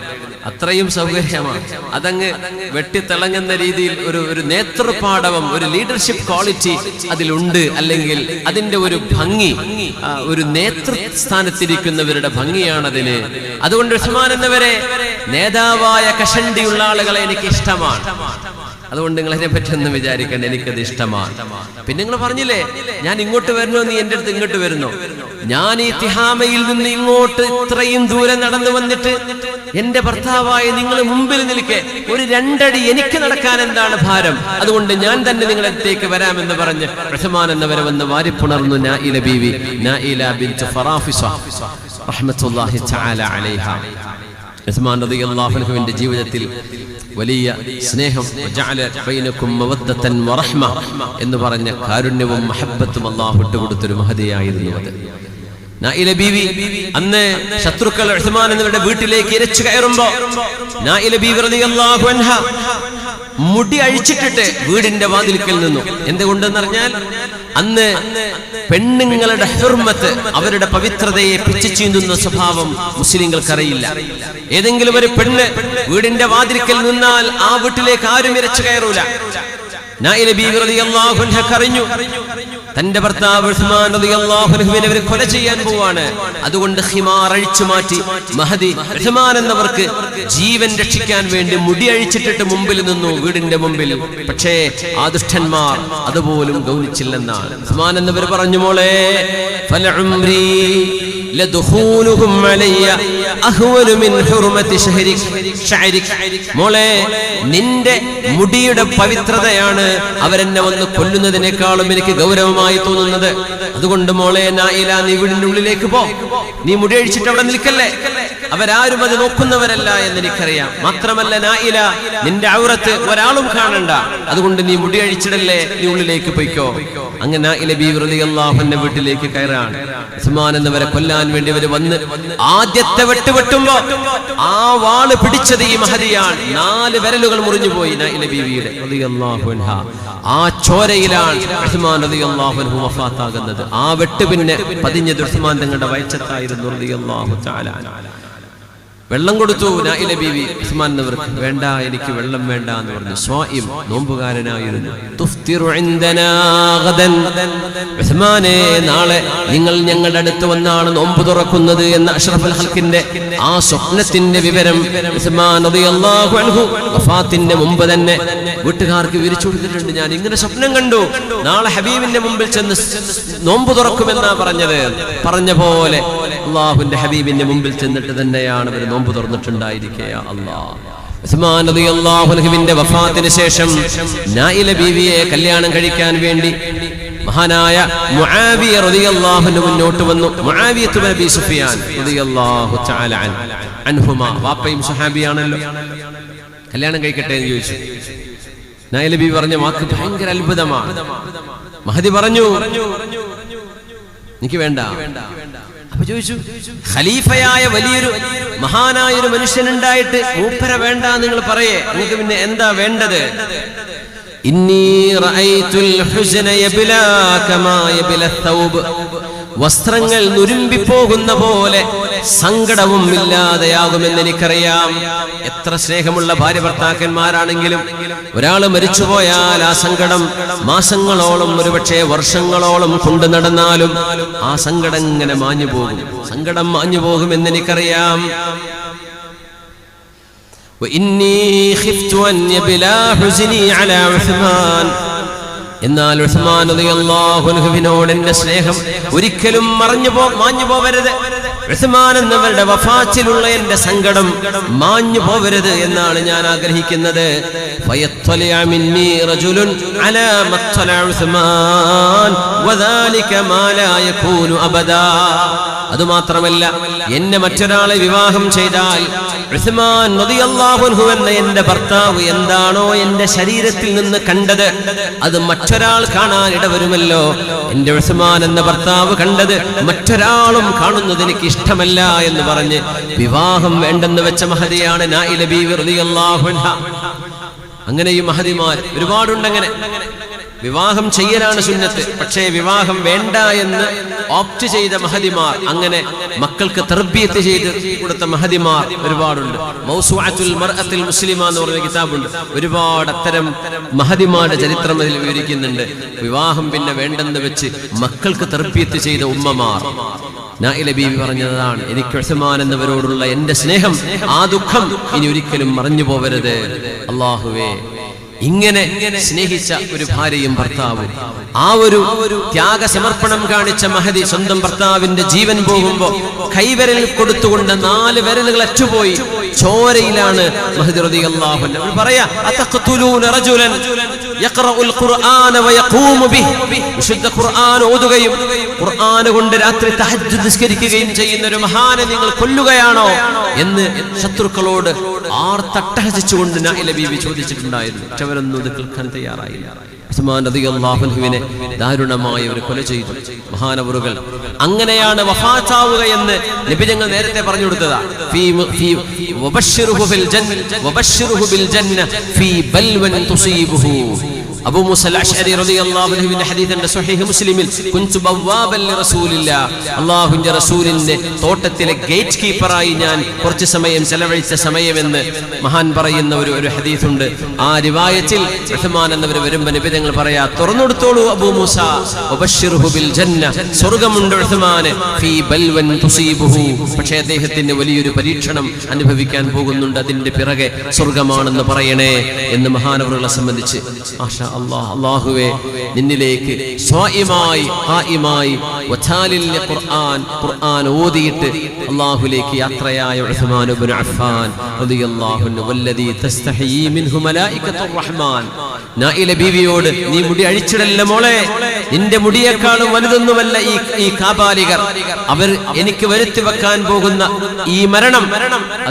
അത്രയും സൗകര്യമാണ്. അതങ്ങ് വെട്ടിത്തിളങ്ങുന്ന രീതിയിൽ ഒരു നേതൃപാടവം, ഒരു ലീഡർഷിപ്പ് ക്വാളിറ്റി അതിലുണ്ട്. അല്ലെങ്കിൽ അതിന്റെ ഒരു ഭംഗി, ഒരു നേതൃസ്ഥാനത്തിരിക്കുന്നവരുടെ ഭംഗിയാണതിന്. അതുകൊണ്ട് ഉസ്മാൻ എന്നവരെ നേതാവായ കഷണ്ടിയുള്ള ആളുകളെ എനിക്ക് ഇഷ്ടമാണ്. അതുകൊണ്ട് നിങ്ങൾ അതിനെ പറ്റി ഒന്നും വിചാരിക്കേണ്ട, എനിക്കത് ഇഷ്ടമാണ്. പിന്നെ നിങ്ങൾ പറഞ്ഞില്ലേ ഞാൻ ഇങ്ങോട്ട് വരണോ, നീ എന്റെ അടുത്ത് ഇങ്ങോട്ട് വരുന്നോ? ഞാൻ ഈ തിഹാമയിൽ നിന്ന് ഇങ്ങോട്ട് ഇത്രയും ദൂരം നടന്നു വന്നിട്ട് എന്റെ ഭർത്താവായ നിങ്ങൾ മുമ്പിൽ നിൽക്കെ ഒരു 2 അടി എനിക്ക് നടക്കാൻ എന്താണ് ഭാരം? അതുകൊണ്ട് ഞാൻ തന്നെ നിങ്ങളടുത്തേക്ക് വരാമെന്ന് പറഞ്ഞ് ഉസ്മാൻ എന്നവരെ വന്ന് വാരിപ്പുണർന്നു നായില ബീവി, നായില ബിൻത് ഫറാഫിസ റഹ്മത്തുള്ളാഹി തആല അലൈഹ. ഉസ്മാൻ റളിയല്ലാഹു അൻഹുവിന്റെ ജീവിതത്തിൽ വലിയ സ്നേഹം, വജഅല ബൈനകും മവദ്ദതൻ വറഹ്മ എന്ന് പറഞ്ഞ കാരുണ്യവും മഹബ്ബത്തും അല്ലാഹു ഇട്ടുകൊടുത്തൊരു മഹദിയായിരുന്നു അത്. നായില ബീവി അന്ന് ശത്രുക്കൾ ഉസ്മാൻ എന്നവരുടെ വീട്ടിലേക്ക് ഇരച്ചു കയറുമ്പോ നായില ബീവി റളിയല്ലാഹു അൻഹ മുടി അഴിച്ചിട്ടിട്ട് വീടിന്റെ വാതിൽക്കൽ നിന്നു. എന്തുകൊണ്ടെന്ന് പറഞ്ഞാൽ അന്ന് പെണ്ണുങ്ങളുടെ ഹുർമത്ത്, അവരുടെ പവിത്രതയെ പിച്ചു ചീന്തുന്ന സ്വഭാവം മുസ്ലിങ്ങൾക്കറിയില്ല. ഏതെങ്കിലും ഒരു പെണ്ണ് വീടിന്റെ വാതിൽക്കൽ നിന്നാൽ ആ വീട്ടിലേക്ക് ആരും ഇരച്ചു കയറൂല. നായില ബീവി റളിയല്ലാഹു അൻഹ കരഞ്ഞു. തന്റെ ഭർത്താവ് ഉസ്മാൻ റളിയല്ലാഹു അൻഹുവിനെ അവർ കൊല ചെയ്യാൻ പോവാണ്. അതുകൊണ്ട് ഖിമാർ അഴിച്ചു മാറ്റി മഹദി ഉസ്മാൻ എന്നവർക്ക് ജീവൻ രക്ഷിക്കാൻ വേണ്ടി മുടി അഴിച്ചിട്ടിട്ട് മുമ്പിൽ നിന്നു, വീടിന്റെ മുമ്പിൽ. പക്ഷേ ആ ദുഷ്ടന്മാർ അതുപോലും ഗൗനിച്ചില്ലെന്നാണ്. ഉസ്മാൻ എന്നവർ പറഞ്ഞു, മോളെ ഫലഉംരി ലദഖൂലുഹും അലയ്യ അഹ്വനു മിൻ ഹുർമതി ശഅരിക്. മോളെ, നിന്റെ മുടിയുടെ പവിത്രതയാണ് അവരെന്നെ വന്ന് കൊല്ലുന്നതിനേക്കാളും എനിക്ക് ഗൗരവമായി തോന്നുന്നത്. അതുകൊണ്ട് മോളെ നായില, നീ വീടിന്റെ ഉള്ളിലേക്ക് പോ. നീ മുടി അഴിച്ചിട്ട് അവിടെ നിൽക്കല്ലേ. അവരാരും അത് നോക്കുന്നവരല്ല എന്ന് എനിക്കറിയാം. മാത്രമല്ല നായില, നിന്റെ ഔറത്ത് ഒരാളും കാണണ്ട. അതുകൊണ്ട് നീ മുടി അഴിച്ചിടല്ലേ, നീ ഉള്ളിലേക്ക് പോയിക്കോ. അങ്ങനെ നായില ബീവി റളിയല്ലാഹു അൻഹ വീട്ടിലേക്ക് കയറാണ്. ഉസ്മാൻ എന്നവരെ കൊല്ലാൻ വേണ്ടി അവർ വന്ന് ആദ്യത്തെ വെട്ടുമ്പോ ആ വാള് പിടിച്ചത് ഈ മഹദിയാണ്. 4 വിരലുകൾ മുറിഞ്ഞു പോയി നായില ബീവിയുടെ റളിയല്ലാഹു അൻഹ. ആ ചോരയിലാണ് ഉസ്മാൻ റളിയല്ലാഹു അൻഹു വഫാത്താകുന്നത്. ആ വെട്ട് പിന്നെ പതിഞ്ഞത് ഉസ്മാൻ തങ്ങളുടെ വയറ്റത്തായിരുന്നു റളിയല്ലാഹു തആല. വെള്ളം കൊടുത്തു നായില ബീവി ഉസ്മാൻ എന്നവർക്ക്. വേണ്ട, എനിക്ക് വെള്ളം വേണ്ട എന്ന് പറഞ്ഞു. സ്വായിം, നോമ്പുകാരനായിരുന്നു. തുഫ്തിറു ഇൻദനാ ഗദൻ, ഉസ്മാനെ നാളെ നിങ്ങൾ ഞങ്ങളുടെ അടുത്ത് വന്നാണ് നോമ്പ് തുറക്കുന്നത് എന്ന അഷ്റഫുൽ ഖൽഖിന്റെ ആ സ്വപ്നത്തിന്റെ വിവരം ഉസ്മാൻ റളിയല്ലാഹു അൻഹു വഫാത്തിന്റെ മുമ്പ് തന്നെ വീട്ടുകാർക്ക് വിവരിച്ചു കൊടുത്തിട്ടുണ്ട്. ഞാൻ ഇങ്ങനെ സ്വപ്നം കണ്ടു, നാളെ ഹബീബിന്റെ മുമ്പിൽ ചെന്ന് നോമ്പ് തുറക്കുമെന്നാ പറഞ്ഞത്. പറഞ്ഞ പോലെ അല്ലാഹുവിന്റെ ഹബീബിന്റെ മുമ്പിൽ ചെന്നിട്ട് തന്നെയാണ് അവർ നോമ്പ് തുറന്നിട്ടുണ്ടായിരിക്കുക. അല്ലാഹ്. ഉസ്മാൻ റളിയല്ലാഹു അൻഹുവിന്റെ വഫാത്തിന് ശേഷം നായില ബീവിയെ കല്യാണം കഴിക്കാൻ വേണ്ടി മഹാനായ മുആവിയ റളിയല്ലാഹു അൻഹു മുന്നോട്ട് വന്നു. മുആവിയ ഇബ്നു അബീ സുഫിയാൻ റളിയല്ലാഹു തആല അൻഹുമാ, വാപ്പയും സ്വഹാബിയാണല്ലോ. കല്യാണം കഴിക്കട്ടെ എന്ന് ചോദിച്ചു. നായില ബീവി പറഞ്ഞ വാക്ക് ഭയങ്കര അത്ഭുതമാണ്. മഹദി പറഞ്ഞു, എനിക്ക് വേണ്ട. അപ്പൊ ചോദിച്ചു, ഖലീഫയായ വലിയൊരു മഹാനായ ഒരു മനുഷ്യനുണ്ടായിട്ട് മൂപ്പര വേണ്ട നിങ്ങൾ പറയേ, നിങ്ങൾക്ക് പിന്നെ എന്താ വേണ്ടത്? ഇന്നി റഅയ്തുൽ ഹുസ്ന യബ്ലാ കമാ യബ്ലാ തൗബ്, വസ്ത്രങ്ങൾ നുരുമ്പിപ്പോകുന്ന പോലെ സങ്കടവും ഇല്ലാതെയാകുമെന്ന് എനിക്കറിയാം. എത്ര സ്നേഹമുള്ള ഭാര്യ ഭർത്താക്കന്മാരാണെങ്കിലും ഒരാൾ മരിച്ചുപോയാൽ ആ സങ്കടം മാസങ്ങളോളം, ഒരുപക്ഷെ വർഷങ്ങളോളം കൊണ്ടു നടന്നാലും ആ സങ്കടം ഇങ്ങനെ മാഞ്ഞു പോകും. സങ്കടം മാഞ്ഞു പോകുമെന്ന് എനിക്കറിയാം. എന്നാൽ ഉസ്മാൻ റളിയല്ലാഹു അൻഹുവിനോട് എന്റെ സ്നേഹം ഒരിക്കലും മാഞ്ഞു പോവരുത്. ഉസ്മാൻ എന്നവരുടെ വഫാത്തിലുള്ള എന്റെ സങ്കടം മാഞ്ഞു പോവരുത് എന്നാണ് ഞാൻ ആഗ്രഹിക്കുന്നത്. ഫയത്വലിഅ മിന്നി റജുലുൻ അലാ മത്വല ഉസ്മാൻ വദാലിക മാ ലാ യകൂനു അബദാ. അതുമാത്രമല്ല, എന്നെ മറ്റൊരാളെ വിവാഹം ചെയ്താൽ ഉസ്മാൻ റളിയല്ലാഹു അൻഹു എന്ന എന്റെ ഭർത്താവ് എന്താണോ എന്റെ ശരീരത്തിൽ നിന്ന് കണ്ടത് അത് മറ്റൊരാൾ കാണാൻ ഇടവരുമല്ലോ. എന്റെ ഉസ്മാൻ എന്ന ഭർത്താവ് കണ്ടത് മറ്റൊരാളും കാണുന്നത് എനിക്ക് ഇഷ്ടമല്ല എന്ന് പറഞ്ഞ് വിവാഹം വേണ്ടെന്ന് വെച്ച മഹദിയാണ് നായില ബീവി റളിയല്ലാഹു അൻഹ. അങ്ങനെ ഈ മഹദിമാർ ഒരുപാടുണ്ടങ്ങനെ. വിവാഹം ചെയ്യലാണ് സുന്നത്ത്, പക്ഷേ വിവാഹം വേണ്ട എന്ന് ഓപ്റ്റ് ചെയ്ത മഹദിമാർ, അങ്ങനെ മക്കൾക്ക് തർബിയത്ത് ചെയ്ത് കൊടുത്ത മഹദിമാർ ഒരുപാടുണ്ട്. മൗസൂഅത്തുൽ മർഅത്തുൽ മുസ്ലിമ എന്ന് പറഞ്ഞ കിതാബുണ്ട്. ഒരുപാട് അത്തരം മഹദിമാരുടെ ചരിത്രം അതിൽ വിവരിക്കുന്നുണ്ട്. വിവാഹം പിന്നെ വേണ്ടെന്ന് വെച്ച് മക്കൾക്ക് തർബിയത്ത് ചെയ്ത ഉമ്മമാർ. നായില ബീവി പറഞ്ഞതാണ്, എനിക്ക് ഉസ്മാൻ എന്നവരോടുള്ള എന്റെ സ്നേഹം, ആ ദുഃഖം ഇനി ഒരിക്കലും മറഞ്ഞു പോവരുത്. അല്ലാഹുവേ, ഇങ്ങനെ സ്നേഹിച്ച ഒരു ഭാര്യയും ഭർത്താവും, ആ ഒരു ത്യാഗസമർപ്പണം കാണിച്ച മഹദി സ്വന്തം ഭർത്താവിന്റെ ജീവൻ പോകുമ്പോ കൈവിരൽ കൊടുത്തുകൊണ്ട് 4 വിരലുകൾ അറ്റുപോയി. ചോരയിലാണ് മഹദി റളിയല്ലാഹു അൻഹു പറയാ, അതഖ്തുലൂന റജുലൻ യഖറഉൽ ഖുർആന വയഖൂമു ബിഹി, വിശുദ്ധ ഖുർആൻ ഓതുകയും ഖുർആൻ കൊണ്ട് രാത്രി തഹജ്ജുദ് നിസ്കരിക്കുകയും ചെയ്യുന്ന ഒരു മഹാനെ നിങ്ങൾ കൊല്ലുകയാണോ എന്ന് ശത്രുക്കളോട് ആർത്തട്ടഹസിച്ചുകൊണ്ട് നായില ബീവി ചോദിച്ചിട്ടുണ്ടായിരുന്നു. അവരൊന്നും ഇത് കേൾക്കാൻ തയ്യാറായില്ല. ഉസ്മാൻ റളിയല്ലാഹു അൻഹുവിനെ ദാരുണമായി ഒരു കൊല ചെയ്തു മഹാനവറുകൾ. അങ്ങനെയാണ് വഫാത്താവുക എന്ന് നബി ഞങ്ങൾ നേരത്തെ പറഞ്ഞു കൊടുത്തതാ. വബശ്ശിറുഹു ബിൽ ജന്ന ഫീ ബൽവൻ തുസീബുഹു. അബൂ മൂസ അശ്അരി റളിയല്ലാഹു അൻഹുവിന്റെ ഹദീസിന്റെ സ്വഹീഹ് മുസ്ലിമിൽ കുൻതു ബവ്വാബൻ ലിറസൂലില്ലാഹ്, അല്ലാഹുവിന്റെ റസൂലിന്റെ തോട്ടത്തിലെ ഗേറ്റ് കീപ്പറായി ഞാൻ കുറച്ച് സമയം ചെലവഴിച്ച സമയമെന്ന് മഹാൻ പറയുന്ന ഒരു ഹദീസുണ്ട്. ആ റിവായത്തിൽ ഉസ്മാൻ എന്നവർ വരുമ്പോൾ നബി തങ്ങൾ പറയാ, തുറന്നെടുത്തോളൂ അബൂ മൂസ, വബശ്ശിറുഹു ബിൽ ജന്ന, സ്വർഗ്ഗമുണ്ട് ഉസ്മാന്, ഫീ ബൽവൻ തുസീബുഹു. പക്ഷേ അദ്ദേഹത്തിന് വലിയൊരു പരീക്ഷണം അനുഭവിക്കാൻ പോകുന്നുണ്ട്, അതിന്റെ പിറകെ സ്വർഗ്ഗമാണെന്ന് പറയണേ എന്ന് മഹാനവറുകളെ സംബന്ധിച്ച്. അല്ലാഹുവേ, നിന്നിലേക്ക് സ്വായിമായി ഖായിമായി വതാലിൽ ഖുർആൻ ഓതിയിട്ട് അല്ലാഹുവിലേക്ക് യാത്രയായ ഉസ്മാൻ ഇബ്നു അഫ്ഫാൻ റളിയല്ലാഹു അൻഹു, വല്ലദീ തസ്തഹീ മിൻഹു മലായികത്തുർ റഹ്മാൻ. നായില ബീവിയോട്, നീ മുടി അഴിച്ചിടല്ല മോളെ, നിന്റെ മുടിയേക്കാളും വലുതൊന്നുമല്ല ഈ കാബാലികർ, അവർ എനിക്ക് വരുത്തി വെക്കാൻ പോകുന്ന ഈ മരണം,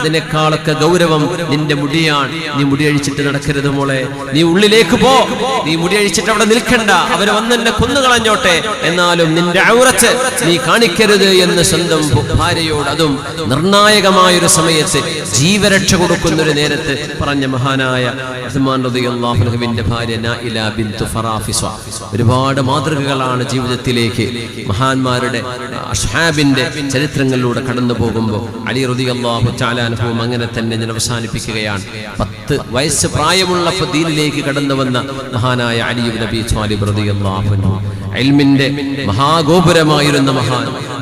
അതിനേക്കാളൊക്കെ ഗൗരവം നിന്റെ മുടിയാണ്. നീ മുടി അഴിച്ചിട്ട് നടക്കരുത് മോളെ, നീ ഉള്ളിലേക്ക് പോ, നീ മുടി അഴിച്ചിട്ട് അവിടെ നിൽക്കണ്ട, അവർ വന്നെന്നെ കൊന്നുകളഞ്ഞോട്ടെ, എന്നാലും നിന്റെ ഔറത്ത് നീ കാണിക്കരുത് എന്ന് സ്വന്തം ഭാര്യയോട്, അതും നിർണായകമായൊരു സമയത്ത് ജീവരക്ഷ കൊടുക്കുന്നൊരു നേരത്ത് പറഞ്ഞ മഹാനായ ഉസ്മാൻ റളിയല്ലാഹു അൻഹുവിന്റെ ഭാര്യ നായില ബിൻതു ഫറാഫിസ. ഒരുപാട് മാതൃകകളാണ് ജീവിതത്തിലേക്ക് മഹാന്മാരുടെ അസ്ഹാബിന്റെ ചരിത്രങ്ങളിലൂടെ കടന്നു പോകുമ്പോൾ അലി റളിയല്ലാഹു തആല അൻഹു അങ്ങനെ തന്നെ ഞാൻ അവസാനിപ്പിക്കുകയാണ്. 10 വയസ്സ് പ്രായമുള്ളപ്പോൾ ദീനിലേക്ക് കടന്നു വന്ന മഹാനായ അലി ഇബ്നു അബീ ത്വാലിബ് റളിയല്ലാഹു അൻഹു, ഇൽമിന്റെ മഹാഗോപുരമായിരുന്ന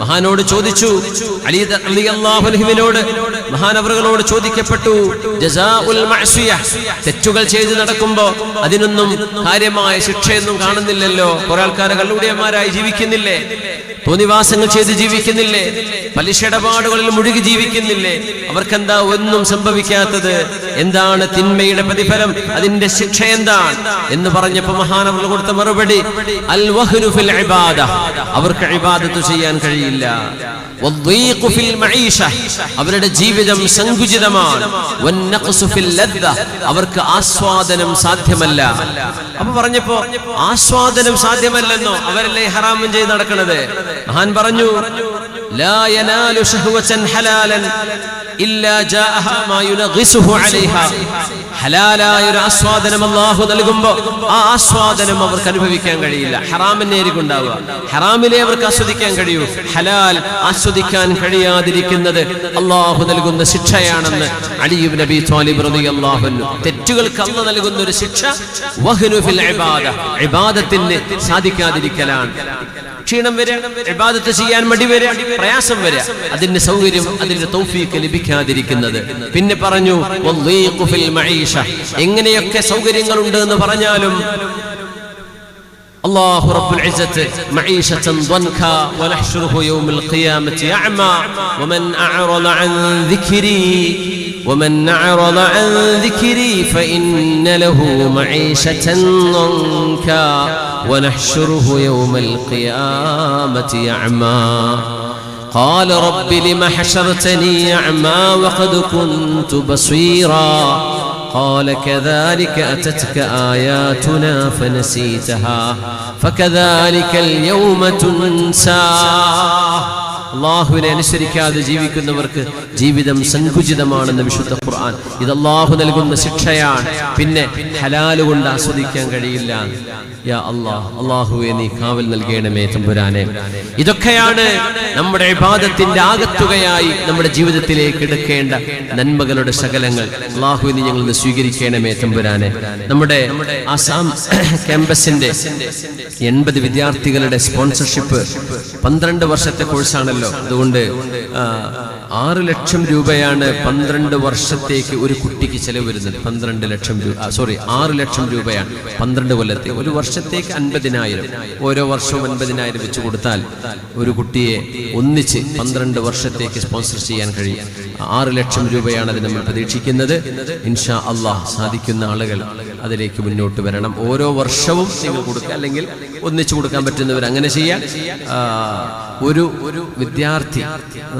മഹാനോട് ചോദിച്ചു, അലി റളിയല്ലാഹു അൻഹുവിനോട് മഹാനവറുകളോട് ചോദിക്കപ്പെട്ടു, ജസാഉൽ മഅസിയ, തെറ്റുകൾ ചെയ്ത് നടക്കുമ്പോ അതിനൊന്നും കാര്യമായ ശിക്ഷയൊന്നും കാണുന്നില്ലല്ലോ, കുറെ ആൾക്കാരെ കള്ളുടിയന്മാരായി ജീവിക്കുന്നില്ലേ, തോന്നിവാസങ്ങൾ ചെയ്ത് ജീവിക്കുന്നില്ലേ, പലിശയിടപാടുകളിൽ മുഴുകി ജീവിക്കുന്നില്ലേ, അവർക്കെന്താ ഒന്നും സംഭവിക്കാത്തത്, എന്താണ് തിന്മയുടെ പ്രതിഫലം, അതിന്റെ ശിക്ഷ എന്താണ് എന്ന് പറഞ്ഞപ്പോ മഹാനവറുകൾ കൊടുത്ത മറുപടി, അൽ വഹ്നു ഫിൽ ഇബാദ, അവർക്ക് ഇബാദത്ത് ചെയ്യാൻ കഴിയില്ല, വദ്ദീഖു ഫിൽ മഈഷ, അവരുടെ ജീവിതം സങ്കുചിതമാണ്, വന്നഖ്സു ഫിൽ ലദ്ദ, അവർക്ക് ആസ്വാദനം സാധ്യമല്ല. അപ്പൊ പറഞ്ഞപ്പോ ആസ്വാദനം സാധ്യമല്ലെന്നോ, അവരല്ലേ ഹറാമും ചെയ്ത് നടക്കുന്നത്. മഹാൻ പറഞ്ഞു, ലാ യനാലു ശഹ്വതൻ ഹലാലൻ ഇല്ലാ ജാഅഹാ മാ യുനഖിസുഹു അലൈഹാ, ഹലാലായ ഒരു ആസ്വാദനം അല്ലാഹു നൽകുമ്പോൾ ആ ആസ്വാദനം അവർക്ക് അനുഭവിക്കാൻ കഴിയില്ല. ഹറാമിനായിരിക്കും ഉണ്ടാവുക, ഹറാമിനെ അവർക്ക് ആസ്വദിക്കാൻ കഴിയൂ. ഹലാൽ ആസ്വദിക്കാൻ കഴിയാതിരിക്കുന്നത് അല്ലാഹു നൽകുന്ന ശിക്ഷയാണെന്ന് അലി ഇബ്നു അബീ ത്വാലിബ് റളിയല്ലാഹു അൻഹു. തെറ്റുകൾക്ക് അല്ലാഹു നൽകുന്ന ഒരു ശിക്ഷ വഹ്നു ഫിൽ ഇബാദ, ഇബാദത്തിന് സാധിക്കാതിരിക്കലാണ്. ക്ഷീണം വരെ, ഇബാദത്ത് ചെയ്യാൻ മടി വരെ, പ്രയാസം വരെ, അതിന്റെ സൗകര്യം, അതിന്റെ തൗഫീഖ് ലഭിക്കാതിരിക്കുന്നത്. പിന്നെ പറഞ്ഞു വദ്ദീഖു ഫിൽ മഈഷ, എങ്ങനെയൊക്കെ സൗകര്യങ്ങളുണ്ട് എന്ന് പറഞ്ഞാലും അല്ലാഹു റബ്ബുൽ ഇസ്സത്ത് മഈശതൻ ദൻകാ വനഹ്ശുറുഹു യൗമൽ ഖിയാമത്തി അഅമാ വമൻ അഅറദ അൻ ദിക്രി ومن أعرض عن ذكري فإن له معيشة ضنكا ونحشره يوم القيامة أعمى قال رب لم حشرتني أعمى وقد كنت بصيرا قال كذلك أتتك آياتنا فنسيتها فكذلك اليوم تنسى. അള്ളാഹുവിനെ അനുസരിക്കാതെ ജീവിക്കുന്നവർക്ക് ജീവിതം സങ്കുചിതമാണെന്ന് വിശുദ്ധ ഖുർആൻ. ഇത് അള്ളാഹു നൽകുന്ന ശിക്ഷയാണ്. പിന്നെ ഹലാല് കൊണ്ട് ആസ്വദിക്കാൻ കഴിയില്ല. യാ അല്ലാഹ്, അള്ളാഹുവേ നീ കാവൽ നൽകണമേ തമ്പുരാനെ. ഇതൊക്കെയാണ് നമ്മുടെ ഇബാദത്തിന്റെ ആകത്തുകയായി നമ്മുടെ ജീവിതത്തിലേക്ക് എടുക്കേണ്ട നന്മകളുടെ ശകലങ്ങൾ. അള്ളാഹുവേ നീ ഞങ്ങൾ സ്വീകരിക്കണമേ തമ്പുരാനെ. നമ്മുടെ ആസാം ക്യാമ്പസിന്റെ 80 വിദ്യാർത്ഥികളുടെ സ്പോൺസർഷിപ്പ് 12 വർഷത്തെ കോഴ്സാണല്ലോ. അതുകൊണ്ട് 6 ലക്ഷം രൂപയാണ് 12 വർഷത്തേക്ക് ഒരു കുട്ടിക്ക് ചെലവ് വരുന്നത്. 12 ലക്ഷം രൂപ, 6 ലക്ഷം രൂപയാണ് 12 കൊല്ലത്തേക്ക്. ഒരു വർഷത്തേക്ക് 50,000, ഓരോ വർഷവും 50,000 വെച്ച് കൊടുത്താൽ ഒരു കുട്ടിയെ ഒന്നിച്ച് 12 വർഷത്തേക്ക് സ്പോൺസർ ചെയ്യാൻ കഴിയും. 6 ലക്ഷം രൂപയാണ് അത് നമ്മൾ പ്രതീക്ഷിക്കുന്നത്. ഇൻഷാ അല്ലാഹ് സാധിക്കുന്ന ആളുകൾ അതിലേക്ക് മുന്നോട്ട് വരണം. ഓരോ വർഷവും നിങ്ങൾ കൊടുക്കുക, അല്ലെങ്കിൽ ഒന്നിച്ചു കൊടുക്കാൻ പറ്റുന്നവർ അങ്ങനെ ചെയ്യാൻ. ഒരു വിദ്യാർത്ഥി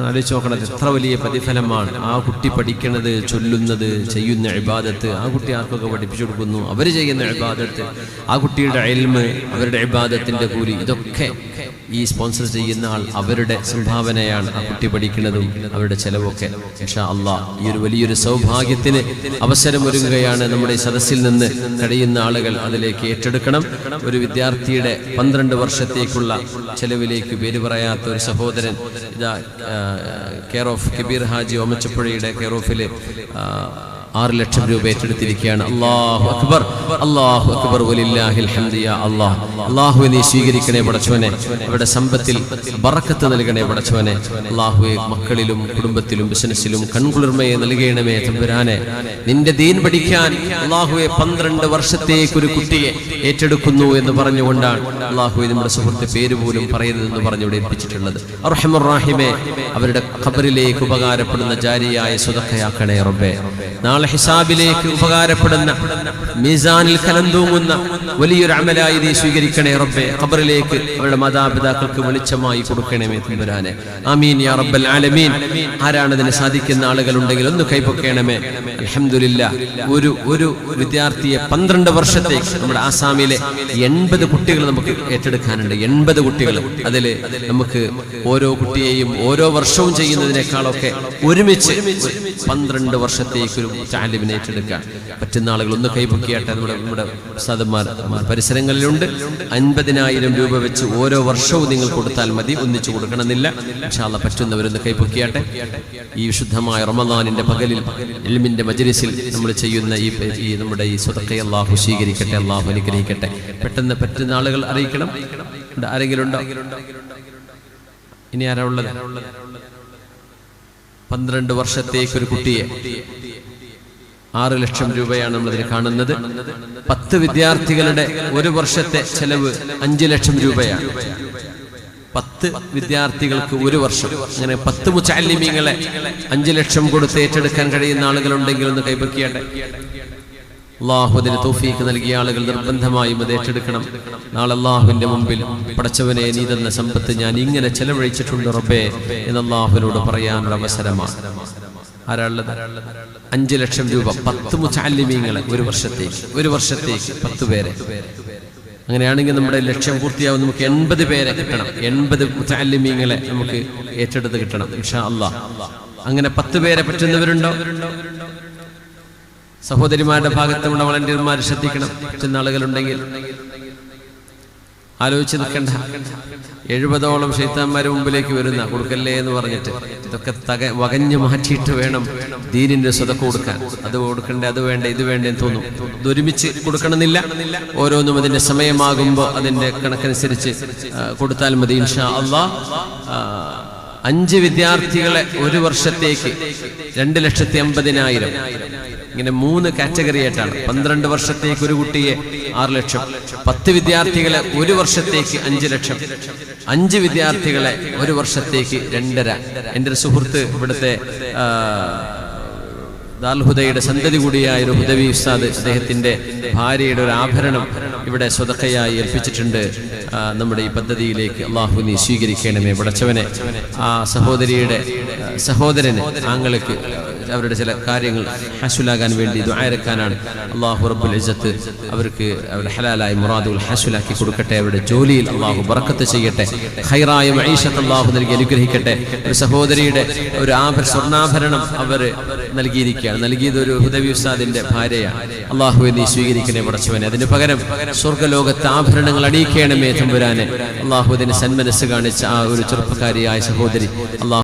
ആലോചിച്ച് നോക്കണം, എത്ര വലിയ പ്രതിഫലമാണ്. ആ കുട്ടി പഠിക്കുന്നത്, ചൊല്ലുന്നത്, ചെയ്യുന്ന ഇബാദത്ത്, ആ കുട്ടി ആർക്കൊക്കെ പഠിപ്പിച്ചു കൊടുക്കുന്നു, അവർ ചെയ്യുന്ന ഇബാദത്ത്, ആ കുട്ടിയുടെ ഇൽമ്, അവരുടെ ഇബാദത്തിന്റെ കൂലി, ഇതൊക്കെ ഈ സ്പോൺസർ ചെയ്യുന്ന ആൾ അവരുടെ സംഭാവനയാണ്. ആ കുട്ടി പഠിക്കുന്നതും അവരുടെ ചെലവൊക്കെ. ഇൻഷാ അല്ലാഹ് ഈ ഒരു വലിയൊരു സൗഭാഗ്യത്തിന് അവസരമൊരുങ്ങുകയാണ്. നമ്മുടെ ഈ സദസ്സിൽ നിന്ന് കഴിയുന്ന ആളുകൾ അതിലേക്ക് ഏറ്റെടുക്കണം. ഒരു വിദ്യാർത്ഥിയുടെ 12 വർഷത്തേക്കുള്ള ചെലവിലേക്ക് പേര് പറയാത്ത ഒരു സഹോദരൻ ഇതാ കെയർ ഓഫ് കബീർ ഹാജി ഓമച്ചപ്പുഴയുടെ കെയർ ഓഫിൽ 6 ലക്ഷം രൂപ ഏറ്റെടുത്തിരിക്കുകയാണ്. അല്ലാഹു അക്ബർ, അല്ലാഹു അക്ബർ, വലില്ലാഹിൽ ഹംദ്. യാ അല്ലാഹ്, അല്ലാഹുവേ നീ സ്വീകരിക്കണേ പടച്ചവനെ, അവരുടെ സമ്പത്തിൽ ബറക്കത്ത് നൽകണേ പടച്ചവനെ. അല്ലാഹുവേ മക്കളിലും കുടുംബത്തിലും ബിസിനസ്സിലും കൺകുളിർമയെ നൽകണമേ തമ്പുരാനെ. നിന്റെ ദീൻ പഠിക്കാൻ അല്ലാഹുവേ 12 വർഷത്തേക്ക് ഒരു കുട്ടിയെ ഏറ്റെടുക്കുന്നു എന്ന് പറഞ്ഞുകൊണ്ടാണ് അല്ലാഹുവേ നമ്മുടെ സുഹൃത്തെ പേര് പോലും പറയരുതെന്ന് പറഞ്ഞ് ഇവിടെ ഏൽപ്പിച്ചിട്ടുള്ളത്. അർഹമർ റഹീമേ, അവരുടെ ഖബറിലേക്ക് ഉപകാരപ്പെടുന്ന ജാരിയായ സ്വതക്കയാക്കണേ റബ്ബേ. നാളെ ഹിസാബിലേക്ക് ഉപകാരപ്പെടുന്ന, മീസാനിൽ കലം തൂങ്ങുന്ന വലിയൊരു അമലായി നീ സ്വീകരിക്കണേ റബ്ബേ. ഖബറിലേക്ക് അവരുടെ മാതാപിതാക്കൾക്ക് വെളിച്ചമായി കൊടുക്കണമേ തമ്പുരാനെ. ആമീൻ യാ റബ്ബൽ ആലമീൻ. ആരാണ് ഇതിന് സാധിക്കുന്ന ആളുകളുണ്ടെങ്കിൽ ഒന്ന് കൈപൊക്കണമേ. അൽഹംദുലില്ലാഹ്, ഒരു വിദ്യാർത്ഥിയെ 12 വർഷത്തേക്ക് നമ്മുടെ ആസാമിലെ 80 കുട്ടികൾ നമുക്ക് ഏറ്റെടുക്കാനുണ്ട്. 80 കുട്ടികൾ. അതിൽ നമുക്ക് ഓരോ കുട്ടിയെയും ഓരോ വർഷവും ചെയ്യുന്നതിനേക്കാളൊക്കെ ഒരുമിച്ച് 12 വർഷത്തേക്ക് താലിമിനെ ഏറ്റെടുക്കാൻ പറ്റുന്ന ആളുകൾ ഒന്ന് കൈപൊക്കിയാട്ടെ. നമ്മുടെ ഉസ്താദന്മാർ പരിസരങ്ങളിലുണ്ട്. 50,000 രൂപ വെച്ച് ഓരോ വർഷവും നിങ്ങൾ കൊടുത്താൽ മതി, ഒന്നിച്ചു കൊടുക്കണമെന്നില്ല. ഇൻഷാ അല്ലാഹ് പറ്റുന്നവരൊന്ന് കൈപൊക്കിയാട്ടെ. ഈ വിശുദ്ധമായ റമദാനിന്റെ പകലിൽ ഇൽമിന്റെ മജ്ലിസിൽ നമ്മൾ ചെയ്യുന്ന ഈ നമ്മുടെ ഈ സ്വതക്ക അല്ലാഹു സ്വീകരിക്കട്ടെ, അല്ലാഹു അനുഗ്രഹിക്കട്ടെ. പെട്ടെന്ന് പറ്റുന്ന ആളുകൾ അറിയിക്കണം. ആരെങ്കിലും ഉണ്ടോ? ഇനി ആരാ ഉള്ളത്? 12 വർഷത്തേക്ക് ഒരു കുട്ടിയെ 6 ലക്ഷം രൂപയാണ് നമ്മളിതിൽ കാണുന്നത്. 10 വിദ്യാർത്ഥികളുടെ ഒരു വർഷത്തെ ചെലവ് 5 ലക്ഷം രൂപയാണ്. 10 വിദ്യാർത്ഥികൾക്ക് ഒരു വർഷം. അങ്ങനെ 10 മുതഅല്ലിമീങ്ങളെ 5 ലക്ഷം കൊടുത്ത് ഏറ്റെടുക്കാൻ കഴിയുന്ന ആളുകളുണ്ടെങ്കിൽ ഒന്ന് കൈപൊക്കിയാട്ടെ. അല്ലാഹു അതിന് തൗഫീഖ് നൽകിയ ആളുകൾ നിർബന്ധമായും അത് ഏറ്റെടുക്കണം. നാളെ അല്ലാഹുവിന്റെ മുമ്പിൽ പടച്ചവനെ നീ തന്ന സമ്പത്ത് ഞാൻ ഇങ്ങനെ ചെലവഴിച്ചിട്ടുണ്ട് റബ്ബേ എന്ന് അല്ലാഹുവിനോട് പറയാനുള്ള അവസരമാണ്. ആരാളുള്ളത്? 5 ലക്ഷം രൂപ 10 മുതഅല്ലിമീങ്ങളെ ഒരു വർഷത്തേക്ക് 10 പേരെ. അങ്ങനെയാണെങ്കിൽ നമ്മുടെ ലക്ഷ്യം പൂർത്തിയാവും. നമുക്ക് 80 പേരെ കിട്ടണം. 80 മുതഅല്ലിമീങ്ങളെ നമുക്ക് ഏറ്റെടുത്ത് കിട്ടണം ഇൻഷാ അല്ലാഹ്. അങ്ങനെ 10 പേരെ പറ്റുന്നവരുണ്ടോ? സഹോദരിമാരുടെ ഭാഗത്തുള്ള വളണ്ടിയർമാർ ശ്രദ്ധിക്കണം. പറ്റുന്ന ആളുകളുണ്ടെങ്കിൽ ആലോചിച്ച് നിൽക്കണ്ട. 70ഓളം ശൈത്താന്മാര് മുമ്പിലേക്ക് വരുന്ന കൊടുക്കല്ലേ എന്ന് പറഞ്ഞിട്ട് ഇതൊക്കെ വകഞ്ഞു മാറ്റിയിട്ട് വേണം ദീനിന്റെ സ്വതക്ക കൊടുക്കാൻ. അത് കൊടുക്കണ്ടേ, അത് വേണ്ട, ഇത് വേണ്ടെന്ന് തോന്നും. ഇതൊരുമിച്ച് കൊടുക്കണമെന്നില്ല. ഓരോന്നും അതിന്റെ സമയമാകുമ്പോൾ അതിന്റെ കണക്കനുസരിച്ച് കൊടുത്താൽ മതി ഇൻഷാ അല്ലാഹ്. 5 വിദ്യാർത്ഥികളെ ഒരു വർഷത്തേക്ക് 2,50,000. ഇങ്ങനെ 3 കാറ്റഗറി ആയിട്ടാണ്. 12 വർഷത്തേക്ക് ഒരു കുട്ടിയെ 6 ലക്ഷം, 10 വിദ്യാർത്ഥികളെ ഒരു വർഷത്തേക്ക് 5 ലക്ഷം, 5 വിദ്യാർത്ഥികളെ ഒരു വർഷത്തേക്ക് 2.5. എൻ്റെ ഒരു സുഹൃത്ത് ഇവിടുത്തെ ദാൽഹുദയുടെ സന്തതി കൂടിയായ ഒരു ഹുദവി ഉസ്താദ്, അദ്ദേഹത്തിന്റെ ഭാര്യയുടെ ഒരു ആഭരണം ഇവിടെ സ്വതക്കയായി ഏൽപ്പിച്ചിട്ടുണ്ട് നമ്മുടെ ഈ പദ്ധതിയിലേക്ക്. അല്ലാഹു നീ സ്വീകരിക്കണമേ പടച്ചവനെ. ആ സഹോദരന് ആങ്ങൾക്ക് അവരുടെ ചില കാര്യങ്ങൾ ഹാസുലാകാൻ വേണ്ടി ദുആയിരക്കാനാണ്. അല്ലാഹു റബ്ബുൽ ഇസ്സത്ത് അവർക്ക് അവരുടെ ഹലാലായ മുറാദുകൾ ഹാസുലാക്കി കൊടുക്കട്ടെ. അവരുടെ ജോലിയിൽ അല്ലാഹു ബറക്കത്ത് ചെയ്യട്ടെ. ഖൈറായ മഈശത്ത് അല്ലാഹു നൽകി അനുഗ്രഹിക്കട്ടെ. ഒരു സഹോദരിയുടെ ഒരു സ്വർണ്ണാഭരണം അവർ നൽകിയിരിക്കുകയാണ്. നൽകിയത് ഒരു ഹുദവി ഉസ്താദിന്റെ ഭാര്യയാണ്. അല്ലാഹുവേ നീ സ്വീകരിക്കണേ പടച്ചവനെ. അതിന് പകരം സ്വർഗ്ഗലോകത്തെ ആഭരണങ്ങൾ അണിയിക്കണമേ തമ്പുരാനെ. അല്ലാഹു അതിന് സന്മനസ് കാണിച്ച ആ ഒരു ചെറുപ്പക്കാരിയായ സഹോദരി അല്ലാഹു